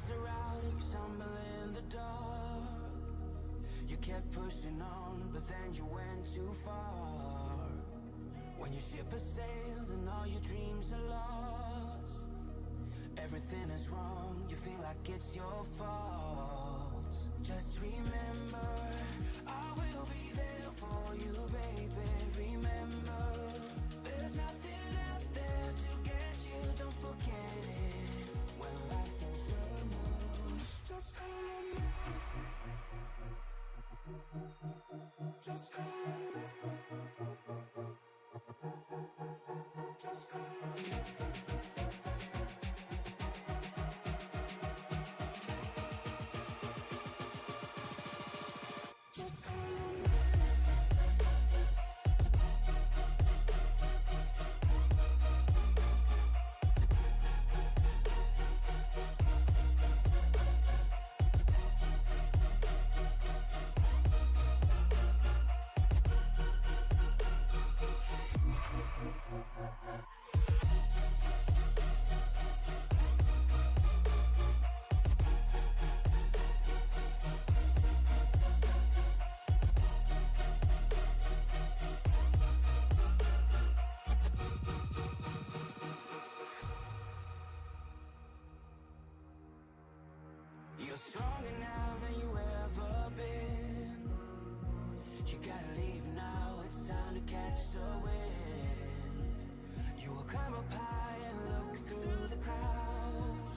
lights are out, you stumble in the dark. You kept pushing on, but then you went too far. When your ship has sailed and all your dreams are lost, everything is wrong, you feel like it's your fault. Just remember, I will be there for you, baby. Remember, there's nothing out there to get you, don't forget it. When life throws lemons, just call on me. Just call on me. Just call on me. Just call on me. You're stronger now than you ever been. You gotta leave now, it's time to catch the wind. You will climb up high and look through the clouds.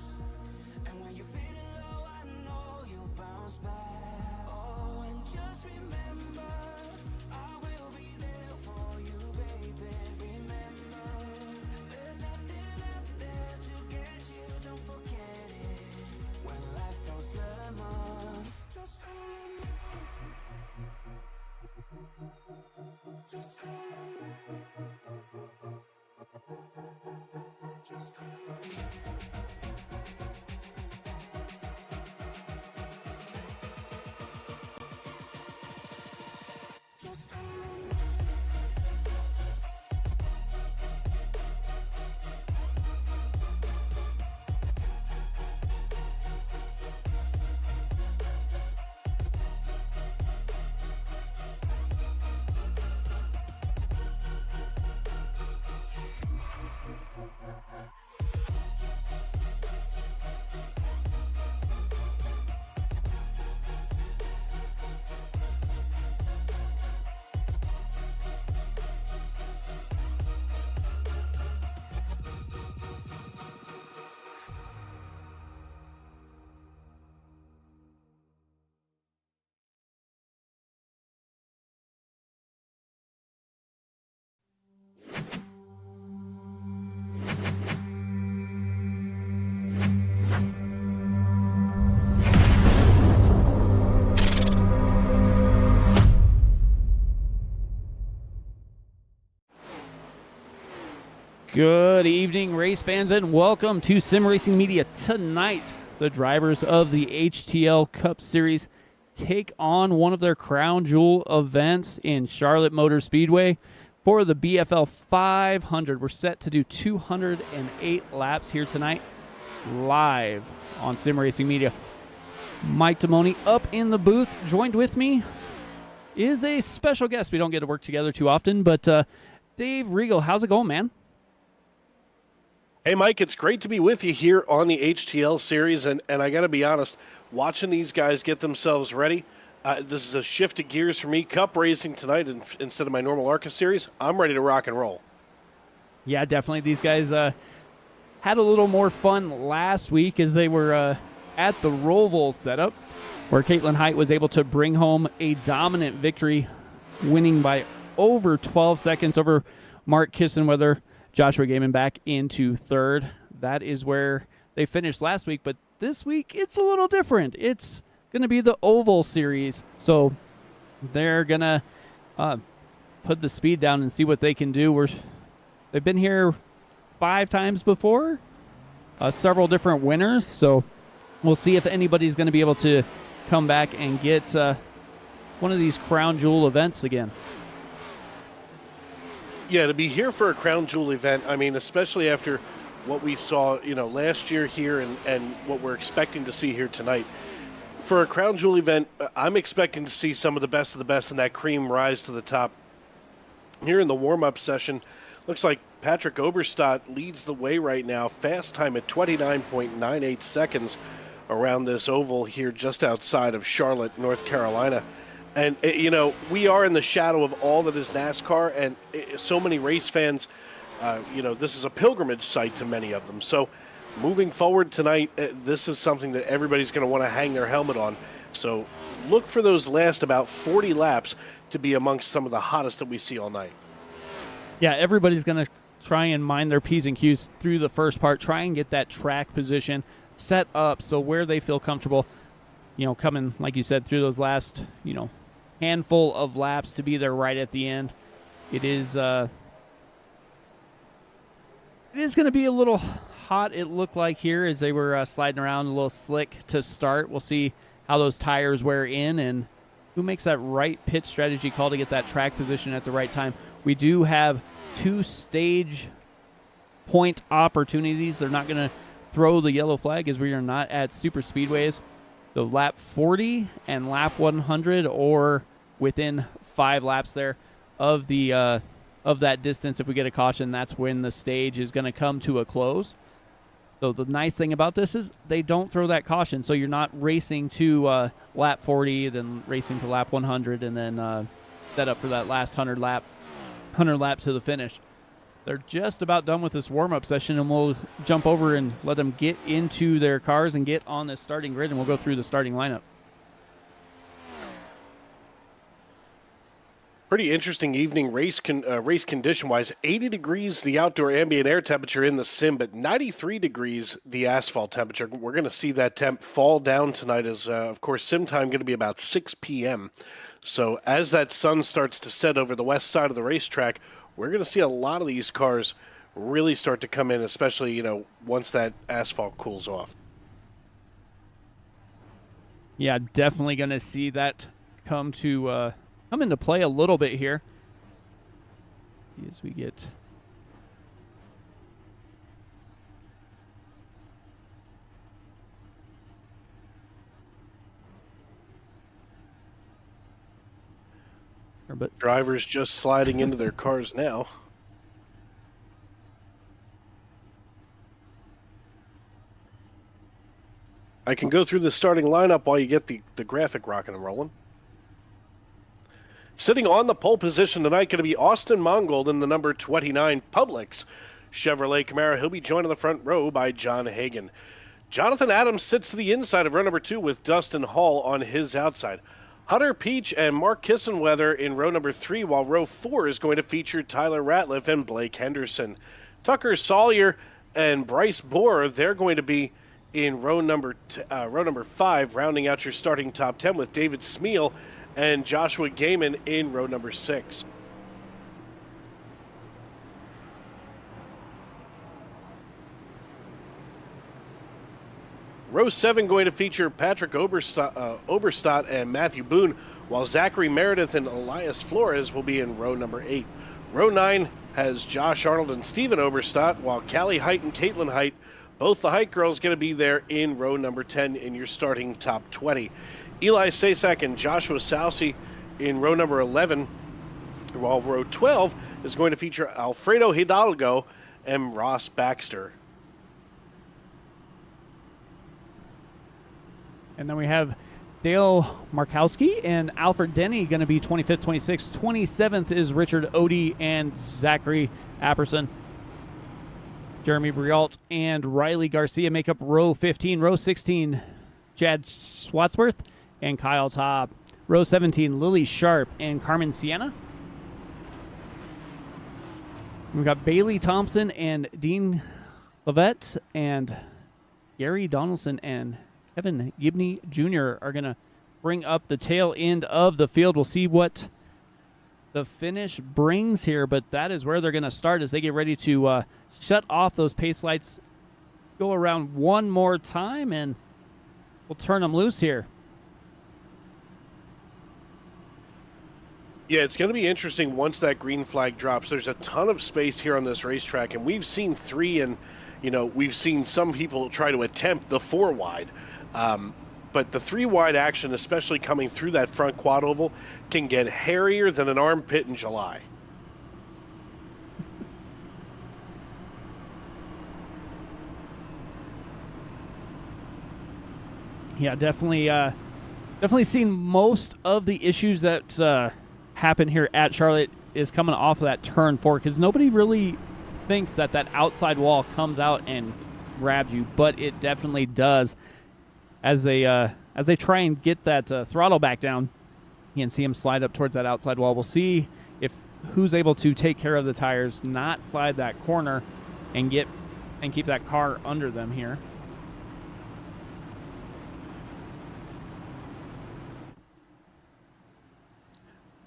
And when you're feeling low, I know you'll bounce back. Oh, and just remember, I will be there for you, baby. Remember, there's nothing out there to get you, don't forget it. When life throws lemons, just call on me. Just call on me. Just call on me. Just call on me. Good evening, race fans, and welcome to Sim Racing Media. Tonight, the drivers of the HTL Cup Series take on one of their crown jewel events in Charlotte Motor Speedway for the BFL 500. We're set to do 208 laps here tonight, live on Sim Racing Media. Mike Damoni up in the booth. Joined with me is a special guest. We don't get to work together too often, but Dave Regal, how's it going, man? Hey, Mike, it's great to be with you here on the HTL series, and I got to be honest, watching these guys get themselves ready, this is a shift of gears for me. Cup racing tonight instead of my normal ARCA series. I'm ready to rock and roll. Yeah, definitely. These guys had a little more fun last week as they were at the Roval setup, where Caitlin Height was able to bring home a dominant victory, winning by over 12 seconds over Mark Kissenweather. Joshua Gaiman back into third. That is where they finished last week, but this week it's a little different. It's going to be the Oval Series, so they're going to put the speed down and see what they can do. They've been here 5 times before, several different winners, so we'll see if anybody's going to be able to come back and get one of these crown jewel events again. Yeah, to be here for a crown jewel event, I mean, especially after what we saw, last year here and what we're expecting to see here tonight. For a Crown Jewel event, I'm expecting to see some of the best and that cream rise to the top. Here in the warm-up session, looks like Patrick Oberstadt leads the way right now. Fast time at 29.98 seconds around this oval here just outside of Charlotte, North Carolina. And, we are in the shadow of all that is NASCAR, and so many race fans, this is a pilgrimage site to many of them. So moving forward tonight, this is something that everybody's going to want to hang their helmet on. So look for those last about 40 laps to be amongst some of the hottest that we see all night. Yeah, everybody's going to try and mind their P's and Q's through the first part, try and get that track position set up so where they feel comfortable, coming, like you said, through those last, handful of laps to be there right at the end. It is going to be a little hot, it looked like here, as they were sliding around, a little slick to start. We'll see how those tires wear in and who makes that right pit strategy call to get that track position at the right time. We do have 2 stage point opportunities. They're not going to throw the yellow flag as we are not at super speedways. So lap 40 and lap 100, or within 5 laps there of the of that distance. If we get a caution, that's when the stage is going to come to a close. So the nice thing about this is they don't throw that caution, so you're not racing to lap 40, then racing to lap 100, and then set up for that last 100 lap to the finish. They're just about done with this warm-up session, and we'll jump over and let them get into their cars and get on the starting grid, and we'll go through the starting lineup. Pretty interesting evening race condition-wise. 80 degrees the outdoor ambient air temperature in the sim, but 93 degrees the asphalt temperature. We're going to see that temp fall down tonight as, of course, sim time going to be about 6 p.m. So as that sun starts to set over the west side of the racetrack, we're going to see a lot of these cars really start to come in, especially, once that asphalt cools off. Yeah, definitely going to see that come into play a little bit here as we get but drivers just sliding into their cars now. I can go through the starting lineup while you get the graphic rocking and rolling. Sitting on the pole position tonight going to be Austin Mongold in the number 29 Publix Chevrolet Camaro. He'll be joined in the front row by John Hagan. Jonathan Adams sits to the inside of row number 2 with Dustin Hall on his outside. Hunter Peach and Mark Kissenweather in row number 3, while row 4 is going to feature Tyler Ratliff and Blake Henderson. Tucker Sawyer and Bryce Bohr, they're going to be in row number 5, rounding out your starting top 10 with David Smeal and Joshua Gaiman in row number 6. Row 7 going to feature Patrick Oberstadt and Matthew Boone, while Zachary Meredith and Elias Flores will be in row number 8. Row 9 has Josh Arnold and Stephen Oberstadt, while Callie Height and Caitlin Height, both the Height girls, going to be there in row number 10 in your starting top 20. Eli Sasak and Joshua Sousey in row number 11, while row 12 is going to feature Alfredo Hidalgo and Ross Baxter. And then we have Dale Markowski and Alfred Denny going to be 25th, 26th. 27th is Richard Odie and Zachary Apperson. Jeremy Brialt and Riley Garcia make up row 15. Row 16, Chad Swatsworth and Kyle Taub. Row 17, Lily Sharp and Carmen Sienna. We've got Bailey Thompson and Dean Levette, and Gary Donaldson and Kevin Gibney Jr. are going to bring up the tail end of the field. We'll see what the finish brings here, but that is where they're going to start as they get ready to shut off those pace lights, go around one more time, and we'll turn them loose here. Yeah, it's going to be interesting once that green flag drops. There's a ton of space here on this racetrack, and we've seen 3 and we've seen some people try to attempt the 4 wide. But the 3 wide action, especially coming through that front quad oval, can get hairier than an armpit in July. Yeah, definitely seen most of the issues that happen here at Charlotte is coming off of that turn 4, because nobody really thinks that outside wall comes out and grabs you, but it definitely does. As they try and get that throttle back down, you can see him slide up towards that outside wall. We'll see if who's able to take care of the tires, not slide that corner, and keep that car under them here.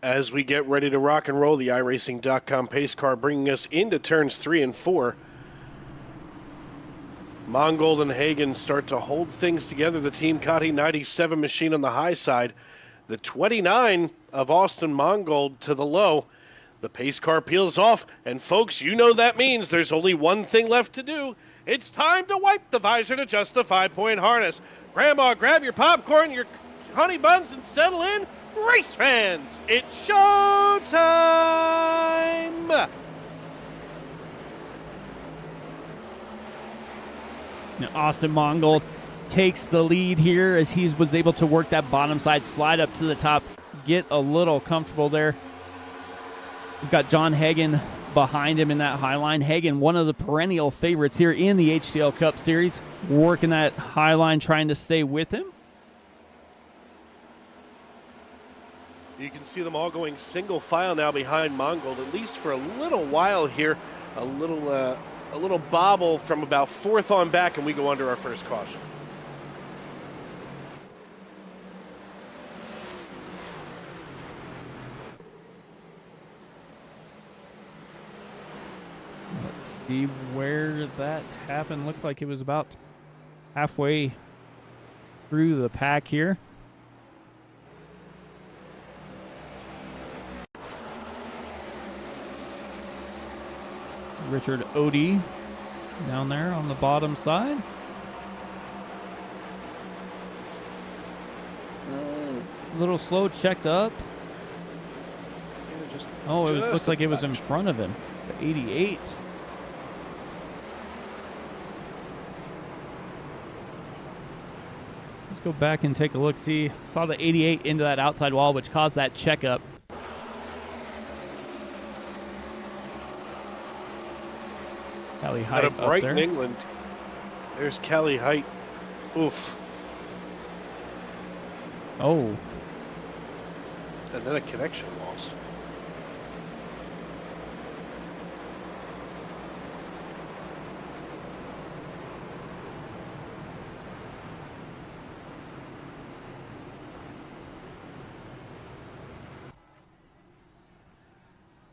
As we get ready to rock and roll, the iRacing.com pace car bringing us into turns 3 and 4. Mongold and Hagen start to hold things together. The Team Conti 97 machine on the high side. The 29 of Austin Mongold to the low. The pace car peels off, and folks, that means there's only one thing left to do. It's time to wipe the visor and adjust the 5-point harness. Grandma, grab your popcorn, your honey buns, and settle in. Race fans, it's showtime! Now Austin Mongold takes the lead here as he was able to work that bottom side, slide up to the top, get a little comfortable there. He's got John Hagen behind him in that high line. Hagen, one of the perennial favorites here in the HTL Cup Series, working that high line, trying to stay with him. You can see them all going single file now behind Mongold, at least for a little while here. A little bobble from about 4th on back, and we go under our first caution. Let's see where that happened. Looked like it was about halfway through the pack here. Richard Odie down there on the bottom side. A little slow, checked up. It looks like it was in front of him. The 88. Let's go back and take a look. Saw the 88 into that outside wall, which caused that checkup. Callie Height up right there. In England. There's Callie Height. Oof. Oh. And then a connection lost.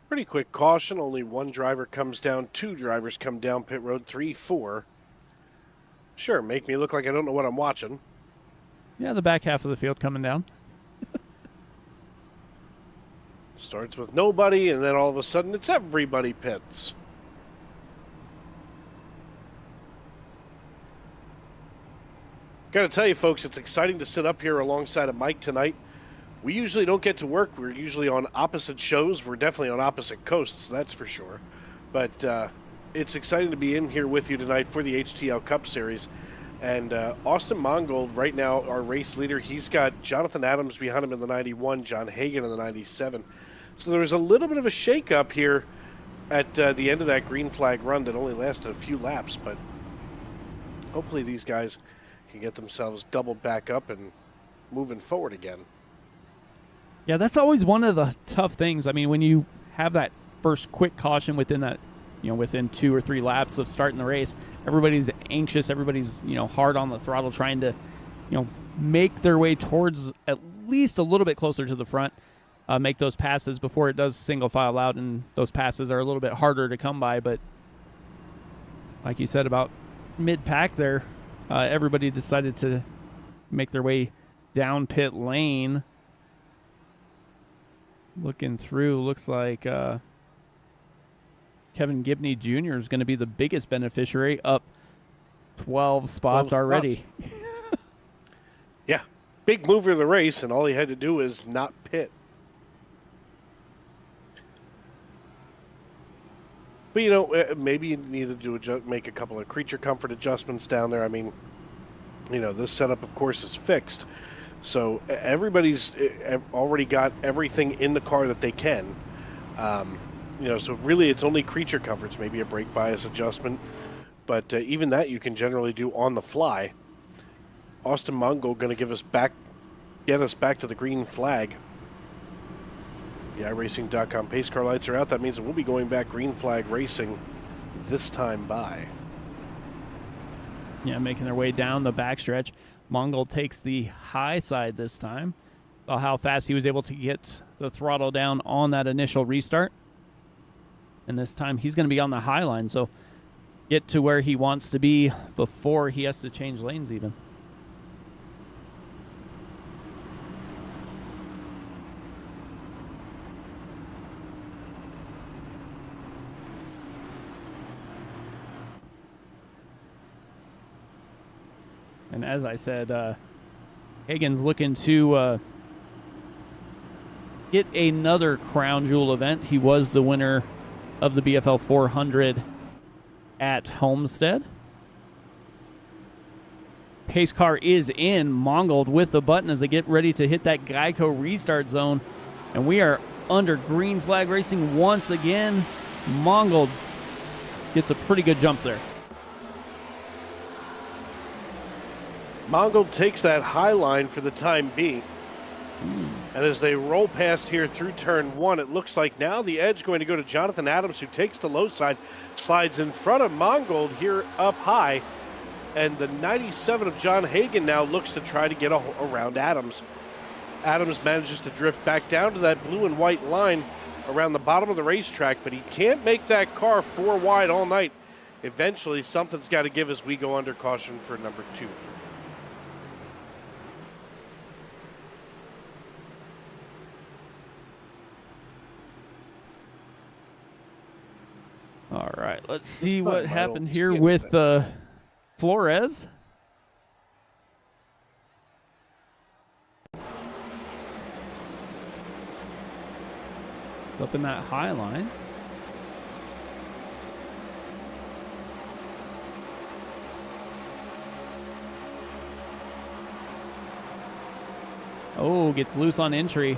Pretty quick caution. Only one driver comes down. 2 drivers come down pit road. 3, 4. Sure, make me look like I don't know what I'm watching. Yeah, the back half of the field coming down. Starts with nobody, and then all of a sudden it's everybody pits. Got to tell you, folks, it's exciting to sit up here alongside of Mike tonight. We usually don't get to work. We're usually on opposite shows. We're definitely on opposite coasts, that's for sure. But it's exciting to be in here with you tonight for the HTL Cup Series. And Austin Mongold, right now, our race leader, he's got Jonathan Adams behind him in the 91, John Hagen in the 97. So there was a little bit of a shake-up here at the end of that green flag run that only lasted a few laps. But hopefully these guys can get themselves doubled back up and moving forward again. Yeah, that's always one of the tough things. I mean, when you have that first quick caution within that, within 2 or 3 laps of starting the race, everybody's anxious. Everybody's, hard on the throttle, trying to, make their way towards at least a little bit closer to the front, make those passes before it does single file out, and those passes are a little bit harder to come by. But like you said about mid-pack there, everybody decided to make their way down pit lane. Looking through, looks like Kevin Gibney Jr. is going to be the biggest beneficiary, up 12 spots already. Yeah, big mover of the race, and all he had to do is not pit. But, you know, maybe you needed to make a couple of creature comfort adjustments down there. I mean, you know, this setup, of course, is fixed. So everybody's already got everything in the car that they can. You know, so really it's only creature comforts, maybe a brake bias adjustment. But even that you can generally do on the fly. Austin Mongol going to get us back to the green flag. The iRacing.com pace car lights are out. That means that we'll be going back green flag racing this time by. Yeah, making their way down the backstretch. Mongol takes the high side this time. Saw how fast he was able to get the throttle down on that initial restart. And this time he's going to be on the high line, so get to where he wants to be before he has to change lanes even. And as I said, Hagan's looking to get another crown jewel event. He was the winner of the BFL 400 at Homestead. Pace car is in. Mongold with the button as they get ready to hit that Geico restart zone. And we are under green flag racing once again. Mongold gets a pretty good jump there. Mongold takes that high line for the time being. And as they roll past here through turn one, it looks like now the edge going to go to Jonathan Adams, who takes the low side, slides in front of Mongold here up high. And the 97 of John Hagan now looks to try to get around Adams. Adams manages to drift back down to that blue and white line around the bottom of the racetrack, but he can't make that car four wide all night. Eventually, something's got to give as we go under caution for number 2. All right, let's see what happened here with Flores. Up in that high line. Oh, gets loose on entry.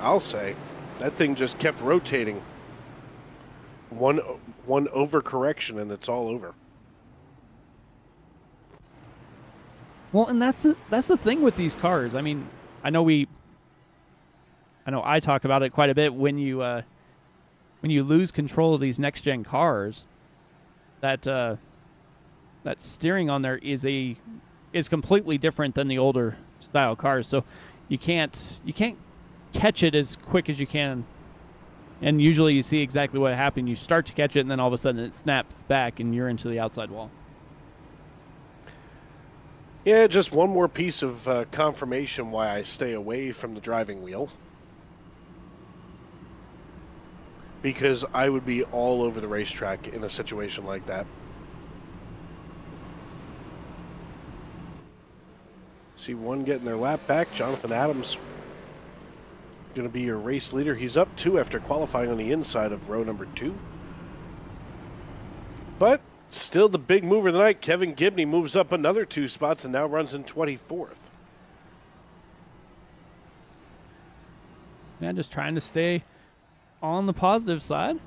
I'll say. That thing just kept rotating. One overcorrection and it's all over. Well, and that's the thing with these cars. I mean, I know I talk about it quite a bit when you lose control of these next gen cars, that steering on there is completely different than the older style cars. So you can't catch it as quick as you can. And usually you see exactly what happened. You start to catch it, and then all of a sudden it snaps back, and you're into the outside wall. Yeah, just one more piece of confirmation why I stay away from the driving wheel. Because I would be all over the racetrack in a situation like that. See one getting their lap back. Jonathan Adams going to be your race leader. He's up 2 after qualifying on the inside of row number 2. But still the big mover of the night. Kevin Gibney moves up another 2 spots and now runs in 24th. Yeah, just trying to stay on the positive side.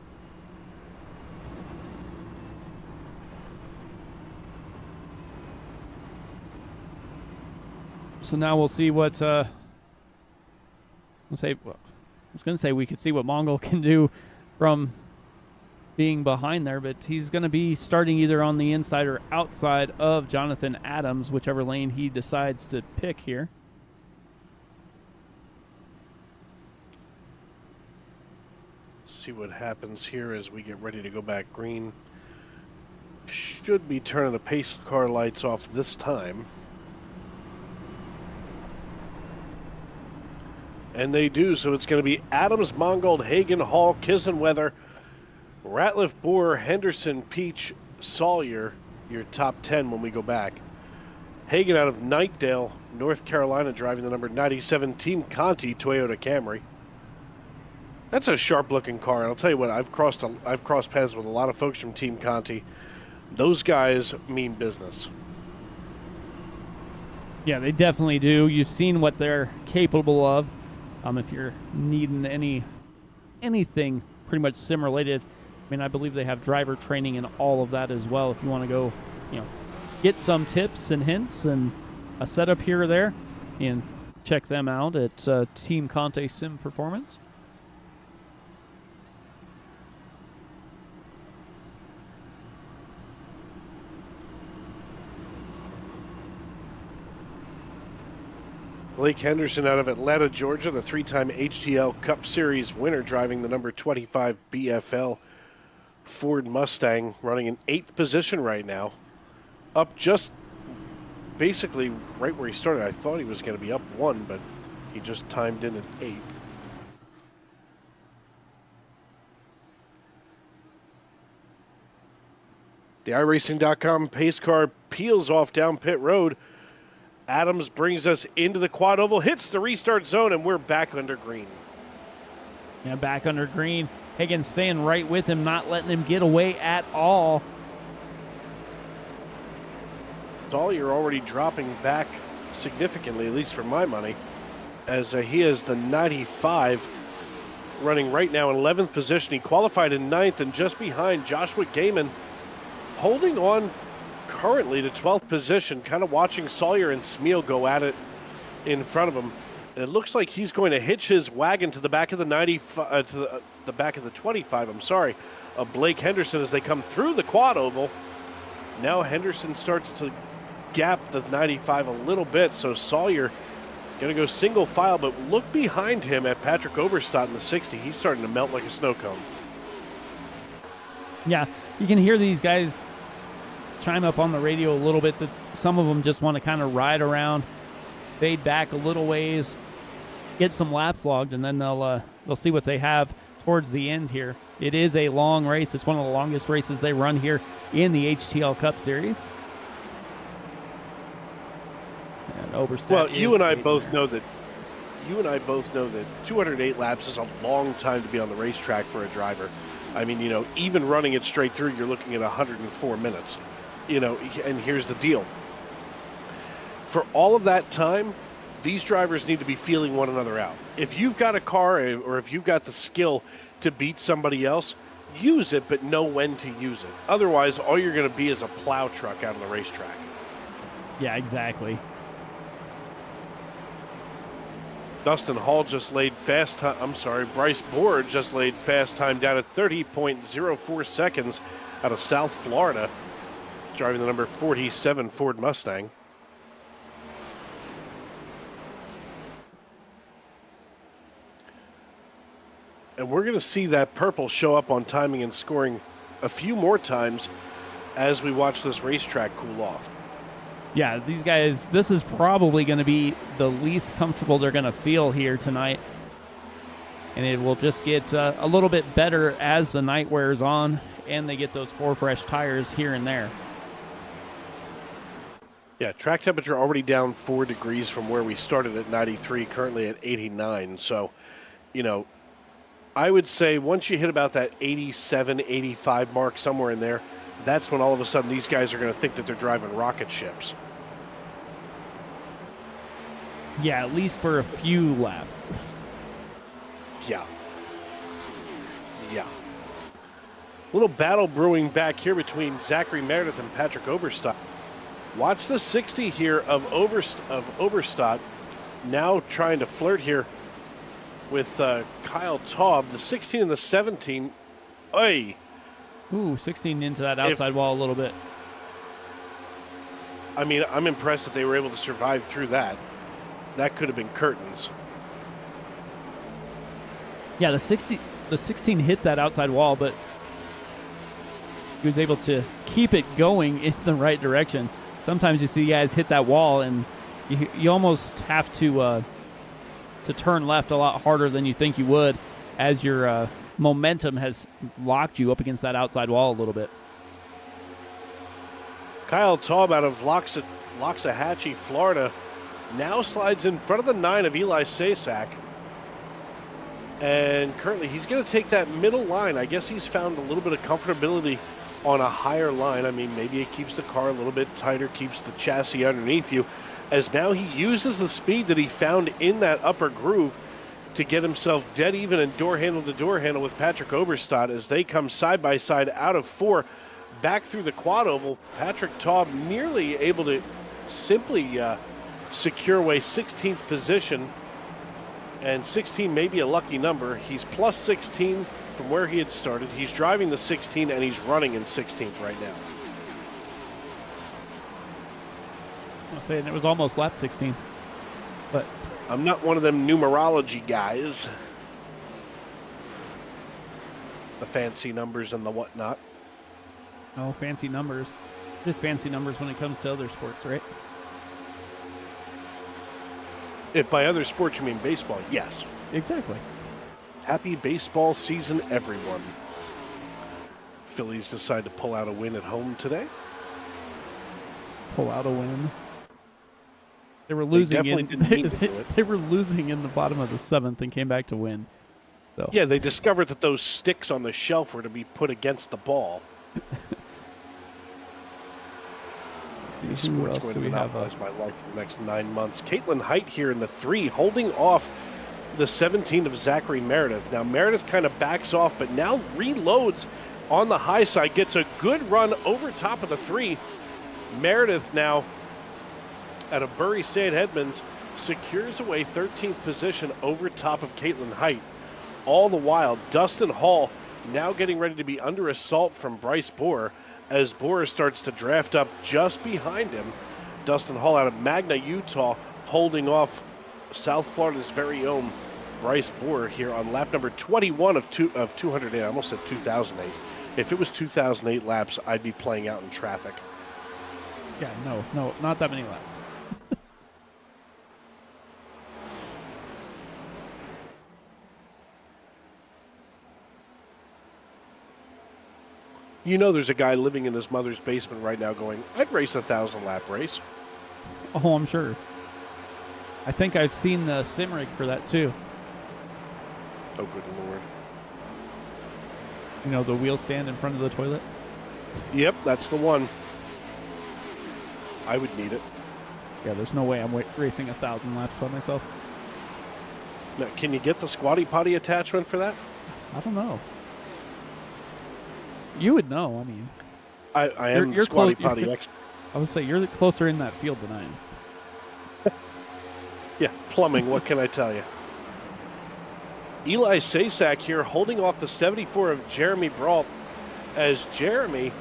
So now we'll see what I was going to say we could see what Mongol can do from being behind there, but he's going to be starting either on the inside or outside of Jonathan Adams, whichever lane he decides to pick here. See what happens here as we get ready to go back green. Should be turning the pace car lights off this time. And they do, so it's going to be Adams, Mongold, Hagen, Hall, Kissenweather, Ratliff, Boer, Henderson, Peach, Sawyer, your top 10 when we go back. Hagen out of Knightdale, North Carolina, driving the number 97 Team Conti Toyota Camry. That's a sharp-looking car, and I'll tell you what, I've crossed paths with a lot of folks from Team Conti. Those guys mean business. Yeah, they definitely do. You've seen what they're capable of. If you're needing anything pretty much sim related, I mean, I believe they have driver training and all of that as well. If you want to go, get some tips and hints and a setup here or there, and check them out at Team Conti Sim Performance. Blake Henderson out of Atlanta, Georgia, the three-time HTL Cup Series winner, driving the number 25 BFL Ford Mustang, running in 8th position right now. Up just basically right where he started. I thought he was going to be up 1, but he just timed in at 8th. The iRacing.com pace car peels off down pit road. Adams brings us into the quad oval, hits the restart zone, and we're back under green. Yeah, back under green. Hagen staying right with him, not letting him get away at all. Stallier already dropping back significantly, at least for my money, as he is the 95, running right now in 11th position. He qualified in 9th, and just behind Joshua Gaiman, holding on currently to 12th position, kind of watching Sawyer and Smeal go at it in front of him. And it looks like he's going to hitch his wagon to the back of the 95, to the back of the 25, of Blake Henderson as they come through the quad oval. Now Henderson starts to gap the 95 a little bit, so Sawyer going to go single file, but look behind him at Patrick Oberstadt in the 60. He's starting to melt like a snow cone. Yeah, you can hear these guys chime up on the radio a little bit that some of them just want to kind of ride around, fade back a little ways, get some laps logged, and then they'll see what they have towards the end here. It is a long race. It's one of the longest races they run here in the HTL Cup Series. And Oberstadt. Well, you and I both know that 208 laps is a long time to be on the racetrack for a driver. I mean, even running it straight through, you're looking at 104 minutes. And here's the deal. For all of that time, these drivers need to be feeling one another out. If you've got a car or if you've got the skill to beat somebody else, use it, but know when to use it. Otherwise, all you're going to be is a plow truck out on the racetrack. Yeah, exactly. Dustin Hall just laid fast time. Bryce Boer just laid fast time down at 30.04 seconds out of South Florida, driving the number 47 Ford Mustang. And we're going to see that purple show up on timing and scoring a few more times as we watch this racetrack cool off. Yeah, these guys, this is probably going to be the least comfortable they're going to feel here tonight. And it will just get a little bit better as the night wears on and they get those 4 fresh tires here and there. Yeah, track temperature already down 4 degrees from where we started at 93, currently at 89. So, I would say once you hit about that 87, 85 mark, somewhere in there, that's when all of a sudden these guys are going to think that they're driving rocket ships. Yeah, at least for a few laps. Yeah. Little battle brewing back here between Zachary Meredith and Patrick Oberstadt. Watch the 60 here of Oberstadt, now trying to flirt here with Kyle Taub. The 16 and the 17. Oy. Ooh, 16 into that outside wall a little bit. I mean, I'm impressed that they were able to survive through that. That could have been curtains. Yeah, the 16 hit that outside wall, but he was able to keep it going in the right direction. Sometimes you see guys hit that wall, and you almost have to to turn left a lot harder than you think you would, as your momentum has locked you up against that outside wall a little bit. Kyle Taub out of Loxahatchee, Florida, now slides in front of the 9 of Eli Sasak. And currently he's going to take that middle line. I guess he's found a little bit of comfortability on a higher line. I mean, maybe it keeps the car a little bit tighter, keeps the chassis underneath you, as now he uses the speed that he found in that upper groove to get himself dead even and door handle to door handle with Patrick Oberstadt as they come side by side out of 4 back through the quad oval. Patrick Taub nearly able to simply secure away 16th position, and 16 may be a lucky number. He's plus 16 from where he had started. He's driving the 16 and he's running in 16th right now. I'm saying it was almost lap 16, but I'm not one of them numerology guys. The fancy numbers and the whatnot. no fancy numbers. Just fancy numbers when it comes to other sports, right? If by other sports you mean baseball, yes. Exactly. Happy baseball season, everyone. Phillies decide to pull out a win at home today. Pull out a win. They were losing. They were losing in the bottom of the 7th and came back to win. So yeah, they discovered that those sticks on the shelf were to be put against the ball. Sports going to monopolize my life for the next 9 months. Caitlin Height here in the 3, holding off the 17 of Zachary Meredith. Now Meredith kind of backs off, but now reloads on the high side, gets a good run over top of the 3. Meredith now out of Bury St. Edmunds secures away 13th position over top of Caitlin Height. All the while, Dustin Hall now getting ready to be under assault from Bryce Boer as Boer starts to draft up just behind him. Dustin Hall out of Magna, Utah, holding off South Florida's very own Bryce Boer here on lap number 21 of 208. I almost said 2008. If it was 2008 laps, I'd be playing out in traffic. Yeah, no, not that many laps. You know there's a guy living in his mother's basement right now going, I'd race a 1,000-lap race. Oh, I'm sure. I think I've seen the sim rig for that too. Oh, good Lord. You know, the wheel stand in front of the toilet? Yep, that's the one. I would need it. Yeah, there's no way I'm racing 1,000 laps by myself. Now, can you get the squatty potty attachment for that? I don't know. You would know. I mean, I am the squatty potty expert. I would say you're closer in that field than I am. Yeah, plumbing, what can I tell you? Eli Sasak here holding off the 74 of Jeremy Brault as Jeremy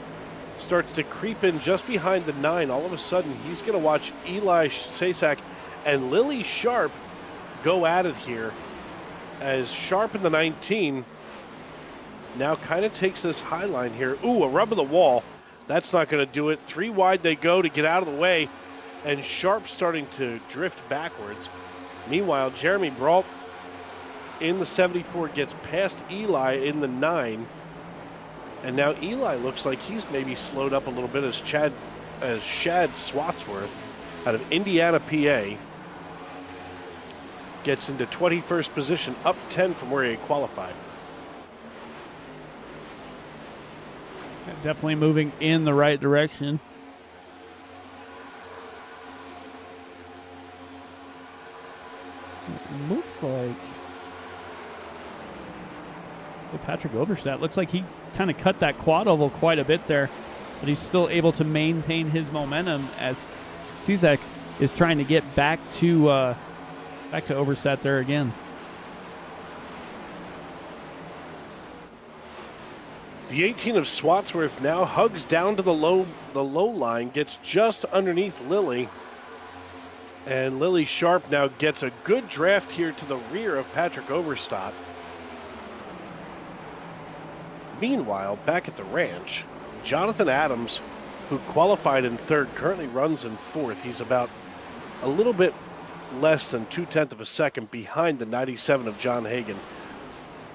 starts to creep in just behind the 9. All of a sudden, he's going to watch Eli Sasak and Lily Sharp go at it here as Sharp in the 19 now kind of takes this high line here. Ooh, a rub of the wall. That's not going to do it. 3 wide they go to get out of the way, and Sharp starting to drift backwards. Meanwhile, Jeremy Brault in the 74 gets past Eli in the 9, and now Eli looks like he's maybe slowed up a little bit as Shad Swatsworth out of Indiana, PA, gets into 21st position, up 10 from where he qualified. Definitely moving in the right direction. It looks like Patrick Oberstadt looks like he kind of cut that quad oval quite a bit there, but he's still able to maintain his momentum as Cizek is trying to get back to Oberstadt there again. The 18 of Swatsworth now hugs down to the low line, gets just underneath Lily. And Lily Sharp now gets a good draft here to the rear of Patrick Oberstadt. Meanwhile, back at the ranch, Jonathan Adams, who qualified in 3rd, currently runs in 4th. He's about a little bit less than 0.2 of a second behind the 97 of John Hagan.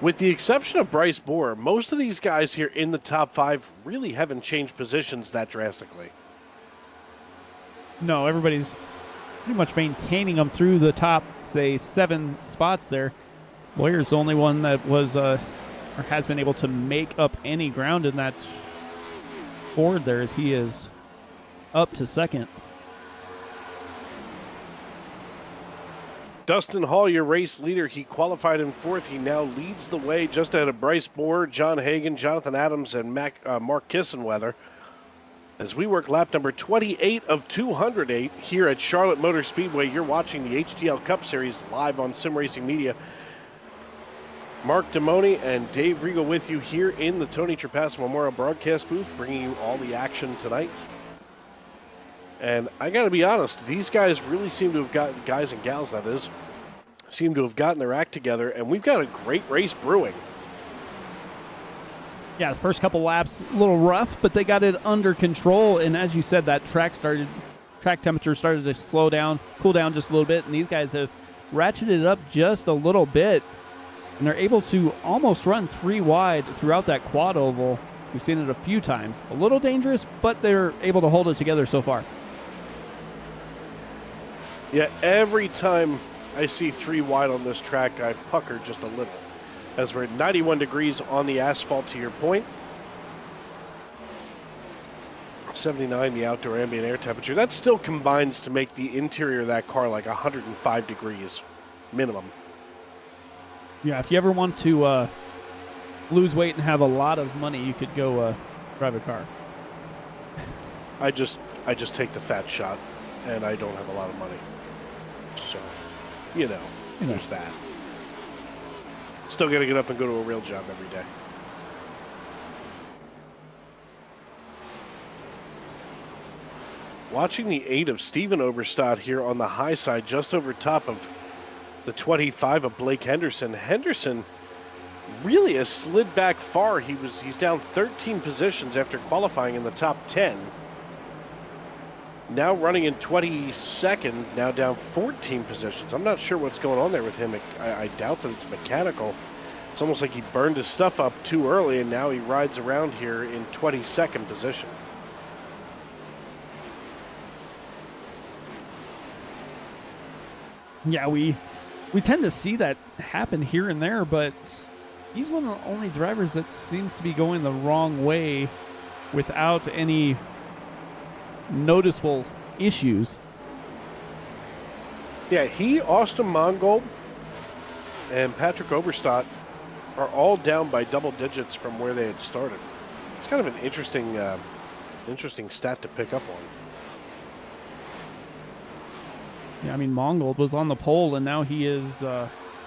With the exception of Bryce Bohr, most of these guys here in the top 5 really haven't changed positions that drastically. No, everybody's pretty much maintaining them through the top, say, 7 spots there. Boyer's the only one that was or has been able to make up any ground in that board there, as he is up to second. Dustin Hall, your race leader, he qualified in 4th. He now leads the way just ahead of Bryce Bohr, John Hagan, Jonathan Adams, and Mark Kissenweather. As we work lap number 28 of 208 here at Charlotte Motor Speedway, you're watching the HTL Cup Series live on Sim Racing Media. Mark Damoni and Dave Regal with you here in the Tony Trapasso Memorial Broadcast booth, bringing you all the action tonight. And I got to be honest, these guys really seem to have gotten, guys and gals that is, seem to have gotten their act together, and we've got a great race brewing. Yeah, the first couple laps a little rough, but they got it under control. And as you said, that track temperature started to slow down, cool down just a little bit, and these guys have ratcheted it up just a little bit, and they're able to almost run 3 wide throughout that quad oval. We've seen it a few times. A little dangerous, but they're able to hold it together so far. Yeah, every time I see 3 wide on this track, I pucker just a little. As we're at 91 degrees on the asphalt, to your point. 79 the outdoor ambient air temperature. That still combines to make the interior of that car like 105 degrees minimum. Yeah, if you ever want to lose weight and have a lot of money, you could go drive a car. I just take the fat shot, and I don't have a lot of money. So, there's that. Still got to get up and go to a real job every day. Watching the 8 of Steven Oberstadt here on the high side, just over top of the 25 of Blake Henderson. Henderson really has slid back far. He's down 13 positions after qualifying in the top 10. Now running in 22nd, now down 14 positions. I'm not sure what's going on there with him. I doubt that it's mechanical. It's almost like he burned his stuff up too early, and now he rides around here in 22nd position. Yeah, we tend to see that happen here and there, but he's one of the only drivers that seems to be going the wrong way without any noticeable issues. Yeah, Austin Mongold, and Patrick Oberstadt are all down by double digits from where they had started. It's kind of an interesting stat to pick up on. Yeah, I mean, Mongold was on the pole, and now he is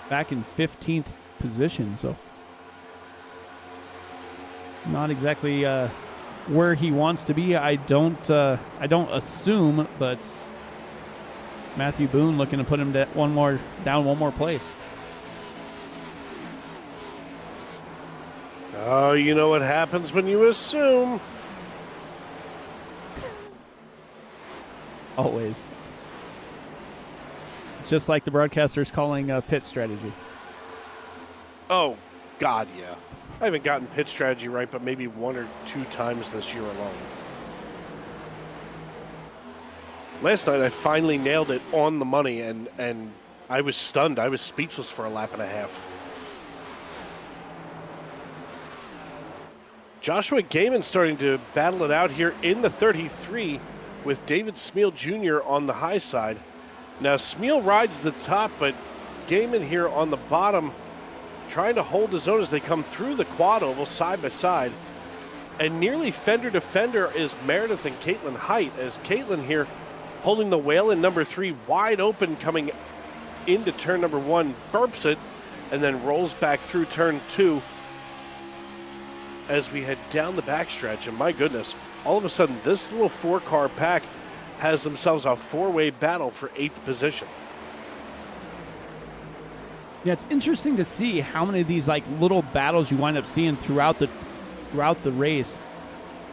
back in 15th position, so not exactly where he wants to be. I don't assume, but Matthew Boone looking to put him down one more place. Oh, you know what happens when you assume. Always. Just like the broadcasters calling pit strategy. Oh, God, yeah. I haven't gotten pit strategy right, but maybe 1 or 2 times this year alone. Last night, I finally nailed it on the money, and I was stunned. I was speechless for a lap and a half. Joshua Gaiman starting to battle it out here in the 33 with David Smeal Jr. on the high side. Now, Smeal rides the top, but Gaiman here on the bottom trying to hold his own as they come through the quad oval side by side. And nearly fender to fender is Meredith and Caitlin Height, as Caitlin here holding the whale in number 3 wide open coming into turn number 1, burps it, and then rolls back through turn 2 as we head down the backstretch. And my goodness, all of a sudden this little 4-car pack has themselves a 4-way battle for 8th position. Yeah, it's interesting to see how many of these like little battles you wind up seeing throughout the race.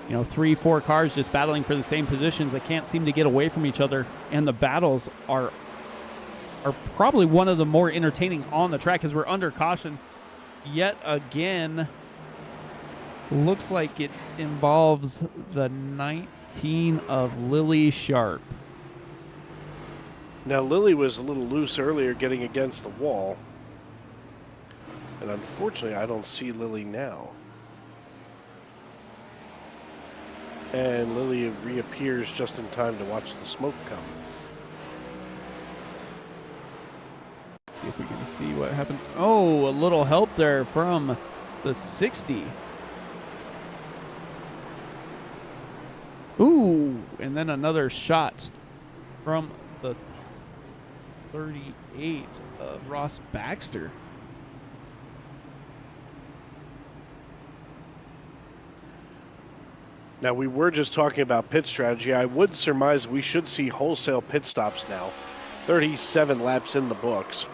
3-4 cars just battling for the same positions. They can't seem to get away from each other, and the battles are are probably one of the more entertaining on the track as we're under caution yet again. Looks like it involves the 19 of Lily Sharp. Now, Lily was a little loose earlier getting against the wall. And unfortunately, I don't see Lily now. And Lily reappears just in time to watch the smoke come. See if we can see what happened. Oh, a little help there from the 60. Ooh, and then another shot from the 38 of Ross Baxter. Now, we were just talking about pit strategy. I would surmise we should see wholesale pit stops now. 37 laps in the books.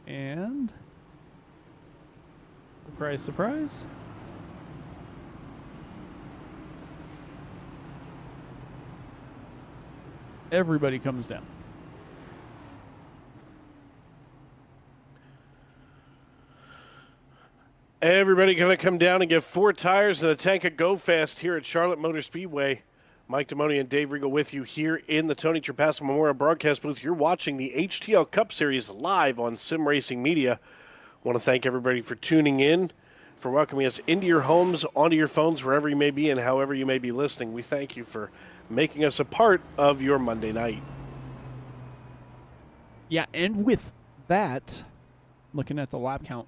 And surprise, surprise. Everybody comes down. Everybody going to come down and get 4 tires and a tank of Go Fast here at Charlotte Motor Speedway. Mike Damoni and Dave Regal with you here in the Tony Trapasso Memorial Broadcast booth. You're watching the HTL Cup Series live on Sim Racing Media. I want to thank everybody for tuning in, for welcoming us into your homes, onto your phones, wherever you may be and however you may be listening. We thank you for making us a part of your Monday night. Yeah, and with that, looking at the lap count,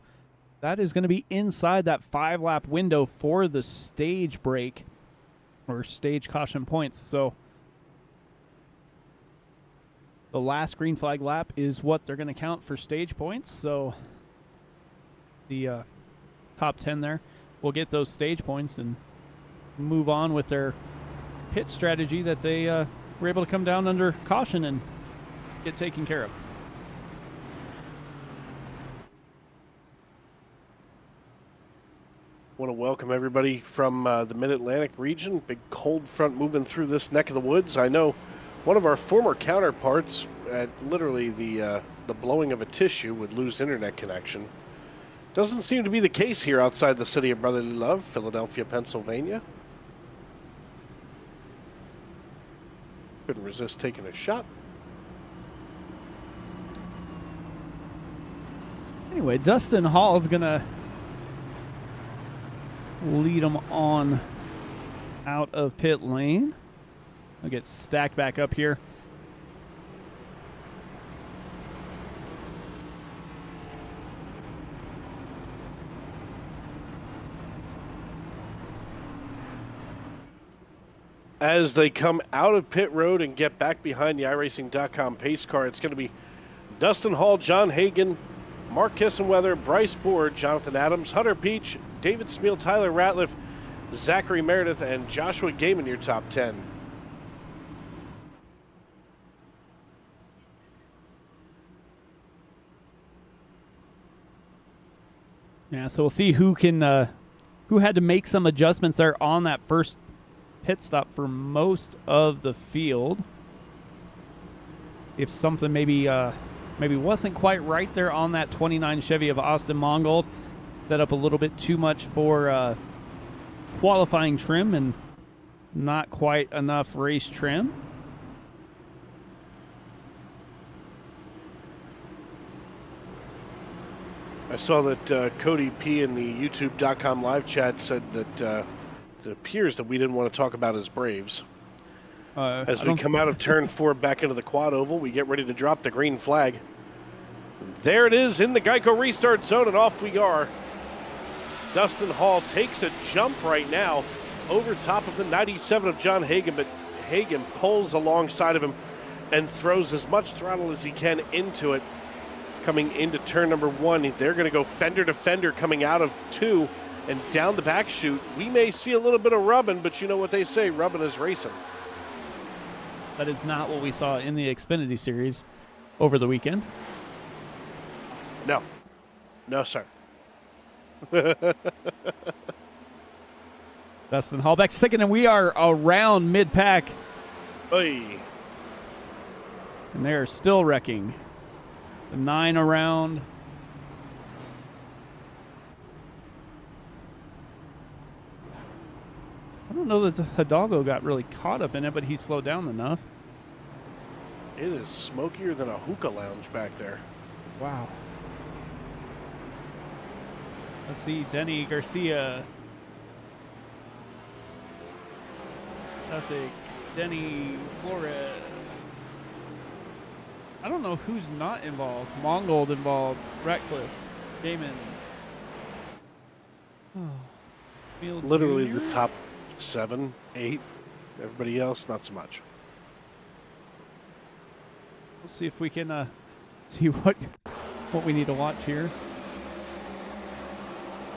that is going to be inside that 5-lap window for the stage break or stage caution points. So the last green flag lap is what they're going to count for stage points. So the top 10 there will get those stage points and move on with their pit strategy that they were able to come down under caution and get taken care of. Want to welcome everybody from the Mid-Atlantic region. Big cold front moving through this neck of the woods. I know one of our former counterparts at literally the blowing of a tissue would lose internet connection. Doesn't seem to be the case here outside the city of brotherly love, Philadelphia, Pennsylvania. Couldn't resist taking a shot. Anyway, Dustin Hall is going to lead them on out of pit lane. I'll get stacked back up here. As they come out of pit road and get back behind the iRacing.com pace car, it's going to be Dustin Hall, John Hagan, Mark Kissenweather, Bryce Board, Jonathan Adams, Hunter Peach, David Smeal, Tyler Ratliff, Zachary Meredith, and Joshua Gaiman, your top 10. Yeah, so we'll see who can, who had to make some adjustments there on that first pit stop for most of the field. If something maybe wasn't quite right there on that 29 Chevy of Austin Mongold, set up a little bit too much for qualifying trim and not quite enough race trim. I saw that Cody P in the YouTube.com live chat said that it appears that we didn't want to talk about his Braves. As we come out of turn 4 back into the quad oval, we get ready to drop the green flag. There it is in the Geico restart zone, and off we are. Dustin Hall takes a jump right now over top of the 97 of John Hagan, but Hagan pulls alongside of him and throws as much throttle as he can into it. Coming into turn number 1, they're going to go fender to fender coming out of 2 and down the back chute. We may see a little bit of rubbing, but you know what they say, rubbing is racing. That is not what we saw in the Xfinity Series over the weekend. No. No, sir. Dustin Hallback second, and we are around mid-pack. Oy. And they are still wrecking. The 9 around. I don't know that Hidalgo got really caught up in it, but he slowed down enough. It is smokier than a hookah lounge back there. Wow. Let's see, Denny Garcia. Classic. Denny Flores. I don't know who's not involved. Mongold involved. Ratcliffe. Damon. Oh. Field Literally Jr.? the top 7, 8. Everybody else, not so much. We'll see if we can see what we need to watch here.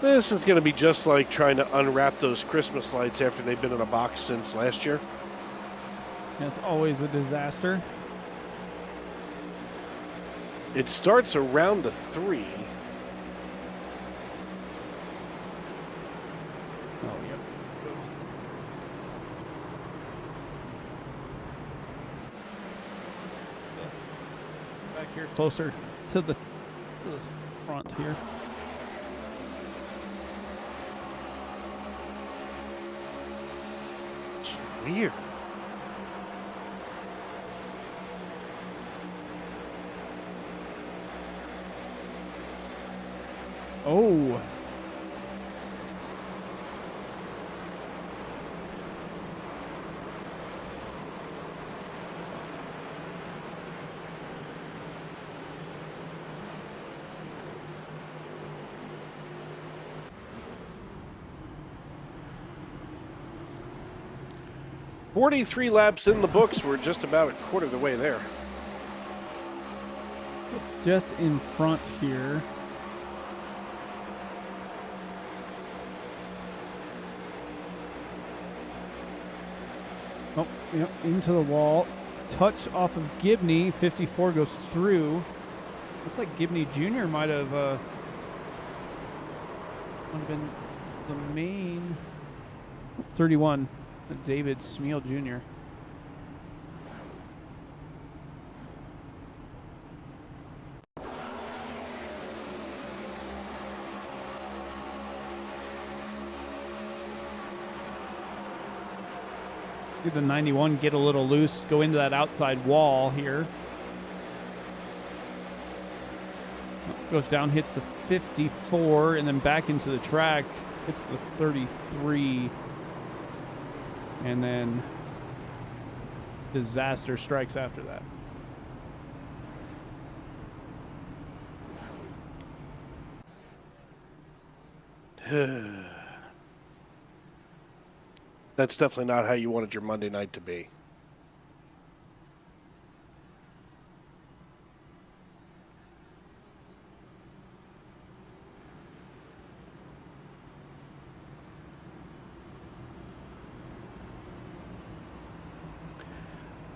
This is going to be just like trying to unwrap those Christmas lights after they've been in a box since last year. It's always a disaster. It starts around the 3. Oh, yep. Back here closer to the front here. It's weird. Oh. "43 laps in the books. We're just about a quarter of the way there." It's just in front here. Oh, yep, into the wall. Touch off of Gibney. 54 goes through. Looks like Gibney Jr. might have been the main. 31. David Smeal Jr. Did the 91 get a little loose, go into that outside wall here. Goes down, hits the 54, and then back into the track, hits the 33. And then disaster strikes after that. That's definitely not how you wanted your Monday night to be.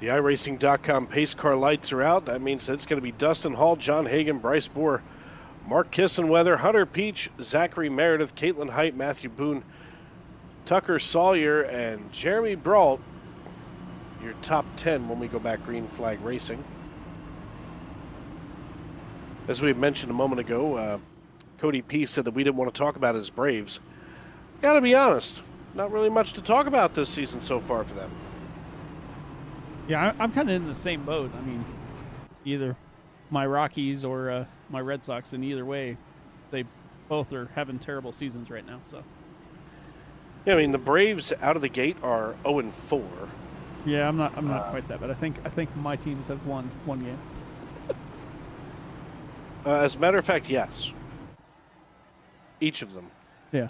The iRacing.com pace car lights are out. That means that it's going to be Dustin Hall, John Hagan, Bryce Bohr, Mark Kissenweather, Hunter Peach, Zachary Meredith, Caitlin Height, Matthew Boone, Tucker Sawyer, and Jeremy Brault. Your top 10 when we go back green flag racing. As we had mentioned a moment ago, Cody P said that we didn't want to talk about his Braves. Gotta be honest, not really much to talk about this season so far for them. Yeah, I'm kind of in the same boat. I mean, either my Rockies or my Red Sox, and either way, they both are having terrible seasons right now. So, yeah, I mean the Braves out of the gate are 0-4. yeah, I'm not quite that, but I think my teams have won one game. As a matter of fact, yes, each of them. Yeah.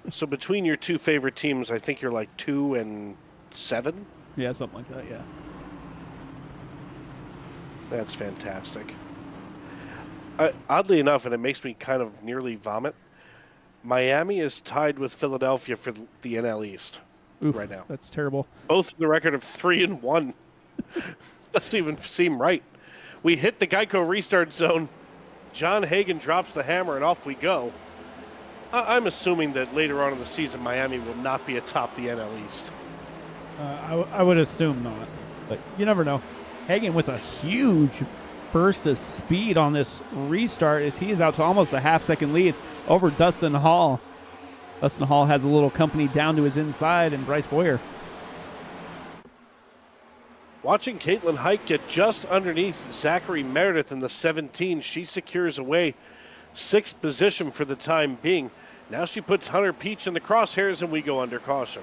So between your two favorite teams, I think you're like 2-7. Yeah, something like that. Yeah. That's fantastic. Oddly enough, and it makes me kind of nearly vomit, Miami is tied with Philadelphia for the NL East. Oof, right now. That's terrible. Both with the record of 3-1. Doesn't even seem right. We hit the Geico restart zone John Hagen drops the hammer, and off we go. I'm assuming that later on in the season, Miami will not be atop the NL East. I would assume not, but you never know. Hagen with a huge burst of speed on this restart as he is out to almost a half-second lead over Dustin Hall. Dustin Hall has a little company down to his inside, and Bryce Boyer. Watching Caitlin Height get just underneath Zachary Meredith in the 17, she secures away 6th position for the time being. Now she puts Hunter Peach in the crosshairs, and we go under caution.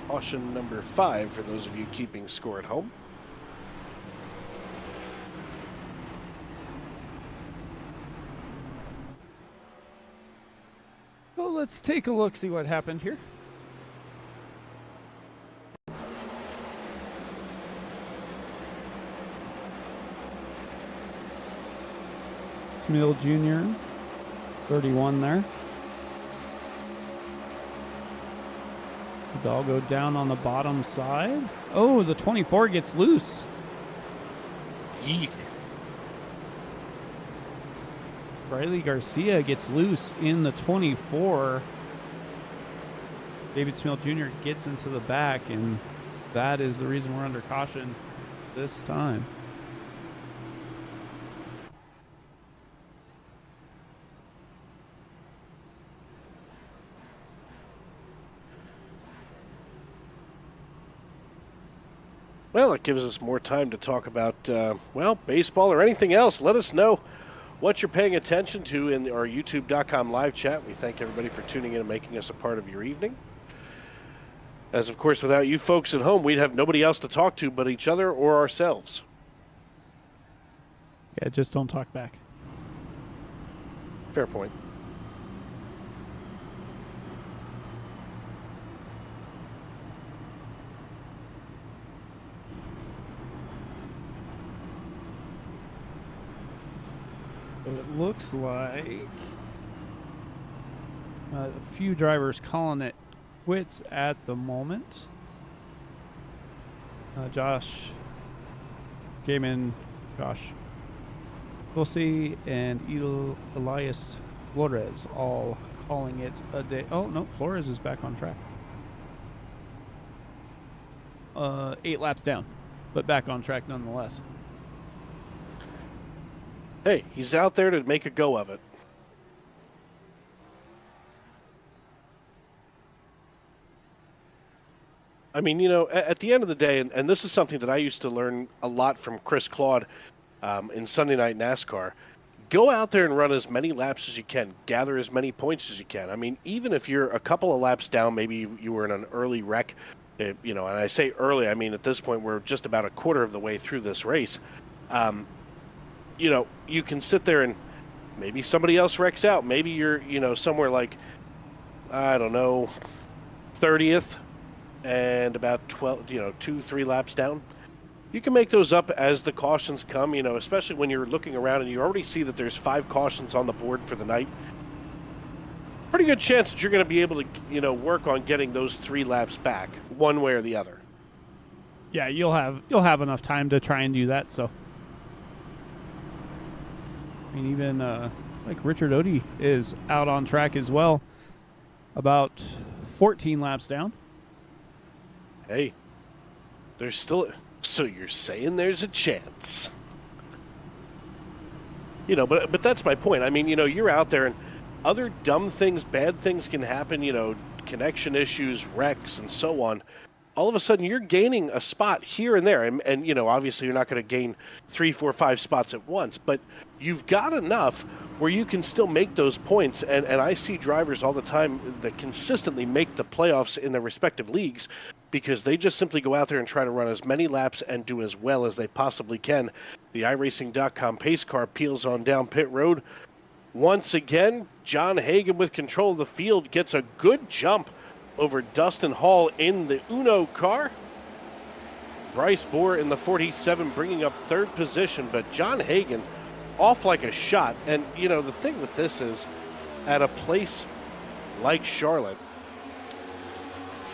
Caution number 5 for those of you keeping score at home. Well, let's take a look, see what happened here. Smil Jr., 31 there. They'll go down on the bottom side. Oh, the 24 gets loose. Eek. Riley Garcia gets loose in the 24. David Smil Jr. gets into the back, and that is the reason we're under caution this time. Well, it gives us more time to talk about, baseball or anything else. Let us know what you're paying attention to in our YouTube.com live chat. We thank everybody for tuning in and making us a part of your evening. As, of course, without you folks at home, we'd have nobody else to talk to but each other or ourselves. Yeah, just don't talk back. Fair point. It looks like a few drivers calling it quits at the moment. Josh Gaiman, Josh Wilsey, and Elias Flores all calling it a day. Oh, no, Flores is back on track. 8 laps down, but back on track nonetheless. Hey, he's out there to make a go of it. I mean, at the end of the day, and this is something that I used to learn a lot from Chris Claude in Sunday Night NASCAR, go out there and run as many laps as you can, gather as many points as you can. I mean, even if you're a couple of laps down, maybe you were in an early wreck, and I say early, I mean at this point we're just about a quarter of the way through this race. You can sit there and maybe somebody else wrecks out. Maybe you're, somewhere like, I don't know, 30th and about 12, 2-3 laps down. You can make those up as the cautions come, especially when you're looking around and you already see that there's 5 cautions on the board for the night. Pretty good chance that you're going to be able to, work on getting those 3 laps back one way or the other. Yeah, you'll have enough time to try and do that, so. I mean, even like Richard Odie is out on track as well, about 14 laps down. Hey, there's still. So you're saying there's a chance? But that's my point. I mean, you're out there, and other dumb things, bad things can happen. Connection issues, wrecks, and so on. All of a sudden, you're gaining a spot here and there. And obviously, you're not going to gain 3, 4, 5 spots at once. But you've got enough where you can still make those points. And I see drivers all the time that consistently make the playoffs in their respective leagues because they just simply go out there and try to run as many laps and do as well as they possibly can. The iRacing.com pace car peels on down pit road. Once again, John Hagen with control of the field gets a good jump over Dustin Hall in the Uno car. Bryce Bohr in the 47 bringing up 3rd position, but John Hagen off like a shot. And, the thing with this is at a place like Charlotte,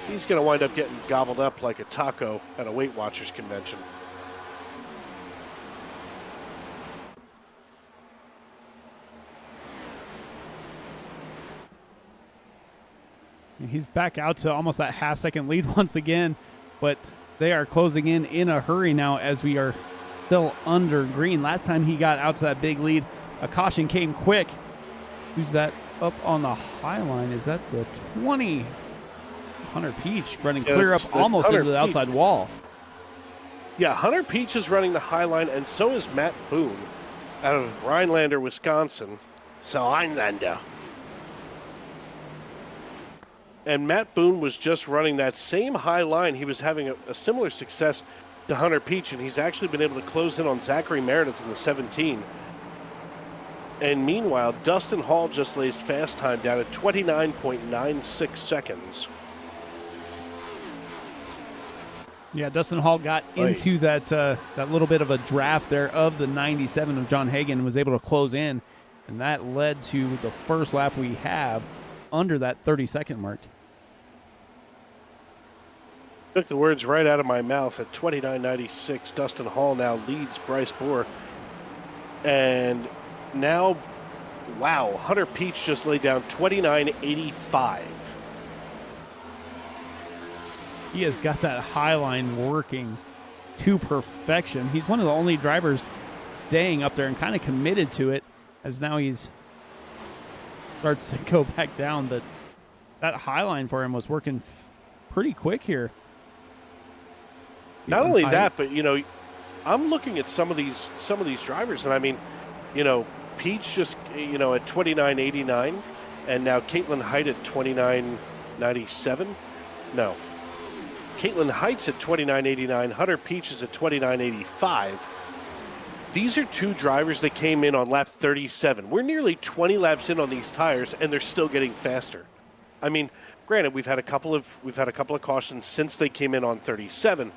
he's going to wind up getting gobbled up like a taco at a Weight Watchers convention. He's back out to almost that half-second lead once again, but they are closing in a hurry now as we are still under green. Last time he got out to that big lead, a caution came quick. Who's that up on the high line? Is that the 20? Hunter Peach running clear up almost Hunter into the outside Peach. wall. Yeah, Hunter Peach is running the high line, and so is Matt Boone out of Rhinelander, Wisconsin. So Rhinelander. And Matt Boone was just running that same high line. He was having a similar success to Hunter Peach, and he's actually been able to close in on Zachary Meredith in the 17. And meanwhile, Dustin Hall just lays fast time down at 29.96 seconds. Yeah, Dustin Hall got into that little bit of a draft there of the 97 of John Hagan and was able to close in, and that led to the first lap we have under that 30-second mark. Took the words right out of my mouth. At 29.96, Dustin Hall now leads Bryce Bohr. And now, wow, Hunter Peach just laid down 29.85. He has got that high line working to perfection. He's one of the only drivers staying up there and kind of committed to it, as now he's starts to go back down. But that high line for him was working pretty quick here. Not only that, but I'm looking at some of these drivers, and I mean, Peach just at 29.89, and now Caitlin Height at 29.97. No, Caitlin Height's at 29.89. Hunter Peach is at 29.85. These are two drivers that came in on lap 37. We're nearly 20 laps in on these tires, and they're still getting faster. I mean, granted, we've had a couple of cautions since they came in on 37,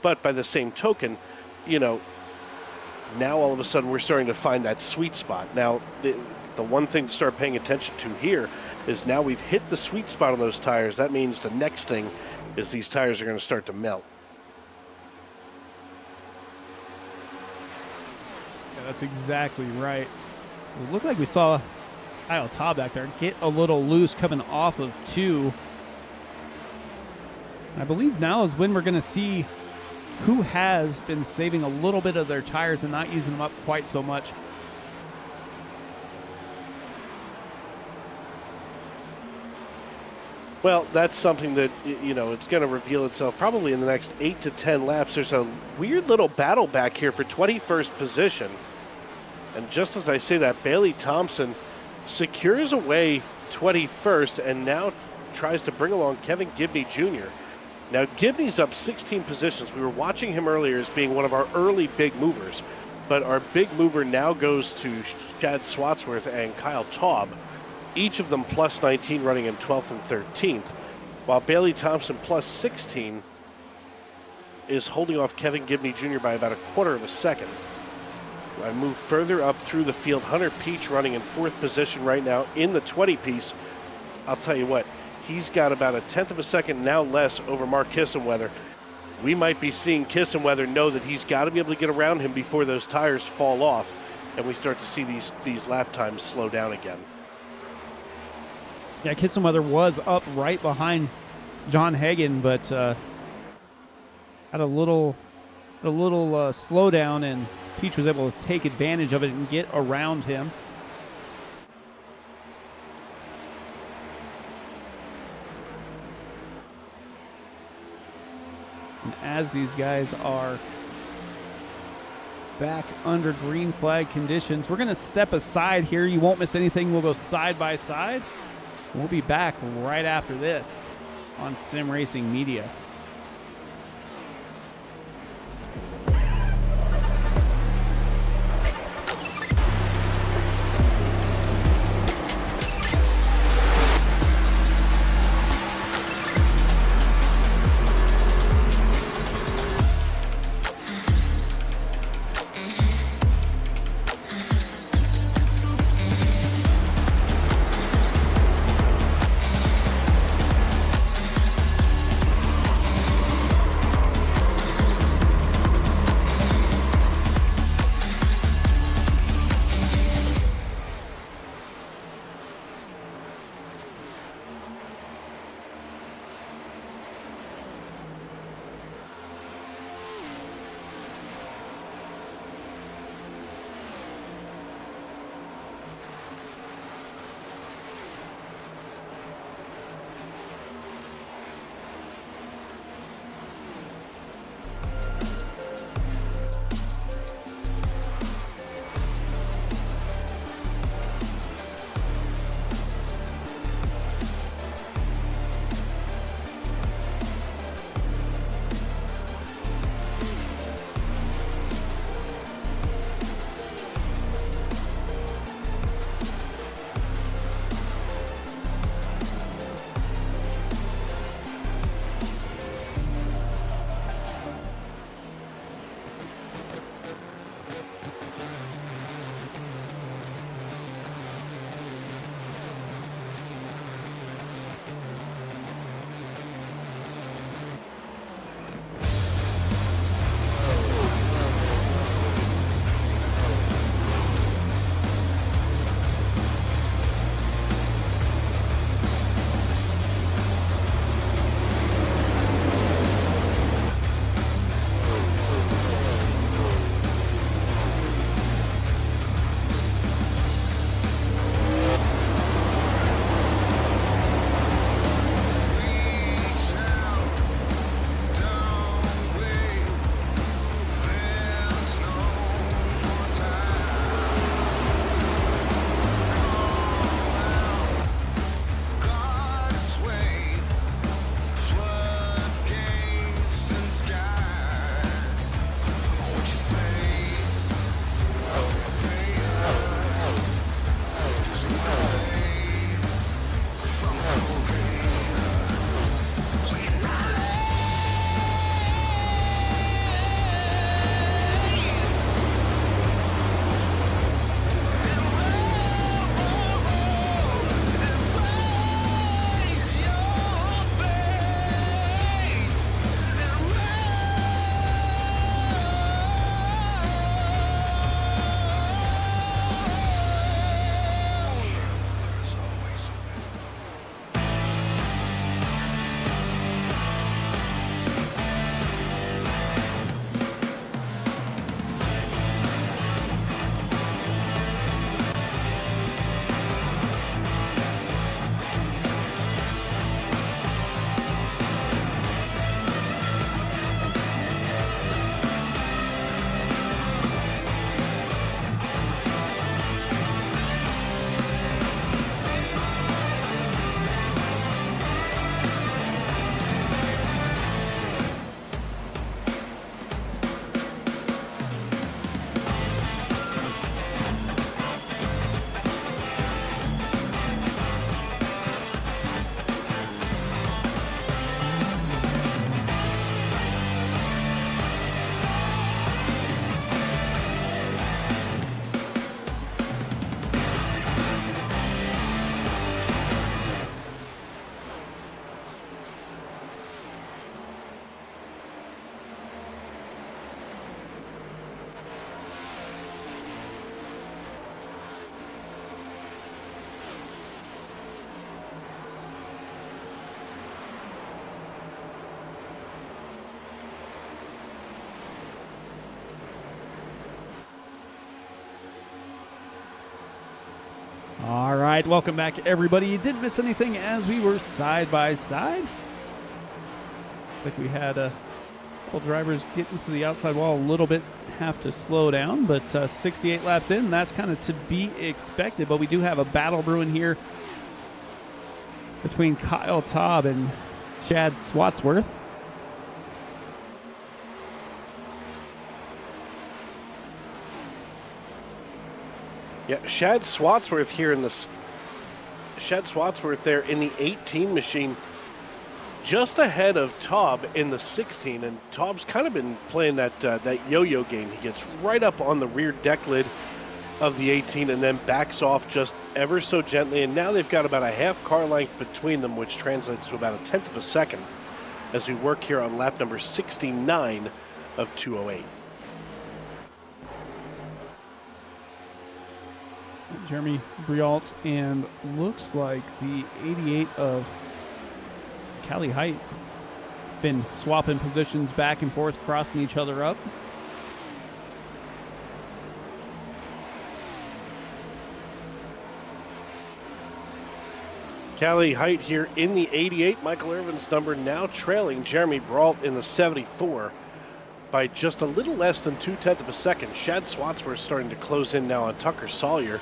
but by the same token, now all of a sudden we're starting to find that sweet spot. Now, the one thing to start paying attention to here is now we've hit the sweet spot on those tires. That means the next thing is these tires are going to start to melt. Yeah, that's exactly right. It looked like we saw Kyle Taub back there get a little loose coming off of 2. I believe now is when we're going to see who has been saving a little bit of their tires and not using them up quite so much. Well, that's something that, it's going to reveal itself probably in the next 8 to 10 laps. There's a weird little battle back here for 21st position. And just as I say that, Bailey Thompson secures away 21st and now tries to bring along Kevin Gibney Jr. Now, Gibney's up 16 positions. We were watching him earlier as being one of our early big movers. But our big mover now goes to Chad Swatsworth and Kyle Taub, each of them plus 19, running in 12th and 13th, while Bailey Thompson plus 16 is holding off Kevin Gibney Jr. by about a quarter of a second. I move further up through the field. Hunter Peach running in 4th position right now in the 20-piece. I'll tell you what, he's got about a 10th of a second now less over Mark Kissenweather. We might be seeing Kissenweather know that he's got to be able to get around him before those tires fall off, and we start to see these lap times slow down again. Yeah, Kissenweather was up right behind John Hagan, but had a little slowdown, and Peach was able to take advantage of it and get around him. And as these guys are back under green flag conditions, we're going to step aside here. You won't miss anything. We'll go side by side. We'll be back right after this on Sim Racing Media. right, welcome back, everybody. You didn't miss anything as we were side by side. Like we had a couple drivers get into the outside wall a little bit, have to slow down, but 68 laps in, that's kind of to be expected. But we do have a battle brewing here between Kyle Taub and Chad Swatsworth. Yeah, Chad Swatsworth there in the 18 machine, just ahead of Taub in the 16, and Taub's kind of been playing that yo-yo game. He gets right up on the rear deck lid of the 18 and then backs off just ever so gently, and now they've got about a half car length between them, which translates to about 1/10 of a second as we work here on lap number 69 of 208. Jeremy Briault and looks like the 88 of Callie Height been swapping positions back and forth, crossing each other up. Callie Height here in the 88, Michael Irvin's number, now trailing Jeremy Brault in the 74 by just a little less than 2/10 of a second. Chad Swatsworth starting to close in now on Tucker Sawyer.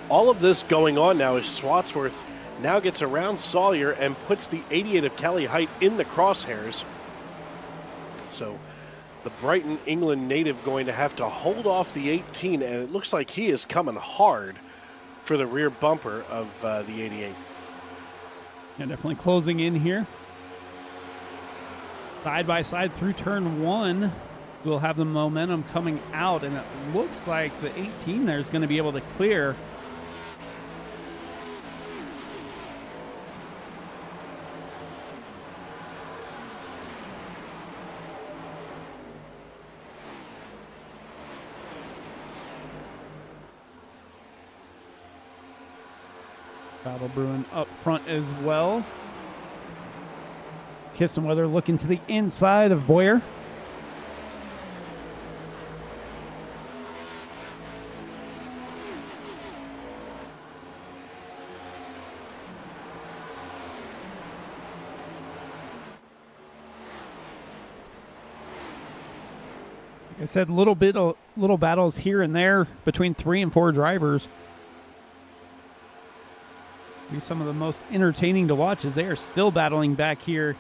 All of this going on now as Swatsworth now gets around Sawyer and puts the 88 of Callie Height in the crosshairs. So the Brighton, England native going to have to hold off the 18, and it looks like he is coming hard for the rear bumper of the 88. Yeah, definitely closing in here. Side by side through turn one. We'll have the momentum coming out, and it looks like the 18 there is going to be able to clear. Battle brewing up front as well. Kissenweather looking to the inside of Boyer. Like I said, little battles here and there between 3 and 4 drivers. Be some of the most entertaining to watch as they are still battling back here.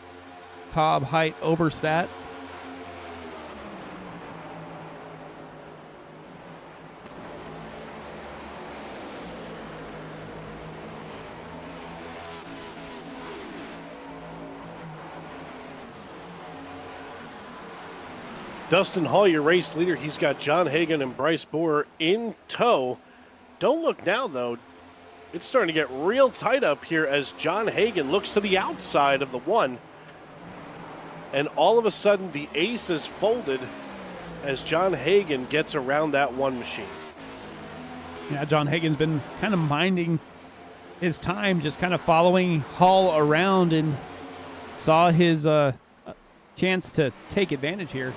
Taub, Height, Oberstadt. Dustin Hall, your race leader, he's got John Hagan and Bryce Boer in tow. Don't look now, though. It's starting to get real tight up here as John Hagan looks to the outside of the one. And all of a sudden, the ace is folded as John Hagan gets around that one machine. Yeah, John Hagan's been kind of minding his time, just kind of following Hall around, and saw his chance to take advantage here.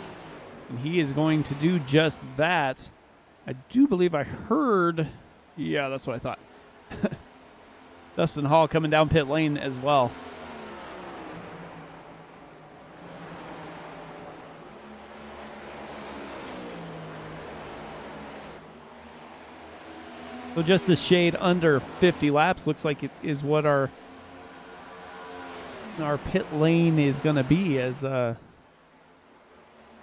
And he is going to do just that. I do believe I heard, yeah, that's what I thought. Dustin Hall coming down pit lane as well. So just a shade under 50 laps looks like it is what our pit lane is going to be, as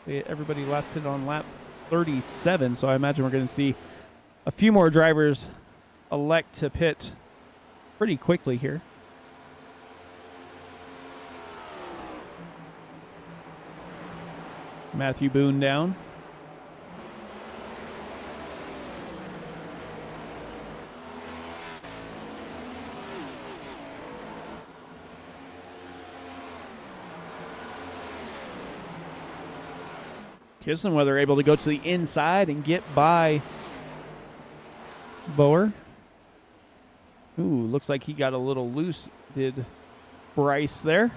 everybody last pit on lap 37. So I imagine we're going to see a few more drivers elect to pit pretty quickly here. Matthew Boone down. Kissenweather able to go to the inside and get by Boer. Ooh, looks like he got a little loose, did Bryce there.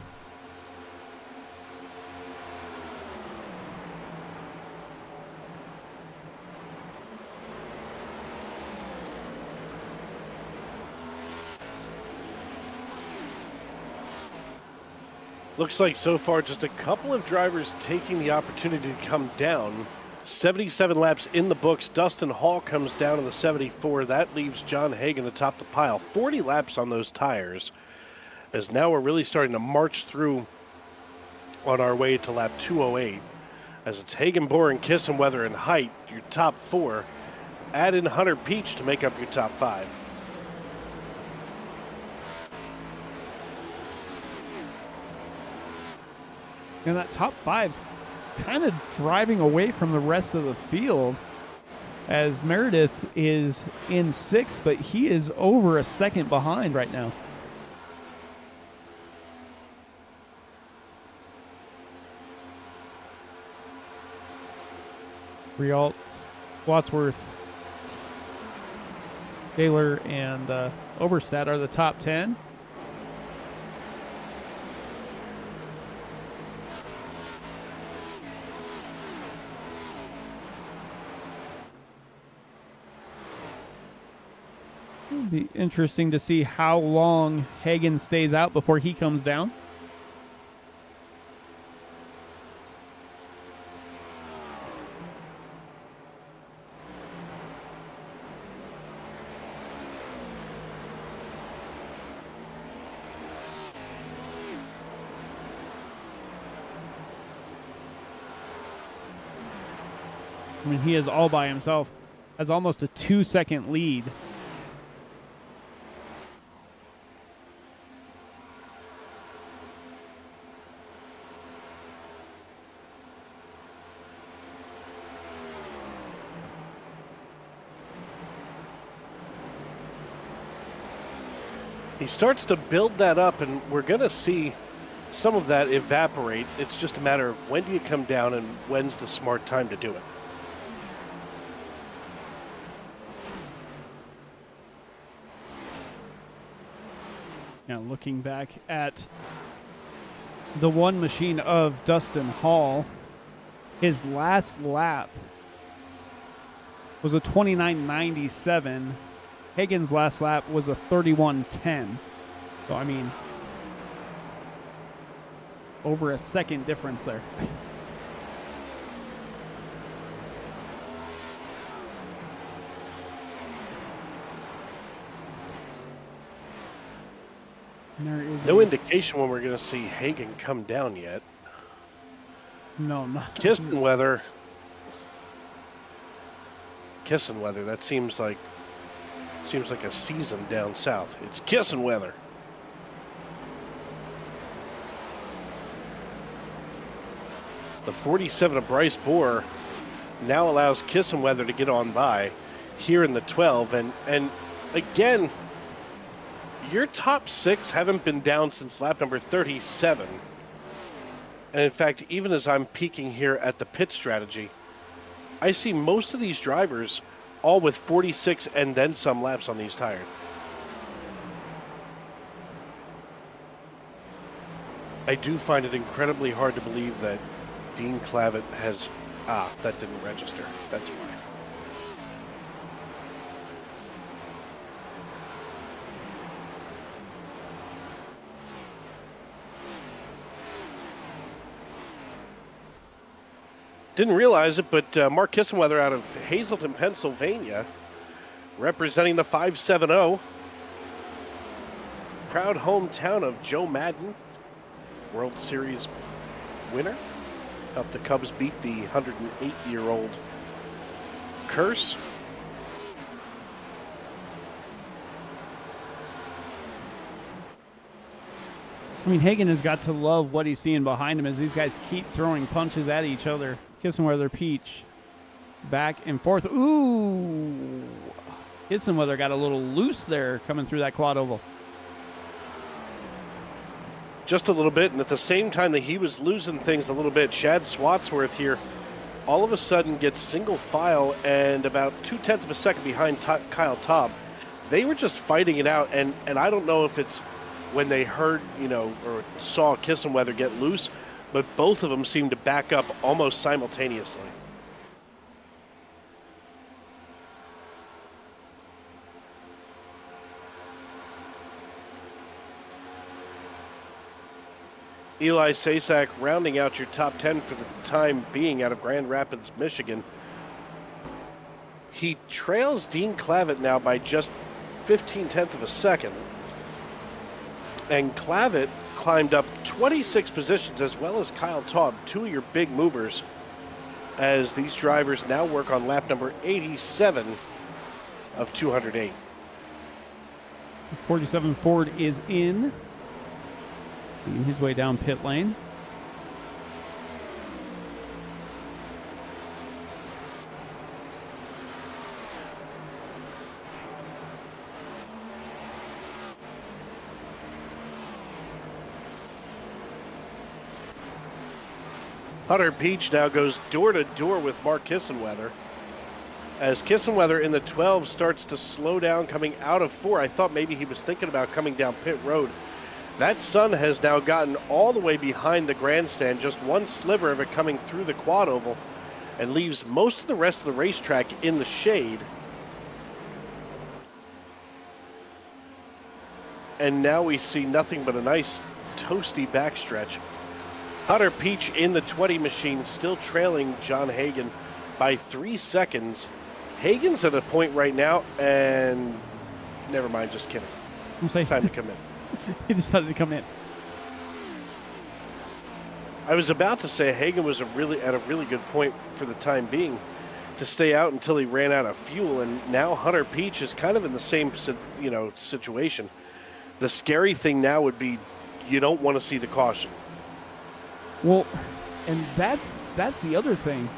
Looks like so far just a couple of drivers taking the opportunity to come down. 77 laps in the books. Dustin Hall comes down to the 74. That leaves John Hagan atop the pile. 40 laps on those tires, as now we're really starting to march through on our way to lap 208. As it's Hagan, Bohr, and Kissenweather and Height, your top four. Add in Hunter Peach to make up your top five. And that top five's kind of driving away from the rest of the field, as Meredith is in sixth, but he is over a second behind right now. Rialt, Wadsworth, Taylor, and Oberstadt are the top 10. It'll be interesting to see how long Hagan stays out before he comes down. I mean, he is all by himself, has almost a 2-second lead. He starts to build that up, and we're going to see some of that evaporate. It's just a matter of when do you come down and when's the smart time to do it. Now looking back at the one machine of Dustin Hall, his last lap was a 29.97. Hagan's last lap was a 31.10. So, I mean, over a second difference there. There is No indication when we're going to see Hagan come down yet. No, not. Kissenweather, that seems like a season down south. It's Kissenweather. The 47 of Bryce Bohr now allows Kissenweather to get on by here in the 12. And again, your top six haven't been down since lap number 37. And in fact, even as I'm peeking here at the pit strategy, I see most of these drivers all with 46 and then some laps on these tires. I do find it incredibly hard to believe that Dean Clavitt has... that didn't register. That's why. Didn't realize it, but Mark Kissenweather out of Hazleton, Pennsylvania, representing the 570. Proud hometown of Joe Madden, World Series winner. Helped the Cubs beat the 108-year-old Curse. I mean, Hagan has got to love what he's seeing behind him as these guys keep throwing punches at each other. Kissenweather, Peach, back and forth. Ooh! Kissenweather got a little loose there coming through that quad oval. Just a little bit, and at the same time that he was losing things a little bit, Shad Swatsworth here all of a sudden gets single file and about 0.2 of a second behind Kyle Taub. They were just fighting it out, and I don't know if it's when they heard, or saw Kissenweather get loose, but both of them seemed to back up almost simultaneously. Eli Sasak rounding out your top 10 for the time being out of Grand Rapids, Michigan. He trails Dean Clavitt now by just 15/10 of a second. And Clavitt climbed up 26 positions, as well as Kyle Taub, two of your big movers, as these drivers now work on lap number 87 of 208. 47 Ford is in his way down pit lane. Hunter Peach now goes door to door with Mark Kissenweather. As Kissenweather in the 12 starts to slow down coming out of 4, I thought maybe he was thinking about coming down pit road. That sun has now gotten all the way behind the grandstand, just one sliver of it coming through the quad oval, and leaves most of the rest of the racetrack in the shade. And now we see nothing but a nice toasty backstretch. Hunter Peach in the 20 machine, still trailing John Hagan by 3 seconds. Hagan's at a point right now, and never mind, just kidding. Time to come in. He decided to come in. I was about to say Hagan was at a really good point for the time being to stay out until he ran out of fuel, and now Hunter Peach is kind of in the same situation. The scary thing now would be you don't want to see the caution. Well, and that's the other thing.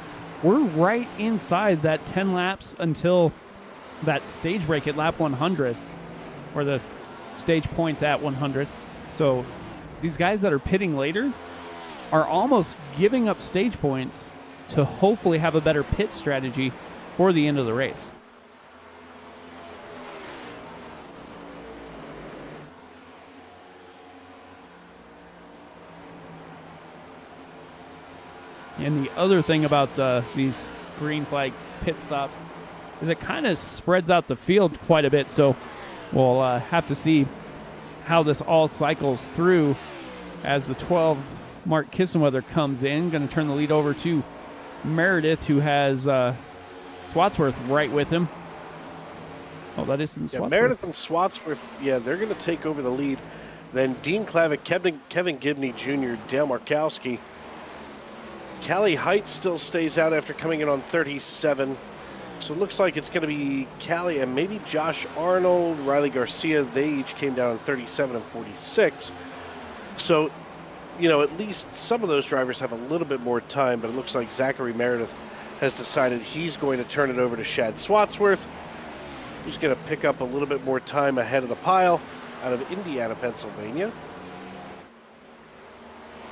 We're right inside that 10 laps until that stage break at lap 100, or the stage points at 100. So these guys that are pitting later are almost giving up stage points to hopefully have a better pit strategy for the end of the race. And the other thing about these green flag pit stops is it kind of spreads out the field quite a bit. So we'll have to see how this all cycles through as the 12 Mark Kissenweather comes in. Going to turn the lead over to Meredith, who has Swatsworth right with him. Oh, that isn't Swatsworth. Meredith and Swatsworth, they're going to take over the lead. Then Dean Clavitt, Kevin Gibney Jr., Dale Markowski. Callie Height still stays out after coming in on 37. So it looks like it's going to be Callie and maybe Josh Arnold, Riley Garcia. They each came down on 37 and 46. So, at least some of those drivers have a little bit more time, but it looks like Zachary Meredith has decided he's going to turn it over to Shad Swatsworth, who's going to pick up a little bit more time ahead of the pile out of Indiana, Pennsylvania.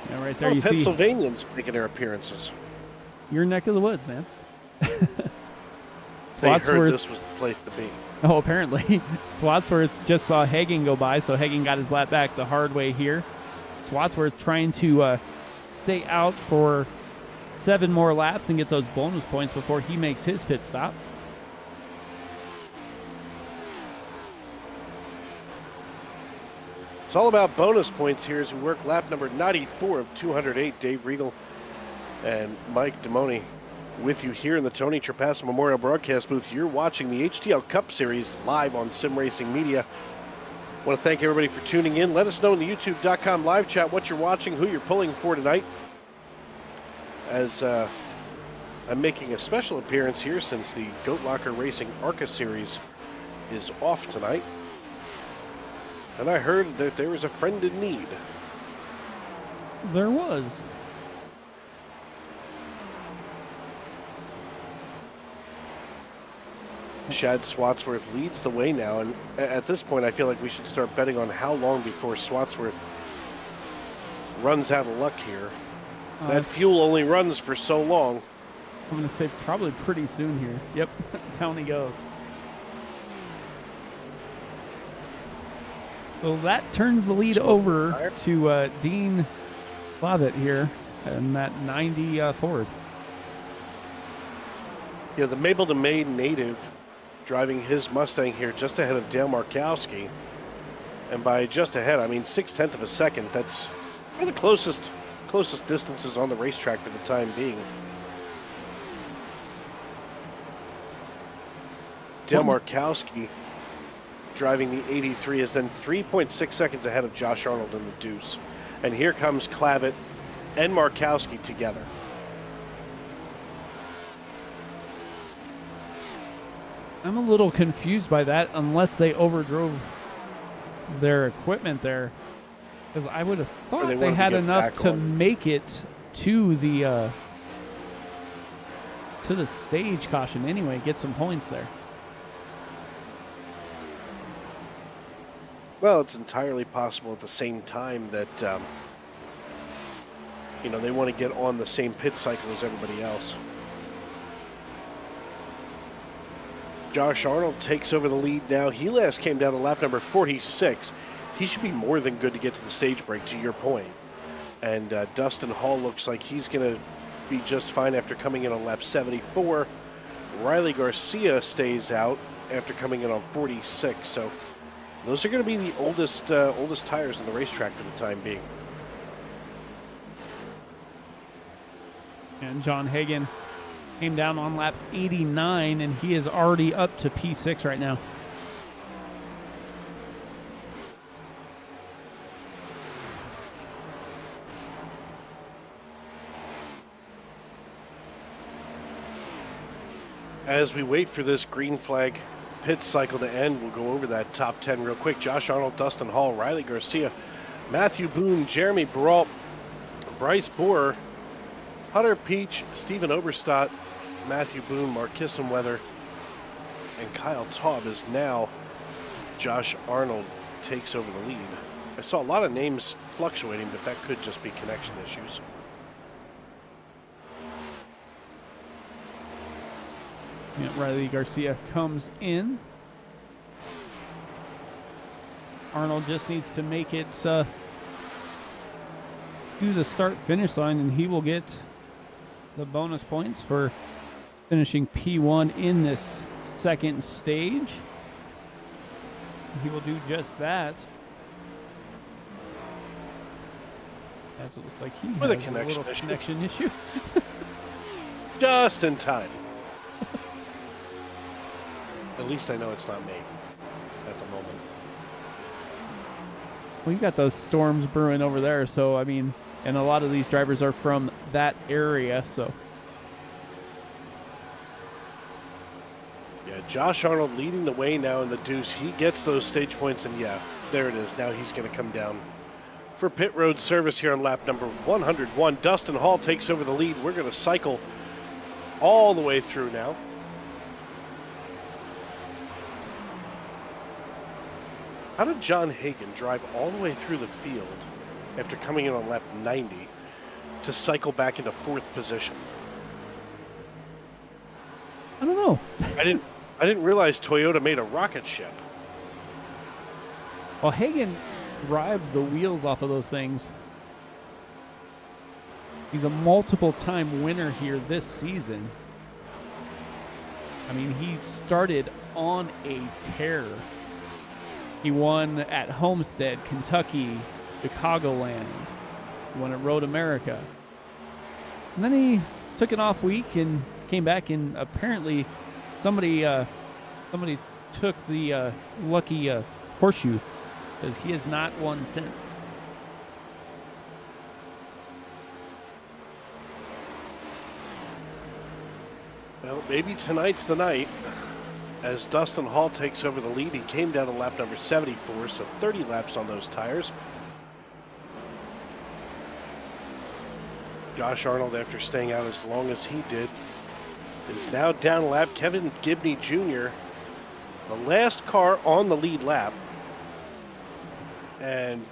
Yeah, right there you see Pennsylvanians making their appearances. Your neck of the woods, man. They heard this was the place to be. Oh, apparently. Swatsworth just saw Hagen go by, so Hagen got his lap back the hard way here. Swatsworth trying to stay out for 7 more laps and get those bonus points before he makes his pit stop. It's all about bonus points here as we work lap number 94 of 208. Dave Regal and Mike Demoni with you here in the Tony Trapasso Memorial Broadcast booth. You're watching the HTL Cup Series live on Sim Racing Media. I want to thank everybody for tuning in. Let us know in the youtube.com live chat what you're watching, who you're pulling for tonight. As I'm making a special appearance here since the Goat Locker Racing ARCA Series is off tonight. And I heard that there was a friend in need. There was. Shad Swatsworth leads the way now, and at this point I feel like we should start betting on how long before Swatsworth runs out of luck here. That fuel only runs for so long. I'm going to say probably pretty soon here. Yep, down he goes. So that turns the lead over to Dean Clavitt here and that 90 Ford. Yeah, the Mapleton May native driving his Mustang here just ahead of Dale Markowski. And by just ahead, I mean 0.6 of a second. That's One of the closest distances on the racetrack for the time being. Dale Markowski driving the 83 is then 3.6 seconds ahead of Josh Arnold in the deuce. And here comes Clavitt and Markowski together. I'm a little confused by that unless they overdrove their equipment there. Because I would have thought they had enough to make it to the stage caution anyway, get some points there. Well, it's entirely possible at the same time that, they want to get on the same pit cycle as everybody else. Josh Arnold takes over the lead now. He last came down to lap number 46. He should be more than good to get to the stage break, to your point. And Dustin Hall looks like he's going to be just fine after coming in on lap 74. Riley Garcia stays out after coming in on 46. So those are going to be the oldest tires on the racetrack for the time being. And John Hagan came down on lap 89, and he is already up to P6 right now. As we wait for this green flag pit cycle to end, we'll go over that top 10 real quick. Josh Arnold, Dustin Hall, Riley Garcia, Matthew Boone, Jeremy Brault, Bryce Borer, Hunter Peach, Stephen Oberstadt, Matthew Boone, Mark Kissenweather, and Kyle Taub is now Josh Arnold takes over the lead. I saw a lot of names fluctuating, but that could just be connection issues. Yeah, Riley Garcia comes in. Arnold just needs to make it to the start-finish line, and he will get the bonus points for finishing P1 in this second stage. He will do just that. As it looks like he has a little connection issue. Just in time. At least I know it's not me at the moment. Well, you got those storms brewing over there, so I mean, and a lot of these drivers are from that area, so. Yeah, Josh Arnold leading the way now in the deuce. He gets those stage points, and yeah, there it is. Now he's going to come down for pit road service here on lap number 101. Dustin Hall takes over the lead. We're going to cycle all the way through now. How did John Hagan drive all the way through the field after coming in on lap 90 to cycle back into fourth position? I don't know. I didn't realize Toyota made a rocket ship. Well, Hagan drives the wheels off of those things. He's a multiple-time winner here this season. I mean, he started on a tear. He won at Homestead, Kentucky, Chicagoland. He won at Road America. And then he took an off week and came back, and apparently somebody took the lucky horseshoe, because he has not won since. Well, maybe tonight's the night. As Dustin Hall takes over the lead, he came down to lap number 74, so 30 laps on those tires. Josh Arnold, after staying out as long as he did, is now down a lap. Kevin Gibney Jr., the last car on the lead lap. And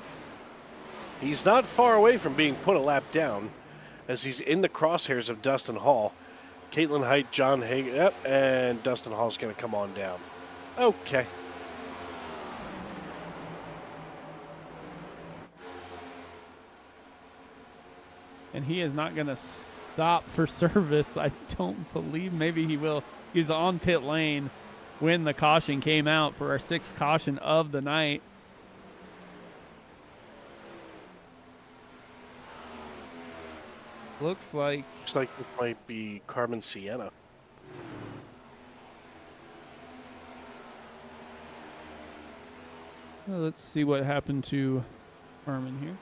he's not far away from being put a lap down, as he's in the crosshairs of Dustin Hall. Caitlin Height, John Hagan, yep, and Dustin Hall's going to come on down. Okay. And he is not going to stop for service, I don't believe. Maybe he will. He's on pit lane when the caution came out for our sixth caution of the night. Looks like this might be Carmen Sienna. let's see what happened to Carmen here.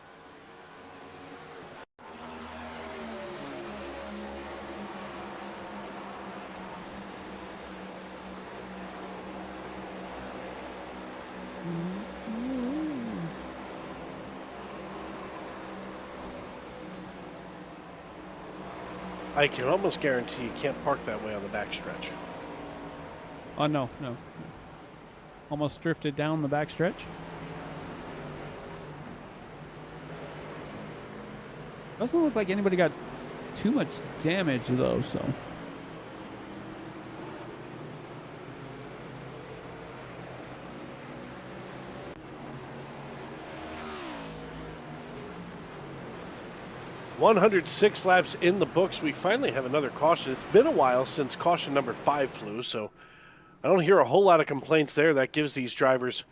I can almost guarantee you can't park that way on the backstretch. Oh, no. Almost drifted down the backstretch. Doesn't look like anybody got too much damage, though, so. "106 laps in the books. We finally have another caution. It's been a while since caution number 5 flew, so I don't hear a whole lot of complaints there. That gives these drivers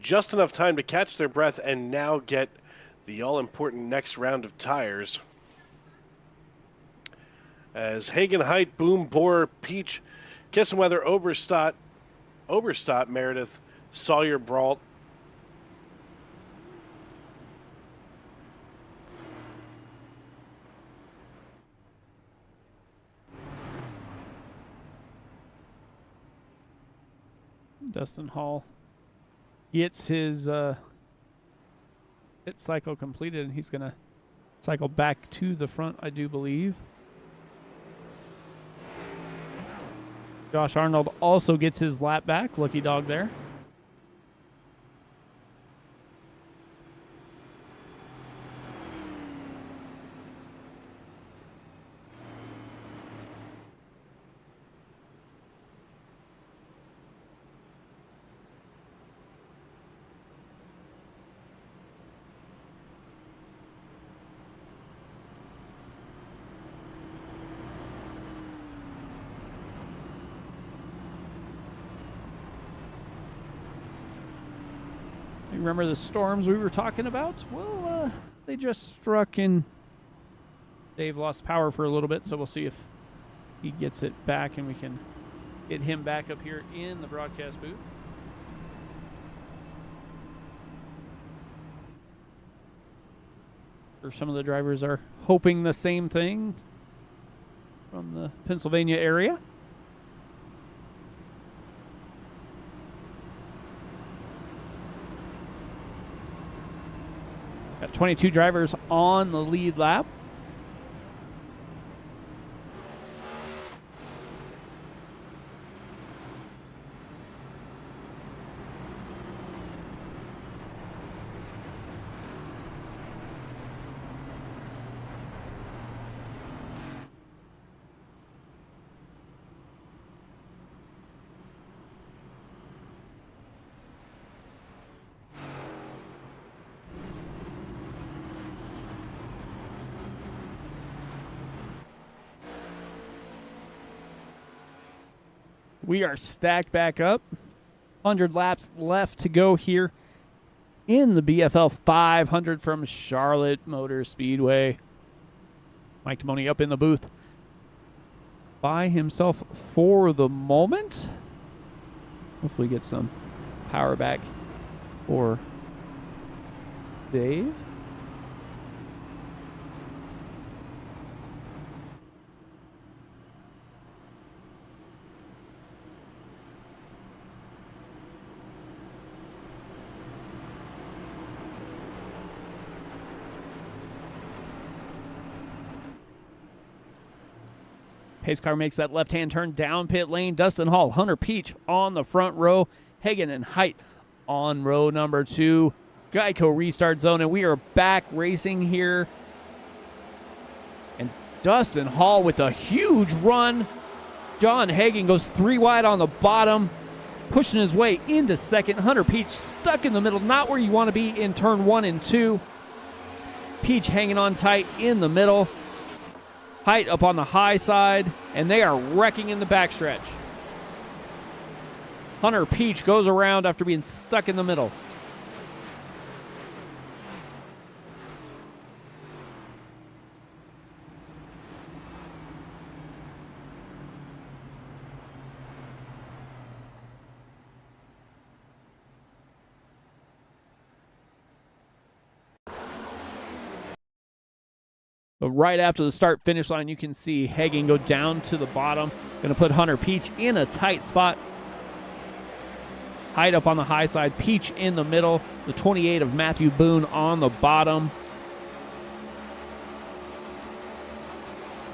just enough time to catch their breath and now get the all-important next round of tires. As Hagen, Height, Boom, Bohr, Peach, Kissenweather, Oberstadt, Meredith, Sawyer, Brault, Dustin Hall gets his pit cycle completed, and he's going to cycle back to the front, I do believe. Josh Arnold also gets his lap back. Lucky dog there. Remember the storms we were talking about? Well, they just struck and Dave lost power for a little bit, so we'll see if he gets it back and we can get him back up here in the broadcast booth. Or some of the drivers are hoping the same thing from the Pennsylvania area. Got 22 drivers on the lead lap. We are stacked back up. 100 laps left to go here in the BFL 500 from Charlotte Motor Speedway. Mike Timoni up in the booth by himself for the moment. Hopefully get some power back for Dave. Pace car makes that left-hand turn down pit lane. Dustin Hall, Hunter Peach on the front row. Hagen and Height on row number 2. Geico restart zone, and we are back racing here. And Dustin Hall with a huge run. John Hagen goes 3 wide on the bottom, pushing his way into second. Hunter Peach stuck in the middle, not where you want to be in turn 1 and 2. Peach hanging on tight in the middle. Height up on the high side, and they are wrecking in the backstretch. Hunter Peach goes around after being stuck in the middle. But right after the start-finish line, you can see Hagen go down to the bottom. Going to put Hunter Peach in a tight spot. Height up on the high side, Peach in the middle. The 28 of Matthew Boone on the bottom.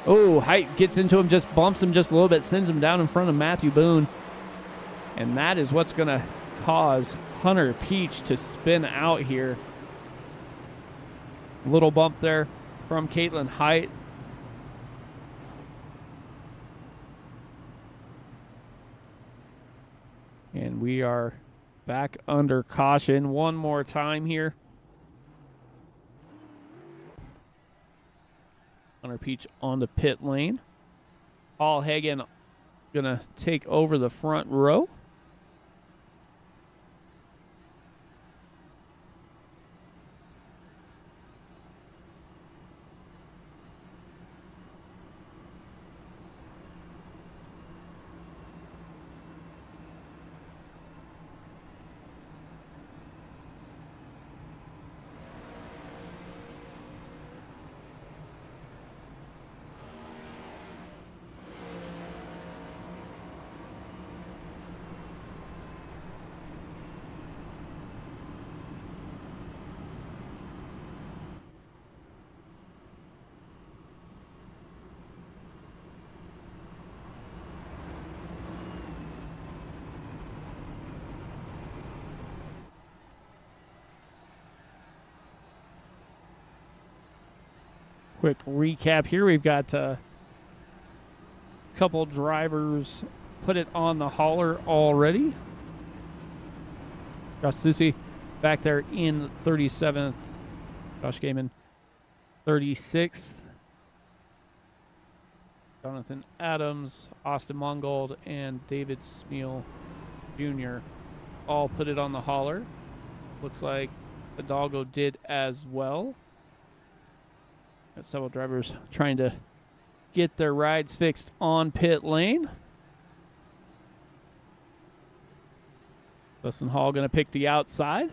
Oh, Height gets into him, just bumps him just a little bit, sends him down in front of Matthew Boone. And that is what's going to cause Hunter Peach to spin out here. Little bump there from Caitlin Height. And we are back under caution one more time here. Hunter Peach on the pit lane. Paul Hagen going to take over the front row. Quick recap here. We've got a couple drivers put it on the hauler already. Josh Susi back there in 37th. Josh Gaiman 36th. Jonathan Adams, Austin Mongold, and David Smeal Jr. all put it on the hauler. Looks like Hidalgo did as well. Got several drivers trying to get their rides fixed on pit lane. Dustin Hall going to pick the outside.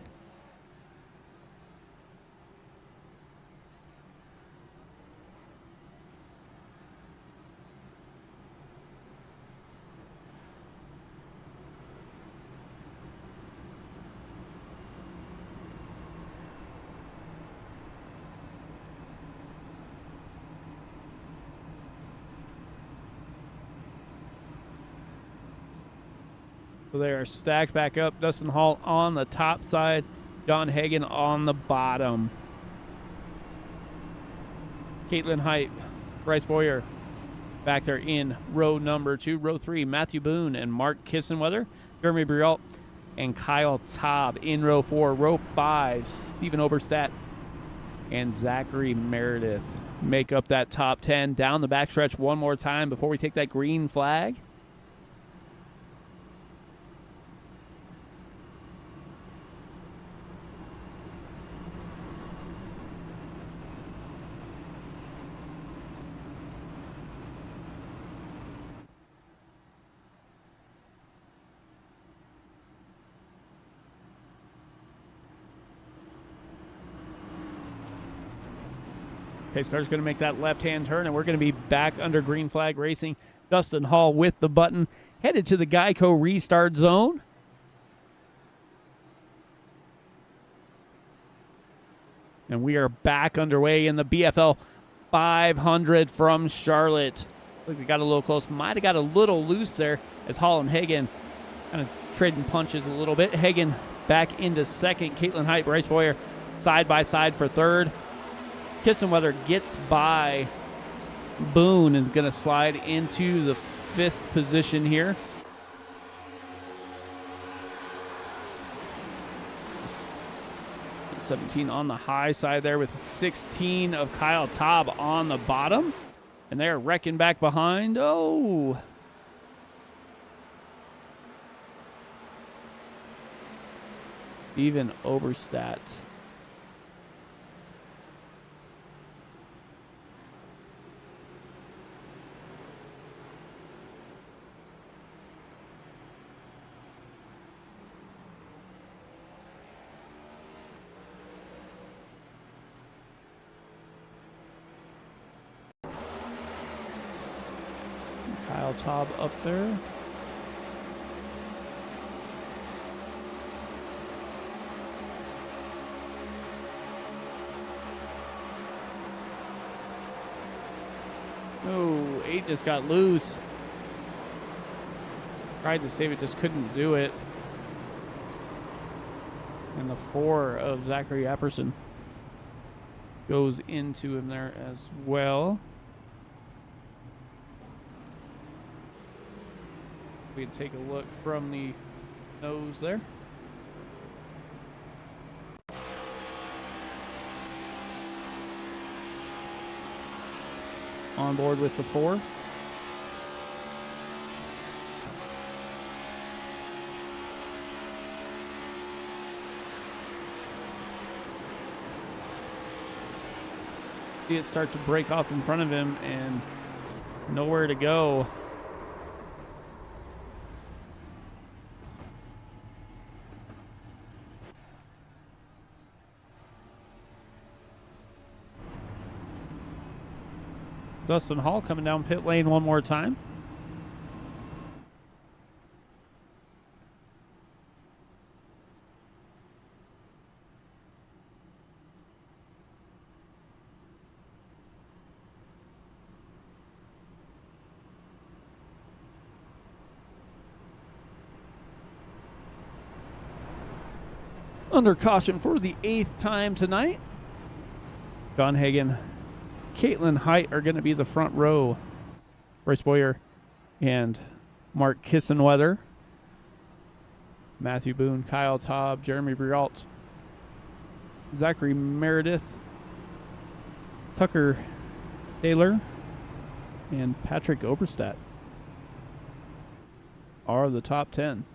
So they are stacked back up. Dustin Hall on the top side. John Hagen on the bottom. Caitlin Height, Bryce Boyer back there in row number 2. Row 3, Matthew Boone and Mark Kissenweather. Jeremy Brialt and Kyle Taub in row 4. Row 5, Stephen Oberstadt and Zachary Meredith make up that top 10. Down the backstretch one more time before we take that green flag. Pace car's going to make that left-hand turn, and we're going to be back under green flag racing. Dustin Hall with the button, headed to the Geico restart zone. And we are back underway in the BFL 500 from Charlotte. Look, we got a little close. Might have got a little loose there as Hall and Hagen kind of trading punches a little bit. Hagen back into second. Caitlin Height, Bryce Boyer side by side for third. Kissenweather gets by Boone and going to slide into the 5th position here. .17 on the high side there with 16 of Kyle Taub on the bottom. And they're wrecking back behind. Oh. Even Oberstadt. Kyle Taub up there. Oh, 8 just got loose. Tried to save it, just couldn't do it. And the 4 of Zachary Apperson goes into him there as well. We can take a look from the nose there. On board with the 4. See it start to break off in front of him and nowhere to go. Dustin Hall coming down pit lane one more time. Under caution for the 8th time tonight. John Hagan, Caitlin Height are going to be the front row. Bryce Boyer and Mark Kissenweather. Matthew Boone, Kyle Taub, Jeremy Brialt, Zachary Meredith, Tucker Taylor, and Patrick Oberstadt are the top 10.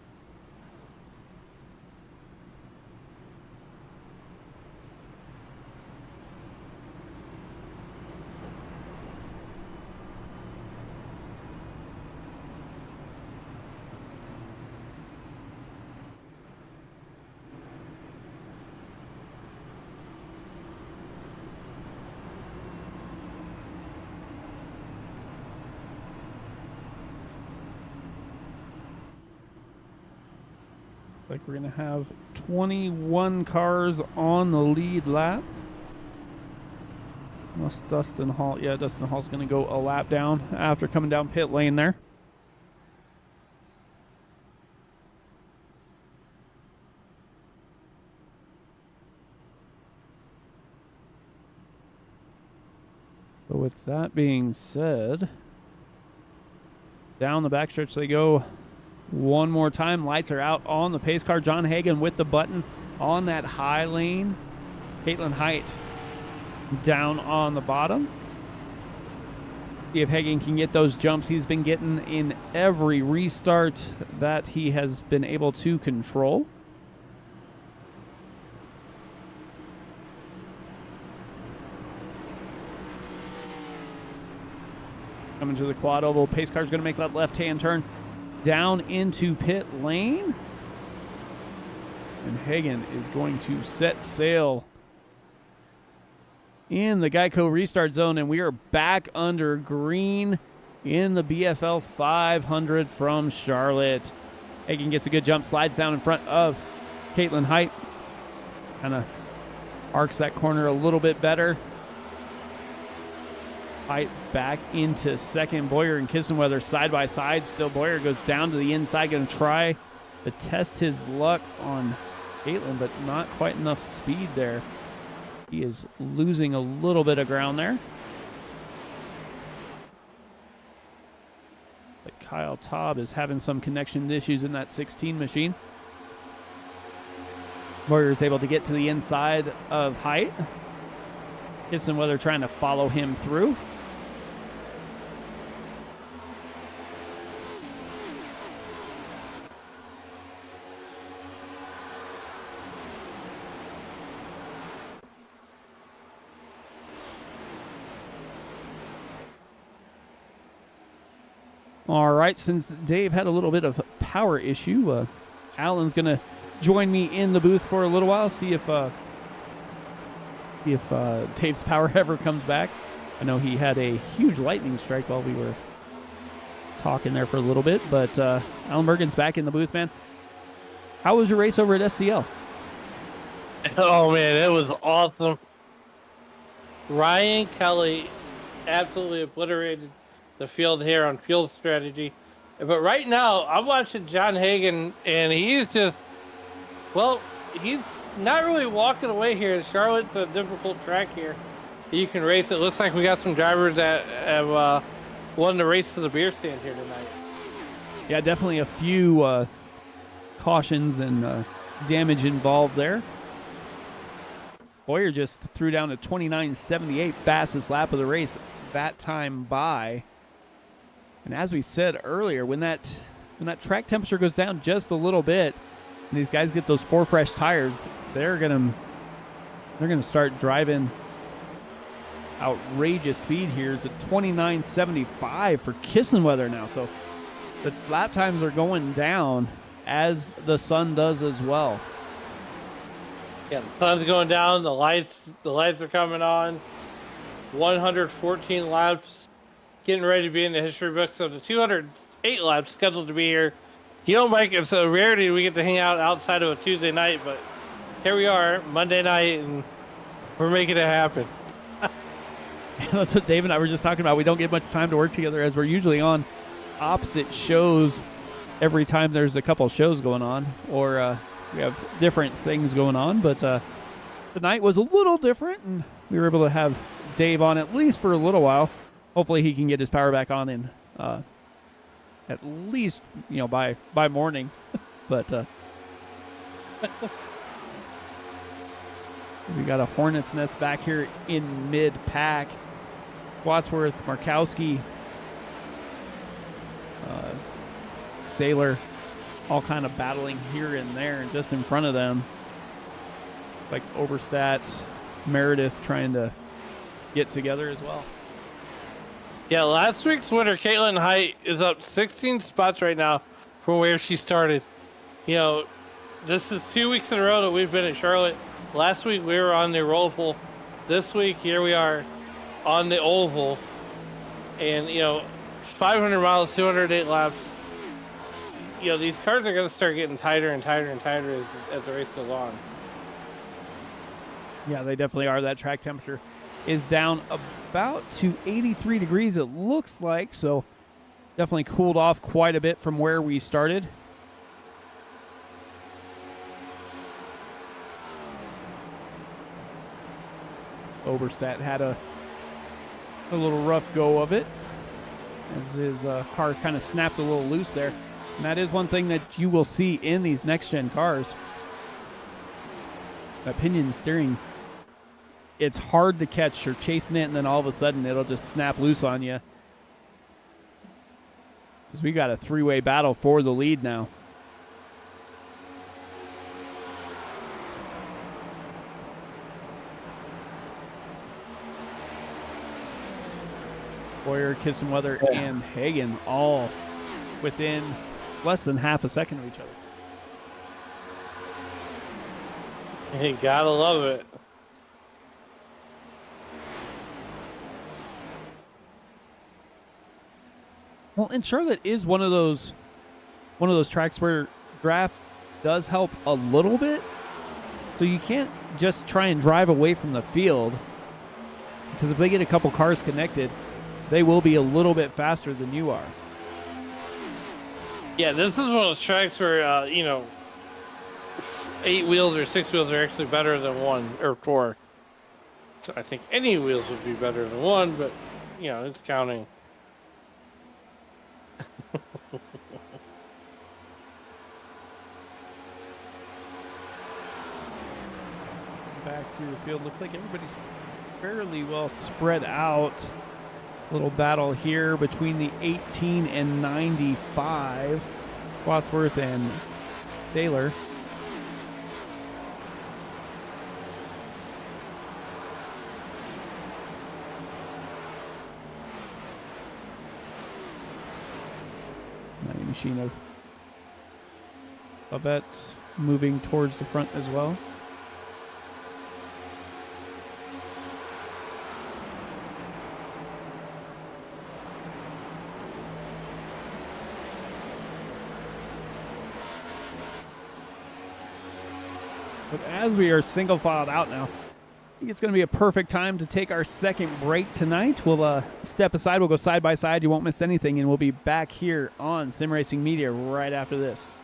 Like we're going to have 21 cars on the lead lap. Unless Dustin Hall, yeah, Dustin Hall's going to go a lap down after coming down pit lane there. But with that being said, down the backstretch they go. One more time. Lights are out on the pace car. John Hagan with the button on that high lane. Caitlin Height down on the bottom. See if Hagan can get those jumps he's been getting in every restart that he has been able to control. Coming to the quad oval. Pace car's going to make that left-hand turn down into pit lane. And Hagan is going to set sail in the Geico restart zone, and we are back under green in the BFL 500 from Charlotte. Hagan gets a good jump, slides down in front of Caitlin Height. Kind of arcs that corner a little bit better. Height back into second. Boyer and Kissenweather side by side. Still Boyer goes down to the inside, going to try to test his luck on Caitlin, but not quite enough speed there. He is losing a little bit of ground there. But Kyle Taub is having some connection issues in that 16 machine. Boyer is able to get to the inside of Height. Kissenweather trying to follow him through. All right, since Dave had a little bit of power issue, Alan's going to join me in the booth for a little while, see if Dave's power ever comes back. I know he had a huge lightning strike while we were talking there for a little bit, but Alan Bergen's back in the booth, man. How was your race over at SCL? Oh man, it was awesome. Ryan Kelly absolutely obliterated the field here on field strategy. But right now, I'm watching John Hagan, and he's just, well, he's not really walking away here. Charlotte's a difficult track here. You can race. It looks like we got some drivers that have won the race to the beer stand here tonight. Yeah, definitely a few cautions and damage involved there. Boyer just threw down a 29.78, fastest lap of the race that time by. And as we said earlier, when that track temperature goes down just a little bit, and these guys get those 4 fresh tires, they're gonna start driving outrageous speed here to 29.75 for Kissenweather now. So the lap times are going down as the sun does as well. Yeah, the sun's going down. The lights are coming on. 114 laps, getting ready to be in the history books. So the 208 laps scheduled to be here. You know, Mike, it's a rarity we get to hang out outside of a Tuesday night, but here we are, Monday night, and we're making it happen. That's what Dave and I were just talking about. We don't get much time to work together as we're usually on opposite shows every time there's a couple shows going on, or we have different things going on. But the night was a little different, and we were able to have Dave on at least for a little while. Hopefully he can get his power back on in at least, by morning. But we got a Hornet's Nest back here in mid-pack. Wadsworth, Markowski, Taylor, all kind of battling here and there, and just in front of them, like Oberstadt, Meredith trying to get together as well. Yeah, last week's winner, Caitlin Height, is up 16 spots right now from where she started. You know, this is 2 weeks in a row that we've been at Charlotte. Last week we were on the Roval. This week, here we are on the Oval. And, 500 miles, 208 laps. These cars are going to start getting tighter and tighter and tighter as the race goes on. Yeah, they definitely are. That track temperature is down about to 83 degrees, it looks like. So definitely cooled off quite a bit from where we started. Oberstadt had a little rough go of it as his car kind of snapped a little loose there. And that is one thing that you will see in these next-gen cars. That pinion steering, it's hard to catch. You're chasing it, and then all of a sudden it'll just snap loose on you. Because we got a 3-way battle for the lead now. Boyer, Kissenweather, and Hagen all within less than half a second of each other. You gotta love it. Well, and Charlotte is one of those tracks where draft does help a little bit. So you can't just try and drive away from the field, because if they get a couple cars connected, they will be a little bit faster than you are. Yeah, this is one of those tracks where, 8 wheels or 6 wheels are actually better than 1 or 4. So I think any wheels would be better than 1, but, it's counting. Back through the field, looks like everybody's fairly well spread out. Little battle here between the 18 and 95, Wadsworth and Taylor. Mighty Machine of Babette moving towards the front as well. as we are single filed out now, I think it's going to be a perfect time to take our second break tonight. We'll step aside. We'll go side by side. You won't miss anything, and we'll be back here on Sim Racing Media right after this.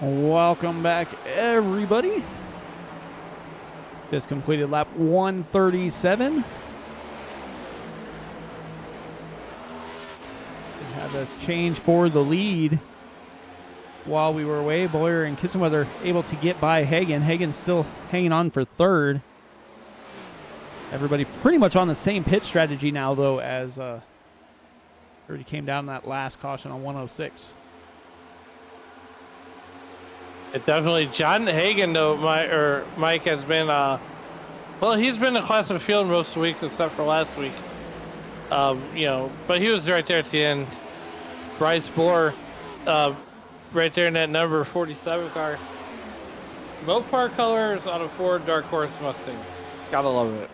Welcome back, everybody. Just completed lap 137. We had a change for the lead while we were away. Boyer and Kitzenweather able to get by Hagen. Hagen's still hanging on for third. Everybody pretty much on the same pit strategy now, though, as already came down that last caution on 106. It definitely, John Hagen, though, Mike has been, well, he's been in class of the field most of the weeks except for last week. You know, but he was right there at the end. Bryce Bohr right there in that number 47 car. Mopar colors on a Ford Dark Horse Mustang. Gotta love it.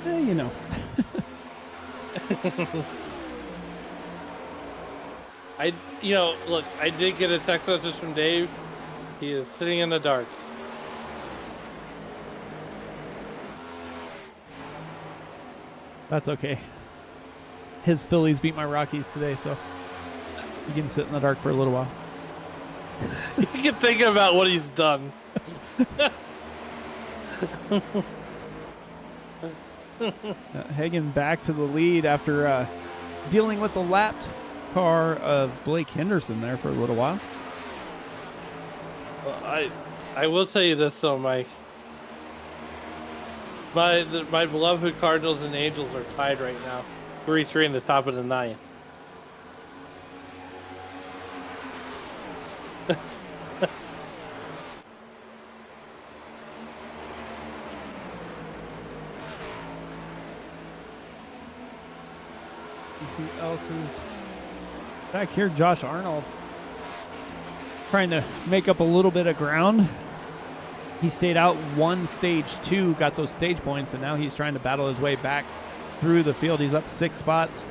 You know. Look, I did get a text message from Dave. He is sitting in the dark. That's okay. His Phillies beat my Rockies today, so he can sit in the dark for a little while. You can think about what he's done. Hagen back to the lead after dealing with the lapped car of Blake Henderson there for a little while. Well, I will tell you this though, Mike. My beloved Cardinals and Angels are tied right now, 3-3 in the top of the 9. Who else is back here? Josh Arnold trying to make up a little bit of ground. He stayed out one stage 2, got those stage points, and now he's trying to battle his way back through the field. He's up 6 spots,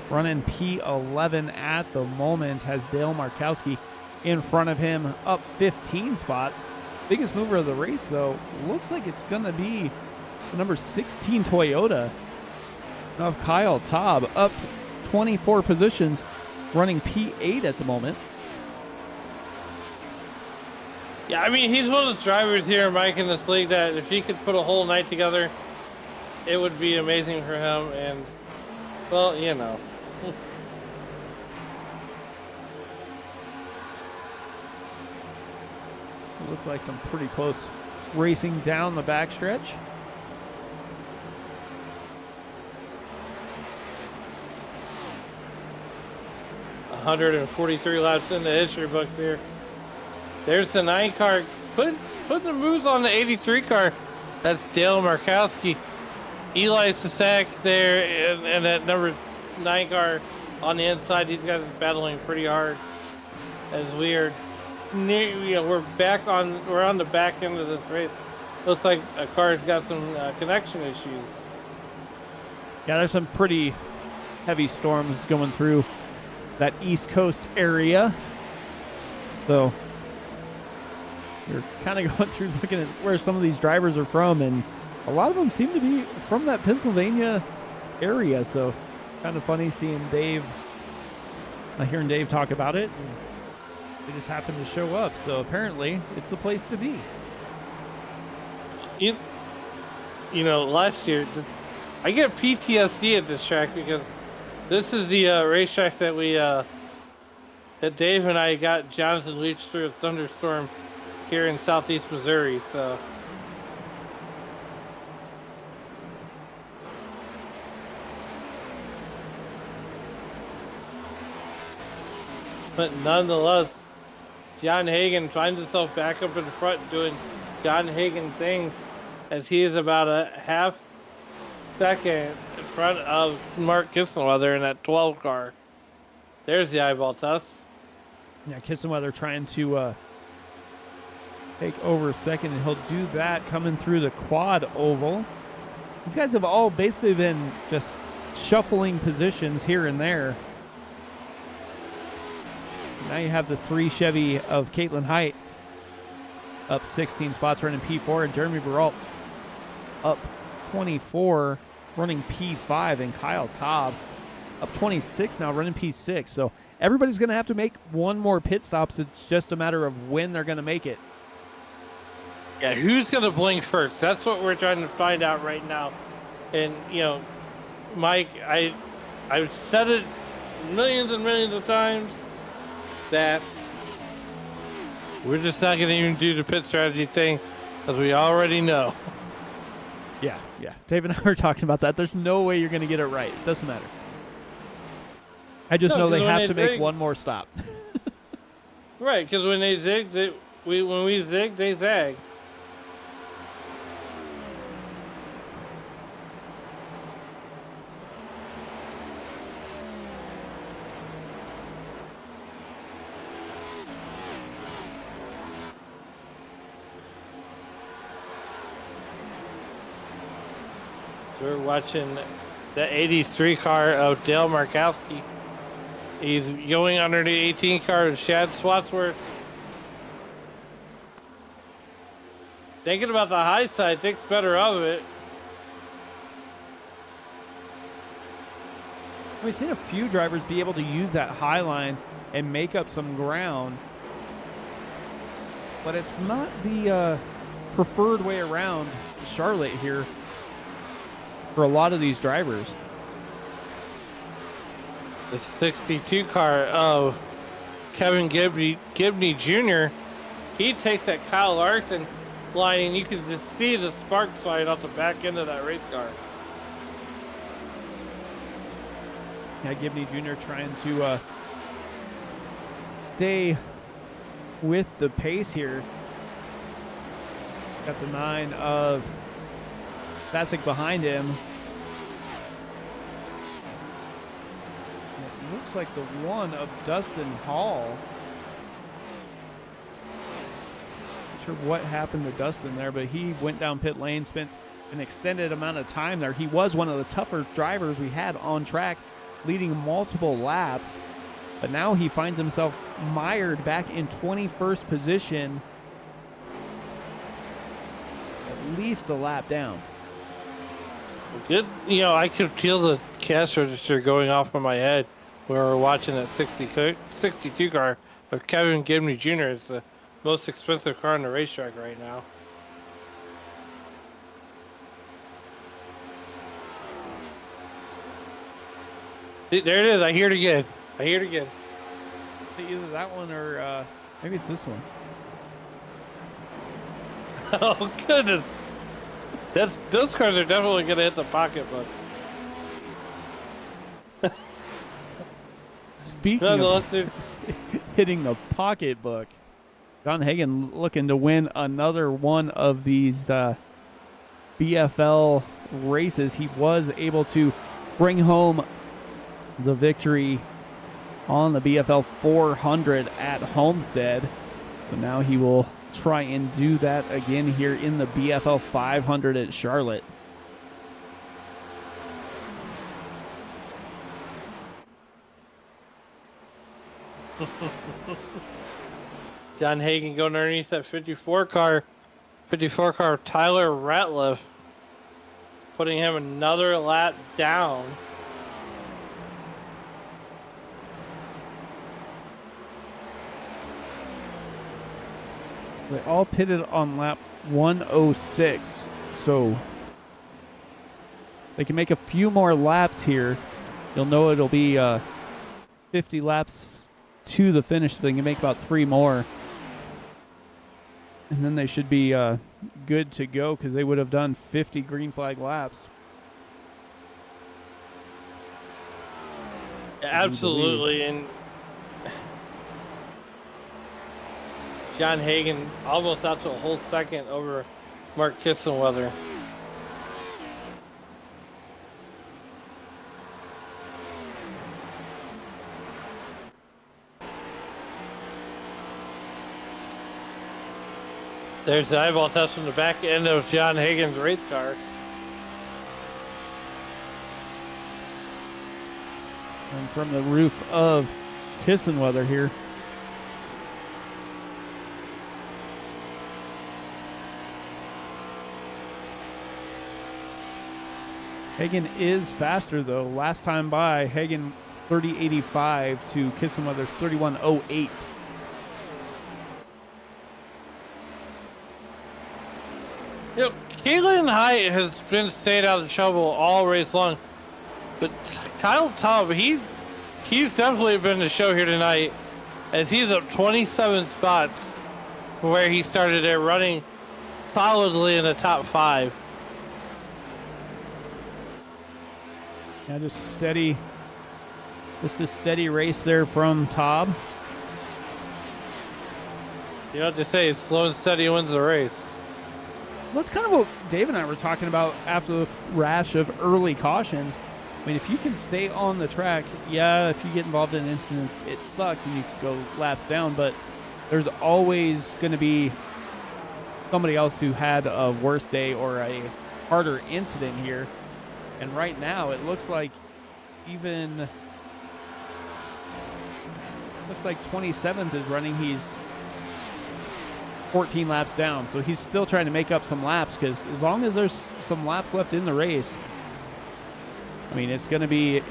running P11 at the moment, has Dale Markowski in front of him, up 15 spots. Biggest mover of the race, though, looks like it's going to be the number 16 Toyota of Kyle Taub, up 24 positions, running P8 at the moment. Yeah, I mean, he's one of the drivers here, Mike, in this league that if he could put a whole night together, it would be amazing for him. And, well, you know. Looked like some pretty close racing down the backstretch. $143 laps in the history books here. There's the 9 car, putting the moves on the 83 car. That's Dale Markowski. Eli Sasak there, and that number 9 car on the inside. These guys are battling pretty hard as we are we're on the back end of this race. Looks like a car's got some connection issues. Yeah, there's some pretty heavy storms going through that East Coast area. So you're kind of going through looking at where some of these drivers are from, and a lot of them seem to be from that Pennsylvania area. So kind of funny seeing Dave, hearing Dave talk about it. They just happened to show up, so apparently it's the place to be. You know, last year, I get PTSD at this track because this is the racetrack that that Dave and I got Jonathan Leach through a thunderstorm here in southeast Missouri. So, but nonetheless, John Hagen finds himself back up in front doing John Hagen things as he is about a half second in front of Mark Kissenweather in that 12 car. There's the eyeball test. Yeah, Kissenweather trying to take over second, and he'll do that coming through the quad oval. These guys have all basically been just shuffling positions here and there. Now you have the 3 Chevy of Caitlin Height up 16 spots running P4, and Jeremy Baralt up 24 running P5, and Kyle Taub up 26 now running P6. So everybody's going to have to make one more pit stops. It's just a matter of when they're going to make it. Yeah, who's going to blink first? That's what we're trying to find out right now. And, you know, Mike, I've said it millions and millions of times that we're just not going to even do the pit strategy thing because we already know. Yeah. Dave and I were talking about that. There's no way you're going to get it right. It doesn't matter. I just know they have to make one more stop. Right, because when they zig, when we zig, they zag. We're watching the 83 car of Dale Markowski. He's going under the 18 car of Shad Swatsworth. Thinking about the high side, thinks better of it. We've seen a few drivers be able to use that high line and make up some ground, but it's not the preferred way around Charlotte here for a lot of these drivers. The 62 car of Kevin Gibney Jr., he takes that Kyle Larson line, and you can just see the sparks flying off the back end of that race car. Yeah, Gibney Jr. trying to stay with the pace here. Got the 9 of Bassick behind him. And it looks like the 1 of Dustin Hall. Not sure what happened to Dustin there, but he went down pit lane, spent an extended amount of time there. He was one of the tougher drivers we had on track, leading multiple laps, but now he finds himself mired back in 21st position, at least a lap down. Good, you know, I could feel the cash register going off in my head when we were watching that 62 car of Kevin Gibney Jr. It's the most expensive car on the racetrack right now. There it is. I hear it again. Either that one or maybe it's this one. Oh goodness, those cars are definitely gonna hit the pocketbook. Speaking No, of hitting the pocketbook, John Hagan looking to win another one of these BFL races. He was able to bring home the victory on the BFL 400 at Homestead. But now he will try and do that again here in the BFL 500 at Charlotte. John Hagan going underneath that 54 car of Tyler Ratliff, putting him another lap down. They all pitted on lap 106, so they can make a few more laps here. You'll know it'll be 50 laps to the finish. So they can make about 3 more, and then they should be good to go because they would have done 50 green flag laps. Absolutely, and John Hagan almost out to a whole second over Mark Kissenweather. There's the eyeball test from the back end of John Hagan's race car. And from the roof of Kissenweather here. Hagan is faster though. Last time by, Hagan 30.85 to Kissenweather's 31.08. You know, Caitlin Height has been staying out of trouble all race long, but Kyle Taub, he's definitely been the show here tonight, as he's up 27 spots from where he started there, running solidly in the top 5. Yeah, just a steady race there from Taub. You know what they say, slow and steady wins the race. That's kind of what Dave and I were talking about after the rash of early cautions. I mean, if you can stay on the track, yeah, if you get involved in an incident, it sucks and you could go laps down, but there's always going to be somebody else who had a worse day or a harder incident here. And right now, it looks like 27th is running. He's 14 laps down, so he's still trying to make up some laps, because as long as there's some laps left in the race, I mean, you're going to be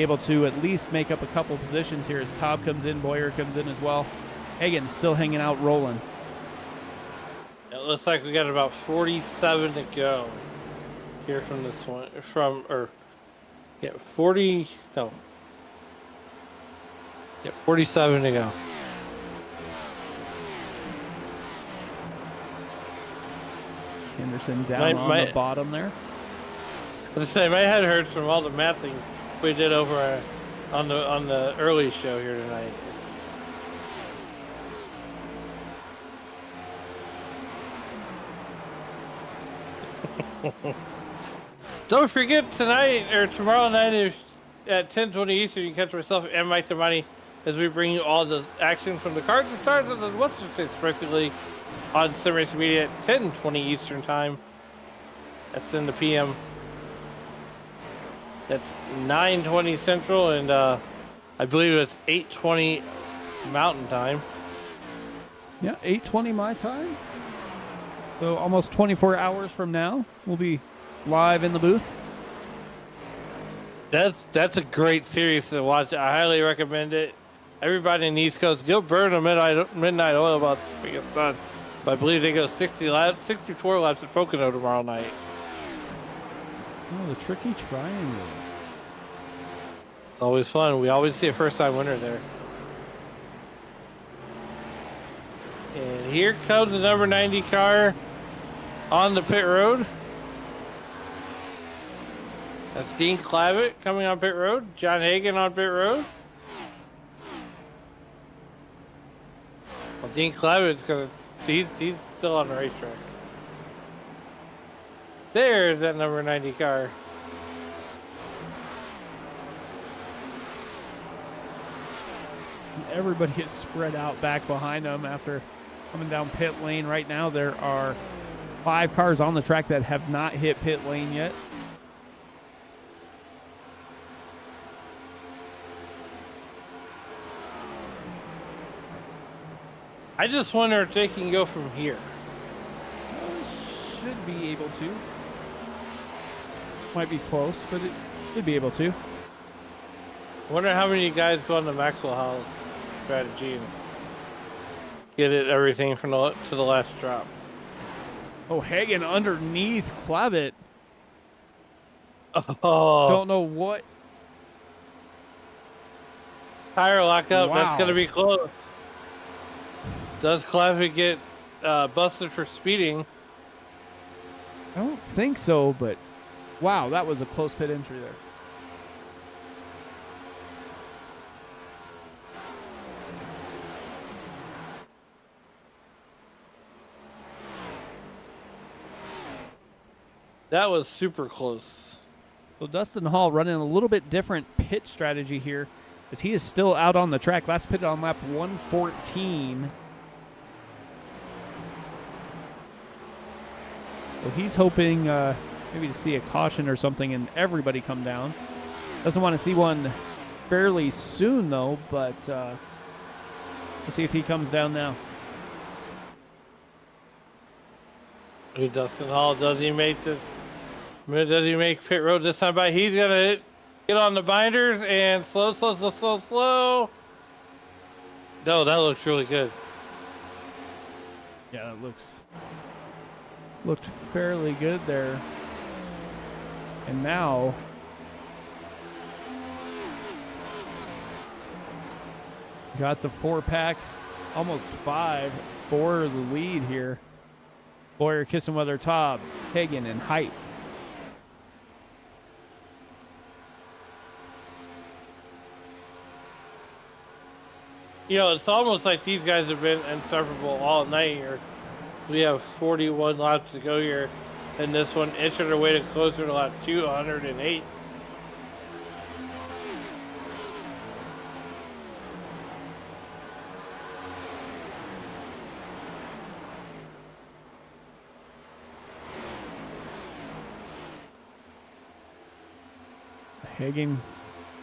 able to at least make up a couple positions here as Taub comes in, Boyer comes in as well. Hagen's still hanging out, rolling. It looks like we got about 47 to go here from this one. 47 to go. Henderson down on the bottom there. I was saying, my head hurts from all the mathing we did over on the early show here tonight. Don't forget tonight or tomorrow night at 10:20 Eastern, you can catch myself and Mike Damani as we bring you all the action from the cards and stars of the Western States Racing League on Sim Racing Media at 10:20 Eastern time. That's in the PM. That's 9:20 Central, and I believe it's 8:20 Mountain Time. Yeah, 8:20 my time. So almost 24 hours from now, we'll be live in the booth. That's a great series to watch. I highly recommend it. Everybody in the East Coast, you'll burn a midnight oil about the biggest sun. But I believe they go 64 laps at Pocono tomorrow night. Oh, the tricky triangle. Always fun. We always see a first-time winner there. And here comes the number 90 car on the pit road. That's Dean Clavitt coming on pit road. John Hagen on pit road. Well, Dean Clavitt's he's still on the racetrack. There's that number 90 car. Everybody is spread out back behind them after coming down pit lane. Right now, there are 5 cars on the track that have not hit pit lane yet. I just wonder if they can go from here. Should be able to. Might be close, but it should be able to. I wonder how many guys go on the Maxwell House strategy and get it everything from to the last drop. Oh, Hagen underneath Clavitt. Oh. Don't know what. Tire lockup. Wow. That's going to be close. Does Clavitt get busted for speeding? I don't think so, but wow, that was a close pit entry there. That was super close. So Dustin Hall running a little bit different pit strategy here, as he is still out on the track. Last pitted on lap 114. So he's hoping maybe to see a caution or something and everybody come down. Doesn't want to see one fairly soon, though, but we'll see if he comes down now. Dustin Hall, does he make pit road this time? By he's gonna get on the binders and slow. No, that looks really good. Yeah, it looked fairly good there. And now got the 4-pack, almost 5 for the lead here. Boyer, Kissenweather, Taub, Hagen, and Height. You know, it's almost like these guys have been inseparable all night here. We have 41 laps to go here, and this one inching our way to closer to lap 208. Hagen.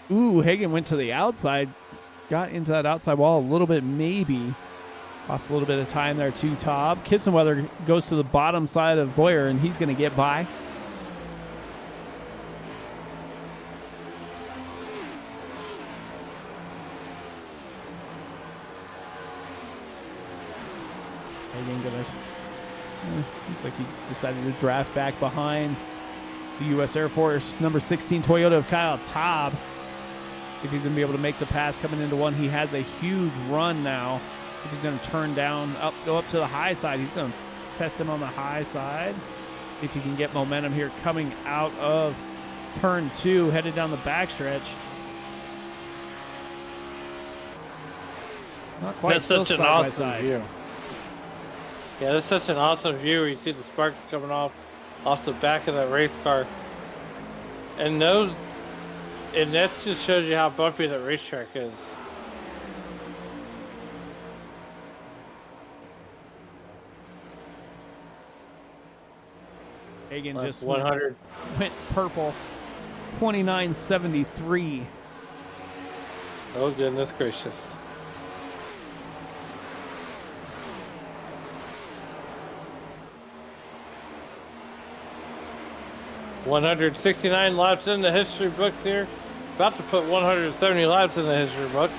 Ooh, Hagen went to the outside. Got into that outside wall a little bit, maybe. Lost a little bit of time there to Taub. Kissenweather goes to the bottom side of Boyer, and he's going to get by. Hagen gonna. Looks like he decided to draft back behind the U.S. Air Force number 16 Toyota of Kyle Taub. If he's going to be able to make the pass coming into one, he has a huge run now. If he's going to turn down, go up to the high side, he's going to test him on the high side. If he can get momentum here coming out of turn 2, headed down the backstretch. Not quite. That's still such an side by awesome side. view. Yeah, that's such an awesome view where you see the sparks coming off the back of that race car. And that just shows you how bumpy that racetrack is. Hagen just 100. went purple. 29.73. Oh, goodness gracious. $169 laps in the history books here. About to put 170 laps in the history books.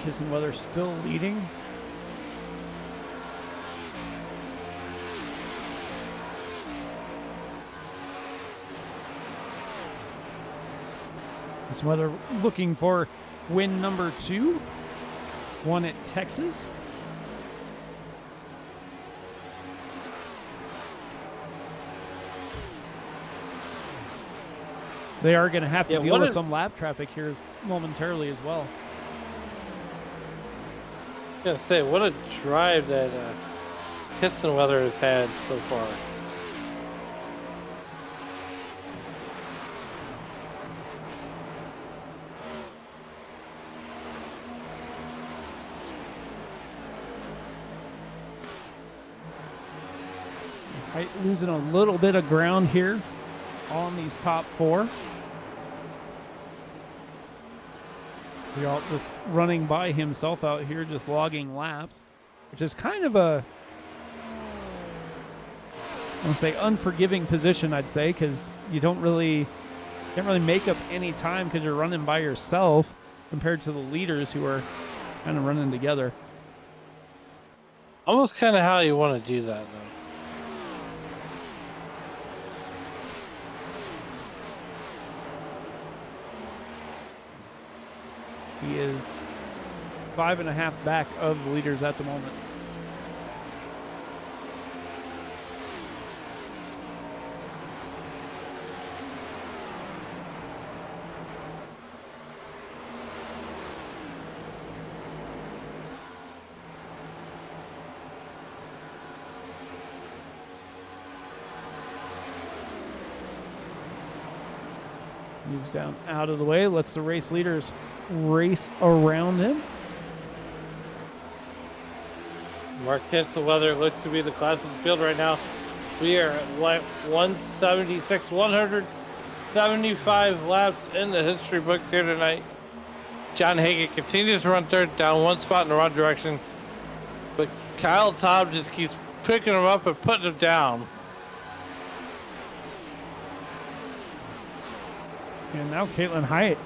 Kissenweather still leading. Kissenweather looking for win number 2. Won at Texas. They are going to have to deal with some lap traffic here momentarily as well. I was gonna say, what a drive that Kissenweather has had so far. Losing a little bit of ground here on these top 4. All just running by himself out here, just logging laps, which is kind of a, I want to say, unforgiving position, I'd say, because you can't really make up any time because you're running by yourself compared to the leaders who are kind of running together. Almost kind of how you want to do that, though. He is 5.5 back of the leaders at the moment. Moves down out of the way, lets the race leaders race around him. Mark Kissenweather looks to be the class of the field right now. We are at 176, 175 laps in the history books here tonight. John Hagen continues to run third, down 1 spot in the wrong direction. But Kyle Taub just keeps picking him up and putting him down. And now Caitlin Hyatt.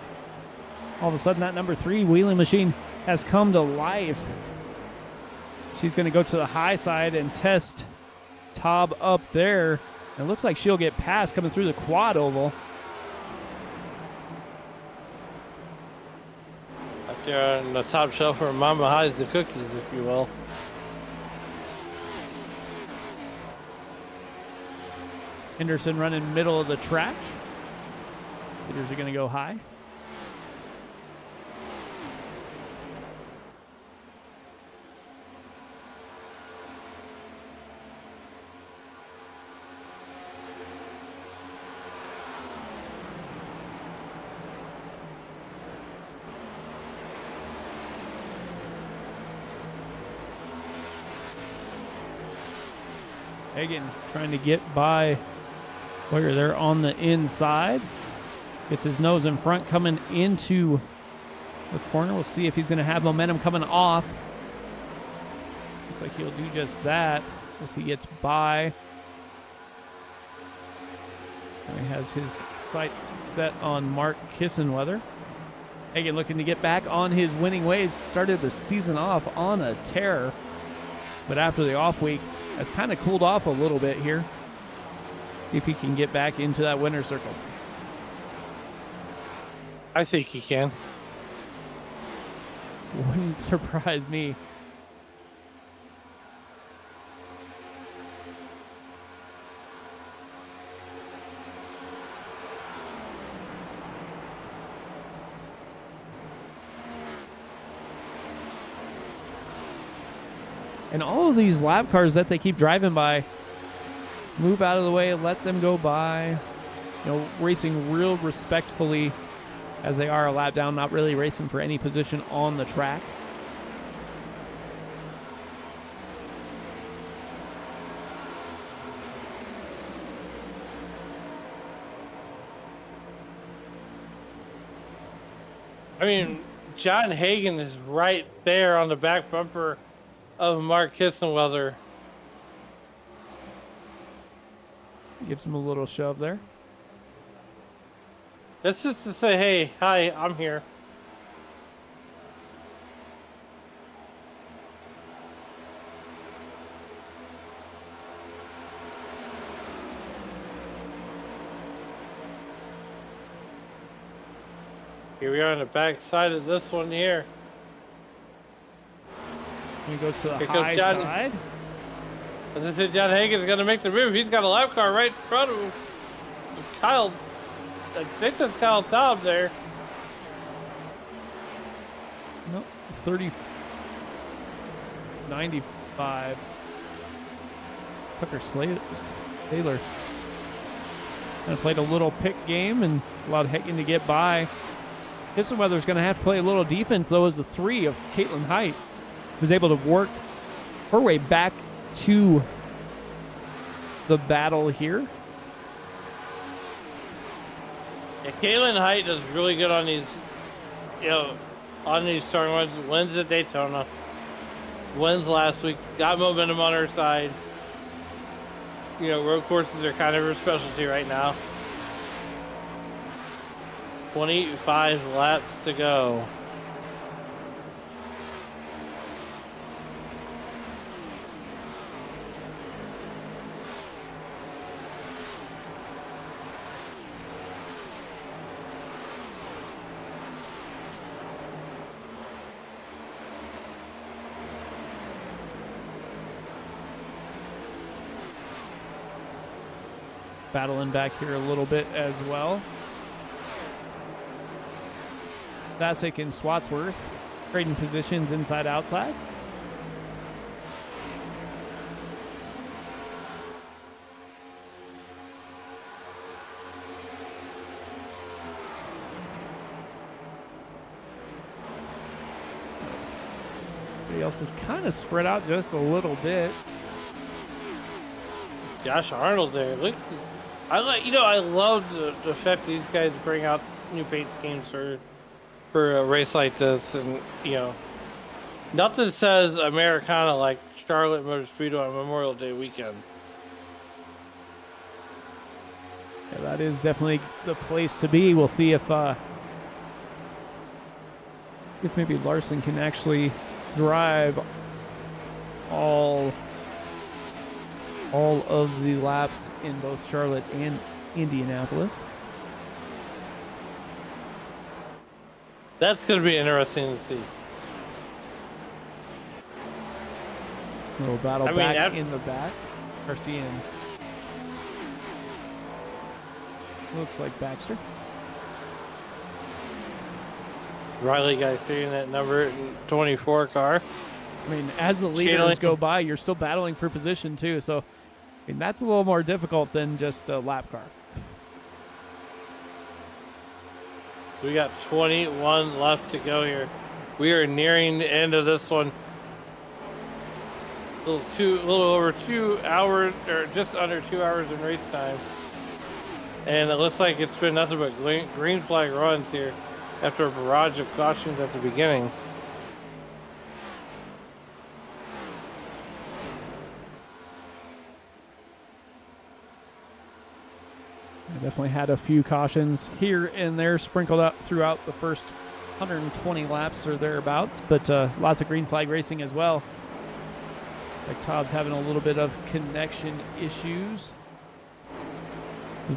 All of a sudden, that number 3 wheeling machine has come to life. She's going to go to the high side and test Taub up there. It looks like she'll get past coming through the quad oval. Up there on the top shelf where Mama hides the cookies, if you will. Henderson running middle of the track. Leaders are going to go high. Hagan trying to get by Boyer there on the inside. Gets his nose in front coming into the corner. We'll see if he's going to have momentum coming off. Looks like he'll do just that as he gets by. And he has his sights set on Mark Kissenweather. Hagan looking to get back on his winning ways. Started the season off on a tear, but after the off week has kind of cooled off a little bit here. See if he can get back into that winner's circle. I think he can. Wouldn't surprise me. And all of these lap cars that they keep driving by, move out of the way, let them go by. You know, racing real respectfully as they are a lap down, not really racing for any position on the track. I mean, John Hagan is right there on the back bumper of Mark Kissenweather. Gives him a little shove there. That's just to say, hey, hi, I'm here. Here we are on the back side of this one here. We go to the Here comes high John. side. As I said, John Hagan's going to make the move. He's got a lap car right in front of him. Kyle, I think that's Kyle Taub there. Nope, 95. Tucker Taylor kind of played a little pick game and allowed Hagan to get by. Kissenweather's going to have to play a little defense, though, as the 3 of Caitlin Height was able to work her way back to the battle here. Yeah, Caitlin Height does really good on these, on these starting ones. Wins at Daytona. Wins last week. Got momentum on her side. Road courses are kind of her specialty right now. 25 laps to go. Battling back here a little bit as well. Vasic and Swatsworth trading positions inside outside. Everybody else is kind of spread out just a little bit. Josh Arnold there. Look, I love the fact these guys bring out new paint schemes for a race like this, and nothing says Americana like Charlotte Motor Speedway on Memorial Day weekend. Yeah, that is definitely the place to be. We'll see if maybe Larson can actually drive all of the laps in both Charlotte and Indianapolis. That's going to be interesting to see. Little battle back in the back. Garcia and looks like Baxter. Riley guy seeing that number 24 car. I mean, as the leaders go by, you're still battling for position too. So, I mean, that's a little more difficult than just a lap car. We got 21 left to go here. We are nearing the end of this one. little over 2 hours, or just under 2 hours in race time. And it looks like it's been nothing but green flag runs here after a barrage of cautions at the beginning. I definitely had a few cautions here and there sprinkled out throughout the first 120 laps or thereabouts, but lots of green flag racing as well. Like Todd's having a little bit of connection issues.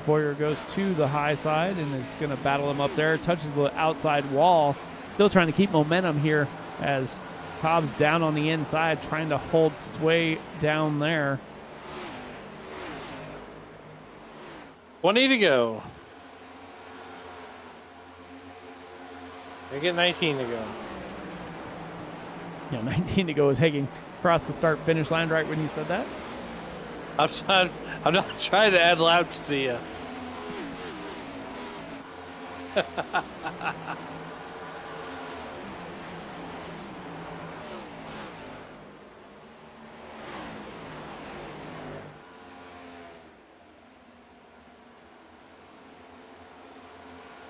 Boyer goes to the high side and is going to battle him up there. Touches the outside wall. Still trying to keep momentum here as Cobb's down on the inside, trying to hold sway down there. 20 to go. They get 19 to go. Yeah, 19 to go as Hagen crossed the start-finish line right when you said that. I'm not trying to add laps to you.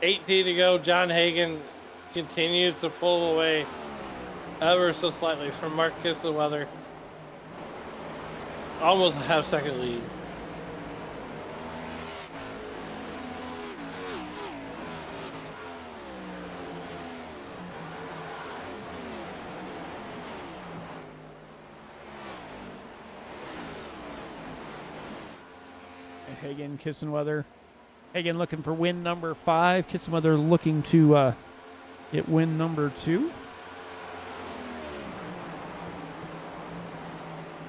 $18 to go. John Hagen continues to pull away ever so slightly from Mark Kisselweather. Almost a half-second lead. Hagen, Kissenweather. Hagen looking for win number 5. Kissenweather looking to get win number 2.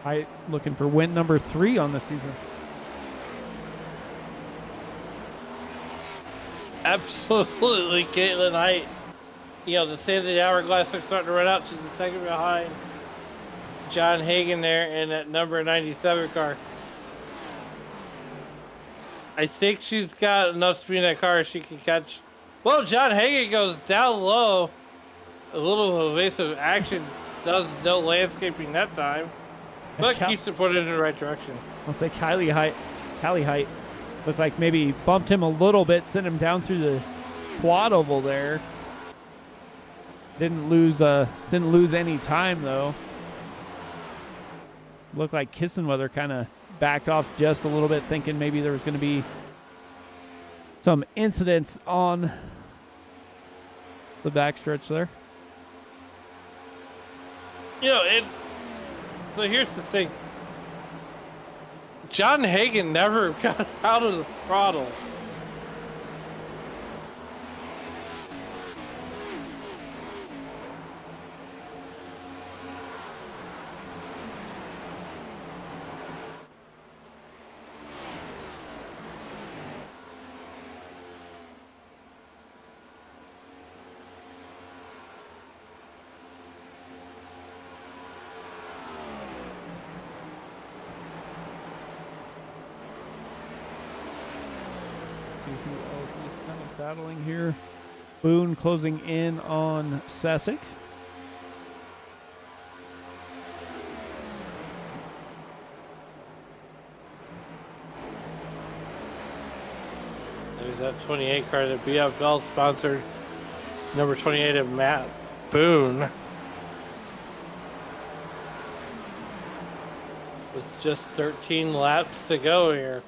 Height looking for win number 3 on the season. Absolutely, Caitlin Height. You know, the state of the hourglass is starting to run out. She's a second behind John Hagen there in that number 97 car. I think she's got enough speed in that car she can catch. Well, John Hagen goes down low. A little evasive action. Does no landscaping that time. But keeps it put in the right direction. I'll say Callie Height looked like maybe bumped him a little bit, sent him down through the quad oval there. Didn't lose any time though. Looked like Kissenweather kind of backed off just a little bit, thinking maybe there was going to be some incidents on the backstretch there. You know, so here's the thing. John Hagen never got out of the throttle. Who else is kind of battling here? Boone closing in on Sasic. There's that 28 car that BFL sponsored. Number 28 of Matt Boone. With just 13 laps to go here.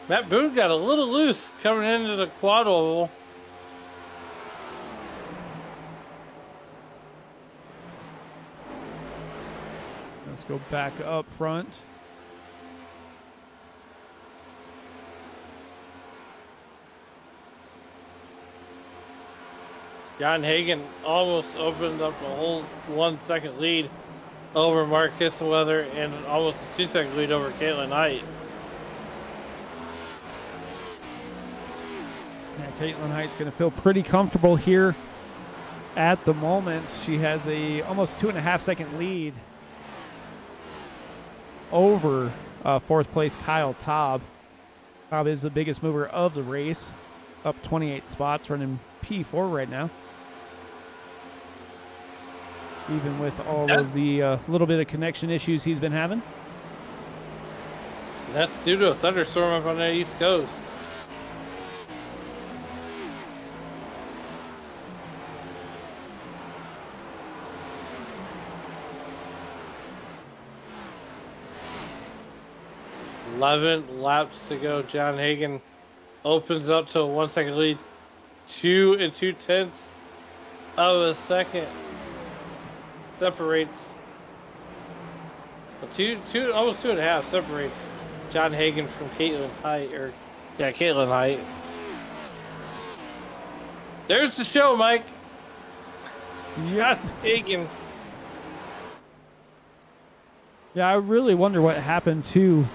Matt Boone got a little loose coming into the quad oval. Let's go back up front. John Hagen almost opened up a whole 1 second lead over Mark Kisselweather and almost a 2 second lead over Caitlin Height. Yeah, Caitlin Height's going to feel pretty comfortable here at the moment. She has a almost 2.5 second lead over fourth place Kyle Taub. Taub is the biggest mover of the race. up 28 spots, running P4 right now. Even with all of the little bit of connection issues he's been having. That's due to a thunderstorm up on the East Coast. Eleven laps to go. John Hagen opens up to a 1 second lead. 2 2/10 of a second separates. Almost 2.5 separates John Hagen from Caitlin Height, Caitlin Height. There's the show, Mike. John Hagen. Yeah, I really wonder what happened to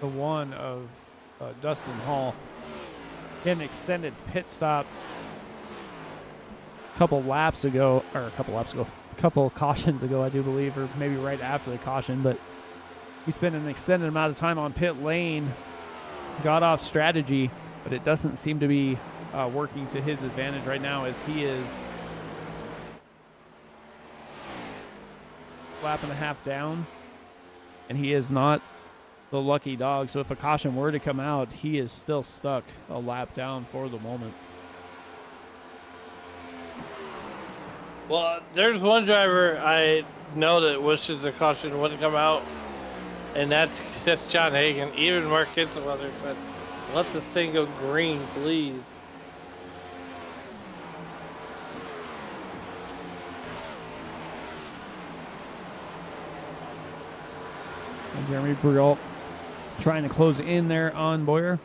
the one of Dustin Hall. He had an extended pit stop a couple cautions ago, I do believe, or maybe right after the caution, but he spent an extended amount of time on pit lane, got off strategy, but it doesn't seem to be working to his advantage right now, as he is lap and a half down, and he is not the lucky dog. So if a caution were to come out, he is still stuck a lap down for the moment. Well, there's one driver I know that wishes the caution wouldn't come out, and that's John Hagen. Even Mark Kitzenweather said, "Let this thing go green, please." And Jeremy Briault trying to close in there on Boyer.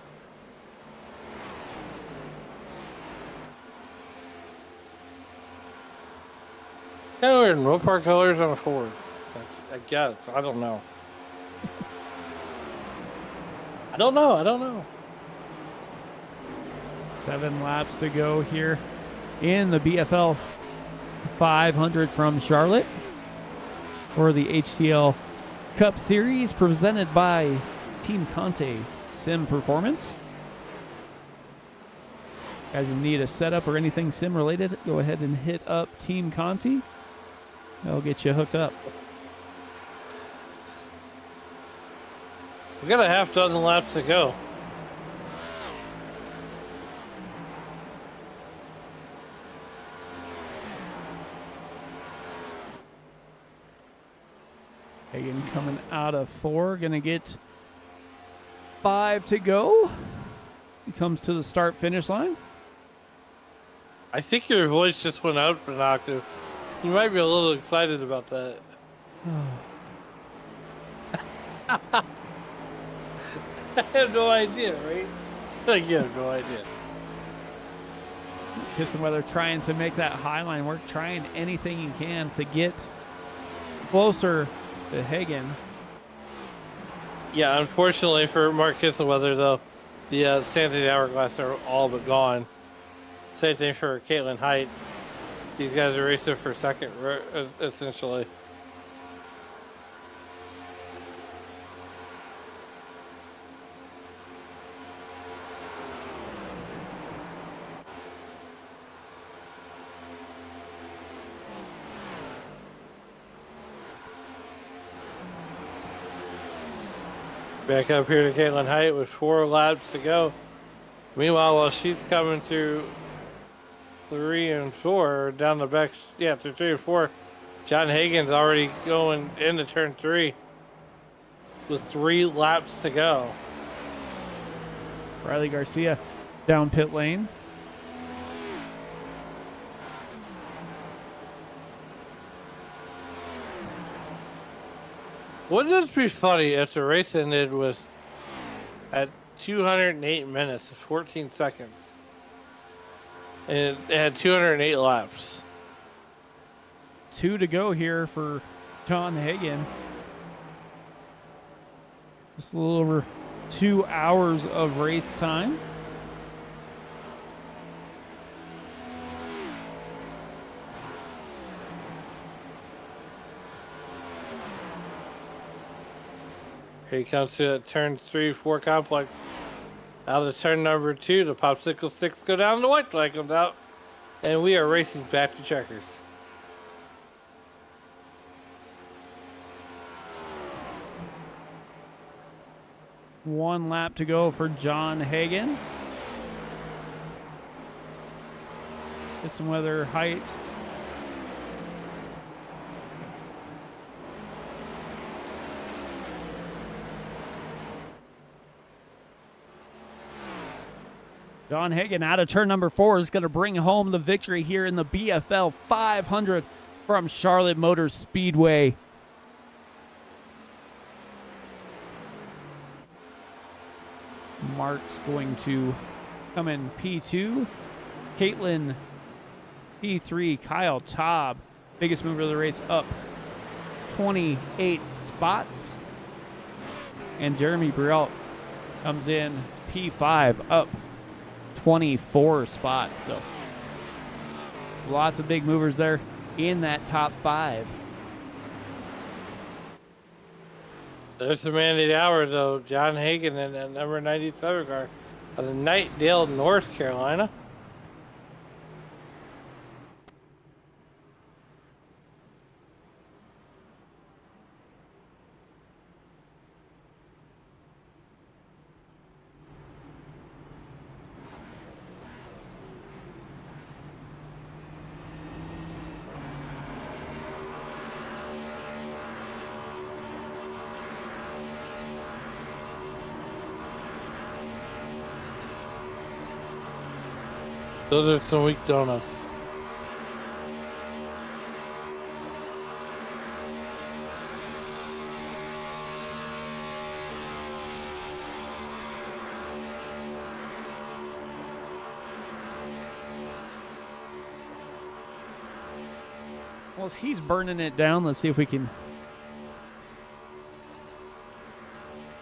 Kind of weird. Mopar colors on a Ford. I guess. I don't know. I don't know. 7 laps to go here in the BFL 500 from Charlotte for the HTL Cup Series presented by Team Conti Sim Performance. Guys, need a setup or anything sim related, go ahead and hit up Team Conti. They'll get you hooked up. We got a half dozen laps to go. Hagen coming out of 4, gonna get 5 to go. He comes to the start-finish line. I think your voice just went out an octave. You might be a little excited about that. I have no idea, right? Like, you have no idea. Kitzenweather trying to make that high line work, trying anything he can to get closer to Hagen. Yeah, unfortunately for Mark Kitzenweather, though, the Santa Hourglass are all but gone. Same thing for Caitlin Height. These guys are racing for second, essentially. Back up here to Caitlin Height with 4 laps to go. Meanwhile, while she's coming through 3 and 4, down the back, through 3 and 4, John Hagen's already going into turn 3 with 3 laps to go. Riley Garcia down pit lane. Wouldn't it be funny if the race ended with at 208 minutes, 14 seconds, and it had 208 laps? 2 to go here for John Hagen. Just a little over 2 hours of race time. Here he comes to turn 3, 4 complex. Out of turn number 2, the popsicle sticks go down, the white flag comes out, and we are racing back to checkers. One lap to go for John Hagen. Get some weather height. John Hagen out of turn number 4 is going to bring home the victory here in the BFL 500 from Charlotte Motor Speedway. Mark's going to come in P2. Caitlin P3. Kyle Taub, biggest mover of the race, up 28 spots. And Jeremy Brielt comes in P5, up 24 spots. So lots of big movers there in that top 5. There's the man of the hour, though. John Hagen in that number 97 car out of Knightdale, North Carolina. Those are some weak donuts. Well, as he's burning it down, let's see if we can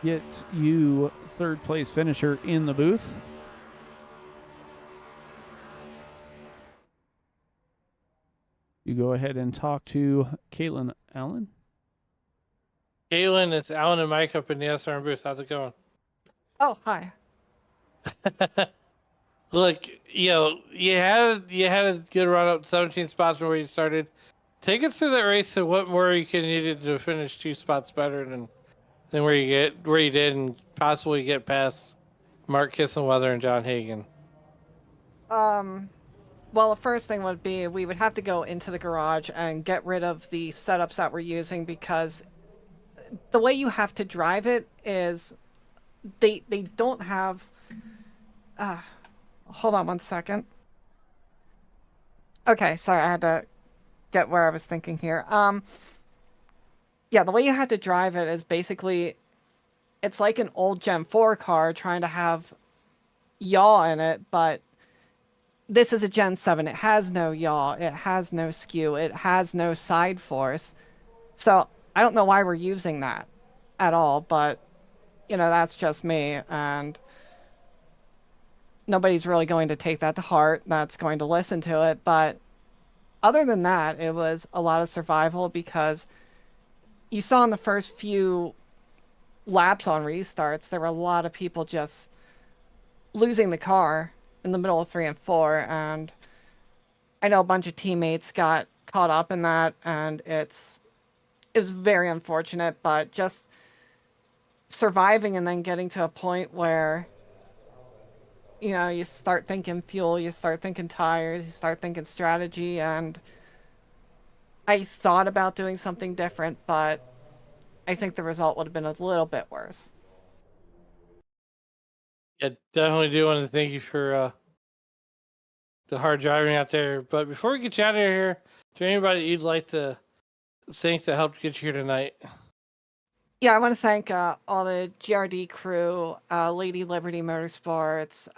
get you third place finisher in the booth. You go ahead and talk to Caitlin Allen. Caitlin, it's Alan and Mike up in the SRM booth. How's it going? Oh, hi. Look, you had a good run up, 17 spots from where you started. Take us through that race and what more you needed to finish 2 spots better than where you did, and possibly get past Mark Kissenweather and John Hagen. Well, the first thing would be we would have to go into the garage and get rid of the setups that we're using, because the way you have to drive it is they don't have... hold on one second. Okay, sorry, I had to get where I was thinking here. Yeah, the way you have to drive it is basically, it's like an old Gen 4 car trying to have yaw in it, but this is a Gen 7. It has no yaw, it has no skew, it has no side force. So I don't know why we're using that at all, but, you know, that's just me, and nobody's really going to take that to heart, that's going to listen to it. But other than that, it was a lot of survival, because you saw in the first few laps on restarts, there were a lot of people just losing the car in the middle of 3 and 4, and I know a bunch of teammates got caught up in that, and it was very unfortunate. But just surviving and then getting to a point where, you know, you start thinking fuel, you start thinking tires, you start thinking strategy, and I thought about doing something different, but I think the result would have been a little bit worse. Yeah, definitely do want to thank you for the hard driving out there. But before we get you out of here, is there anybody you'd like to thank that helped get you here tonight? Yeah, I want to thank all the GRD crew, Lady Liberty Motorsports,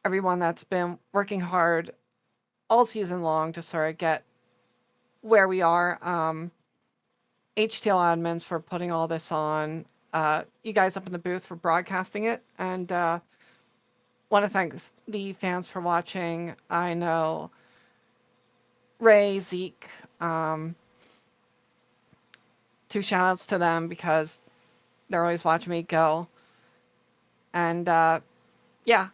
everyone that's been working hard all season long to sort of get where we are. HTL admins for putting all this on. You guys up in the booth for broadcasting it. And want to thank the fans for watching. I know Ray, Zeke, 2 shout outs to them, because They're always watching me go. And yeah.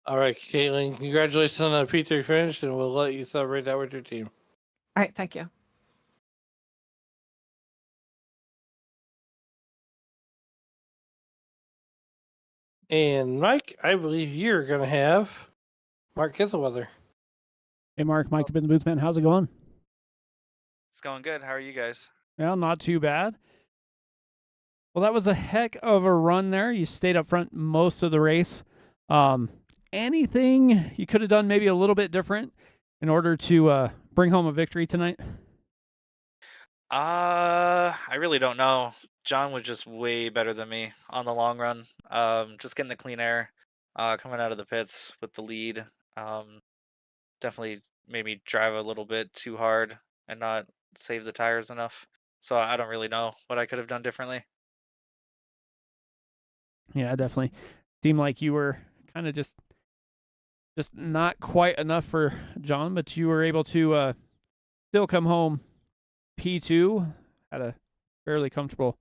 All right, Caitlin, congratulations on the P3 finish, and we'll let you celebrate that with your team. All right, thank you. And Mike, I believe you're going to have Mark Kitzelweather. Hey, Mark, Mike up in the booth, man. How's it going? It's going good. How are you guys? Well, not too bad. Well, that was a heck of a run there. You stayed up front most of the race. Anything you could have done maybe a little bit different in order to bring home a victory tonight? I really don't know. John was just way better than me on the long run. Just getting the clean air, coming out of the pits with the lead. Definitely made me drive a little bit too hard and not save the tires enough. So I don't really know what I could have done differently. Yeah, definitely. Seemed like you were kind of just not quite enough for John, but you were able to still come home P2. Had a fairly comfortable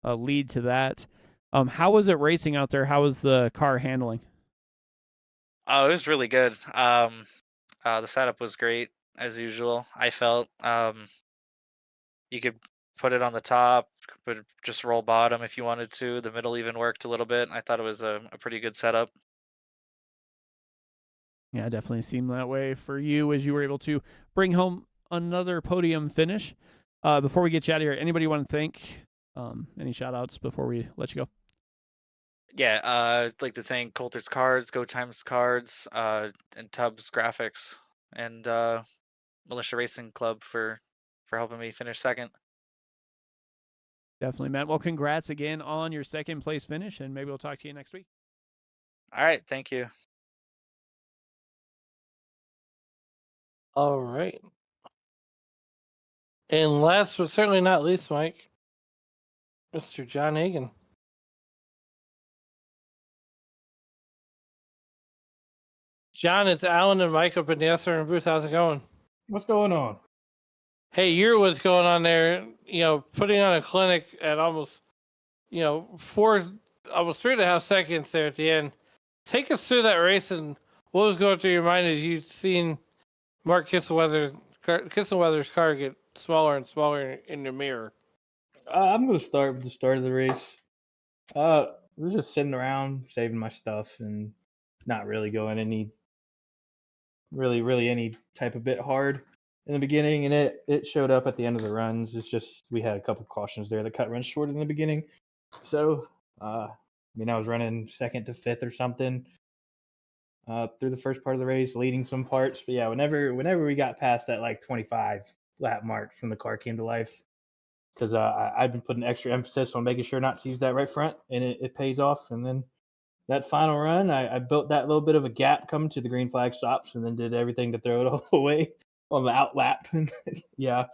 lead to that. How was it racing out there? How was the car handling? Oh, it was really good. The setup was great as usual. I felt you could put it on the top, but just roll bottom if you wanted to. The middle even worked a little bit. I thought it was a pretty good setup. Yeah, it definitely seemed that way for you as you were able to bring home another podium finish. Before we get you out of here, anybody want to thank? Any shout outs before we let you go? Yeah, I'd like to thank Coulter's Cards, Go Times Cards, and Tubbs Graphics, and Militia Racing Club for helping me finish second. Definitely, Matt. Well, congrats again on your second place finish, and maybe we'll talk to you next week. All right, thank you. All right. And last but certainly not least, Mike, Mr. John Hagan. John, it's Alan and Mike up in the SRM booth. How's it going? What's going on? Hey, you're what's going on there, putting on a clinic at almost, almost 3.5 seconds there at the end. Take us through that race and what was going through your mind as you've seen Mark Kissenweather's car get smaller and smaller in the mirror? I'm going to start with the start of the race. I was just sitting around saving my stuff and not really going any type of bit hard in the beginning, and it showed up at the end of the runs. It's just we had a couple cautions there that cut runs short in the beginning. So I was running second to fifth or something through the first part of the race, leading some parts. But yeah, whenever we got past that like 25 lap mark from the car came to life, because I've been putting extra emphasis on making sure not to use that right front, and it pays off. And then that final run, I built that little bit of a gap coming to the green flag stops, and then did everything to throw it all away on the out lap. And yeah,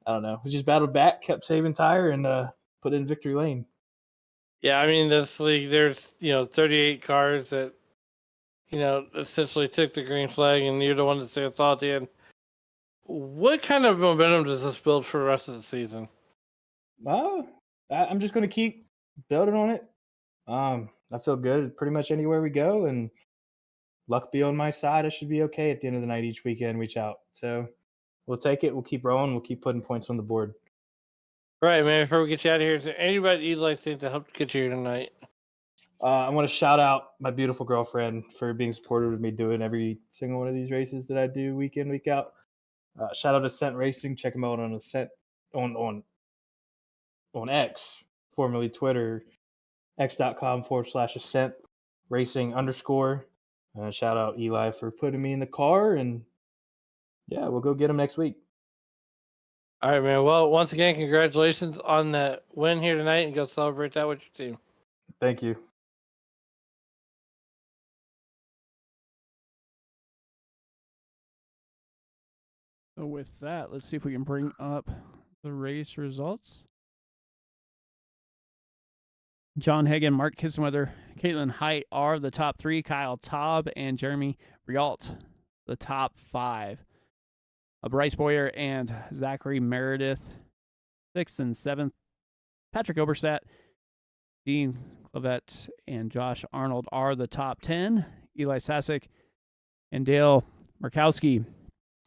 I don't know. We just battled back, kept saving tire, and put in victory lane. Yeah, I mean, this league, there's 38 cars that essentially took the green flag, and you're the one that said saw at the end. What kind of momentum does this build for the rest of the season? I'm just going to keep building on it. I feel good pretty much anywhere we go, and luck be on my side. I should be okay at the end of the night each weekend. Reach out. So we'll take it. We'll keep rolling. We'll keep putting points on the board. Right, man. Before we get you out of here, is there anybody you'd like to help get you here tonight? I want to shout out my beautiful girlfriend for being supportive of me doing every single one of these races that I do week in, week out. Shout out to Ascent Racing. Check them out on Ascent on X, formerly Twitter, x.com/Ascent Racing _. Shout out Eli for putting me in the car, and yeah, we'll go get him next week. All right, man. Well, once again, congratulations on that win here tonight, and go celebrate that with your team. Thank you. So with that, let's see if we can bring up the race results. John Hagan, Mark Kissenweather, Caitlin Height are the top three. Kyle Taub and Jeremy Rialt, the top five. Bryce Boyer and Zachary Meredith 6th and 7th. Patrick Oberstadt, Dean Clavette, and Josh Arnold are the top 10. Eli Sasek and Dale Markowski,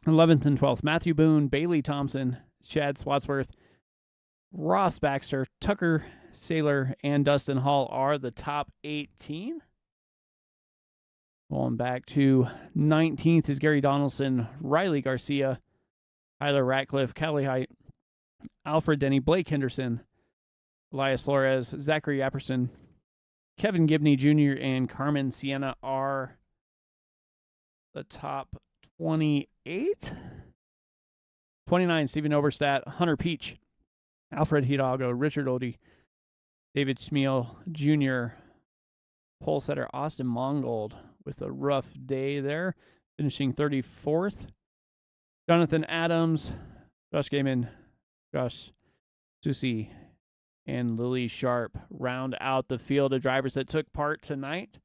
11th and 12th. Matthew Boone, Bailey Thompson, Chad Swatsworth, Ross Baxter, Tucker Saylor, and Dustin Hall are the top 18. Going back to 19th is Gary Donaldson, Riley Garcia, Tyler Ratcliffe, Callie Height, Alfred Denny, Blake Henderson, Elias Flores, Zachary Apperson, Kevin Gibney Jr., and Carmen Sienna are the top 28. 29, Stephen Oberstadt, Hunter Peach, Alfred Hidalgo, Richard Odie, David Smeal Jr., pole setter Austin Mongold with a rough day there, finishing 34th. Jonathan Adams, Josh Gaiman, Josh Susi, and Lily Sharp round out the field of drivers that took part tonight.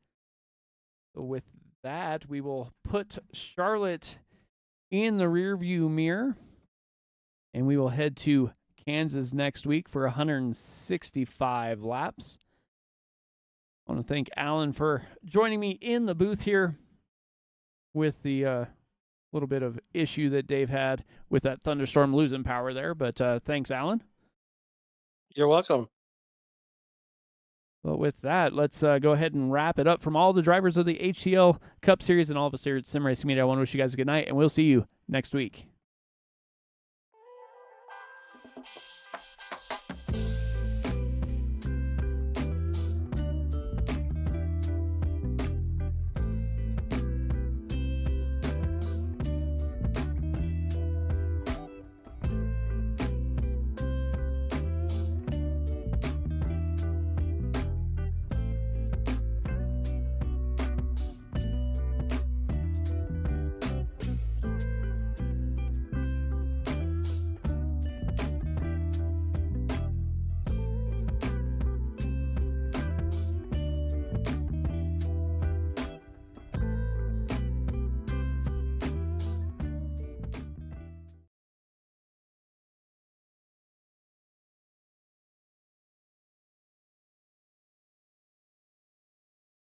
So with that, we will put Charlotte in the rearview mirror, and we will head to Kansas next week for 165 laps. I want to thank Alan for joining me in the booth here with the little bit of issue that Dave had with that thunderstorm losing power there. But thanks, Alan. You're welcome. Well, with that, let's go ahead and wrap it up. From all the drivers of the HTL Cup Series and all of us here at Sim Racing Media, I want to wish you guys a good night, and we'll see you next week.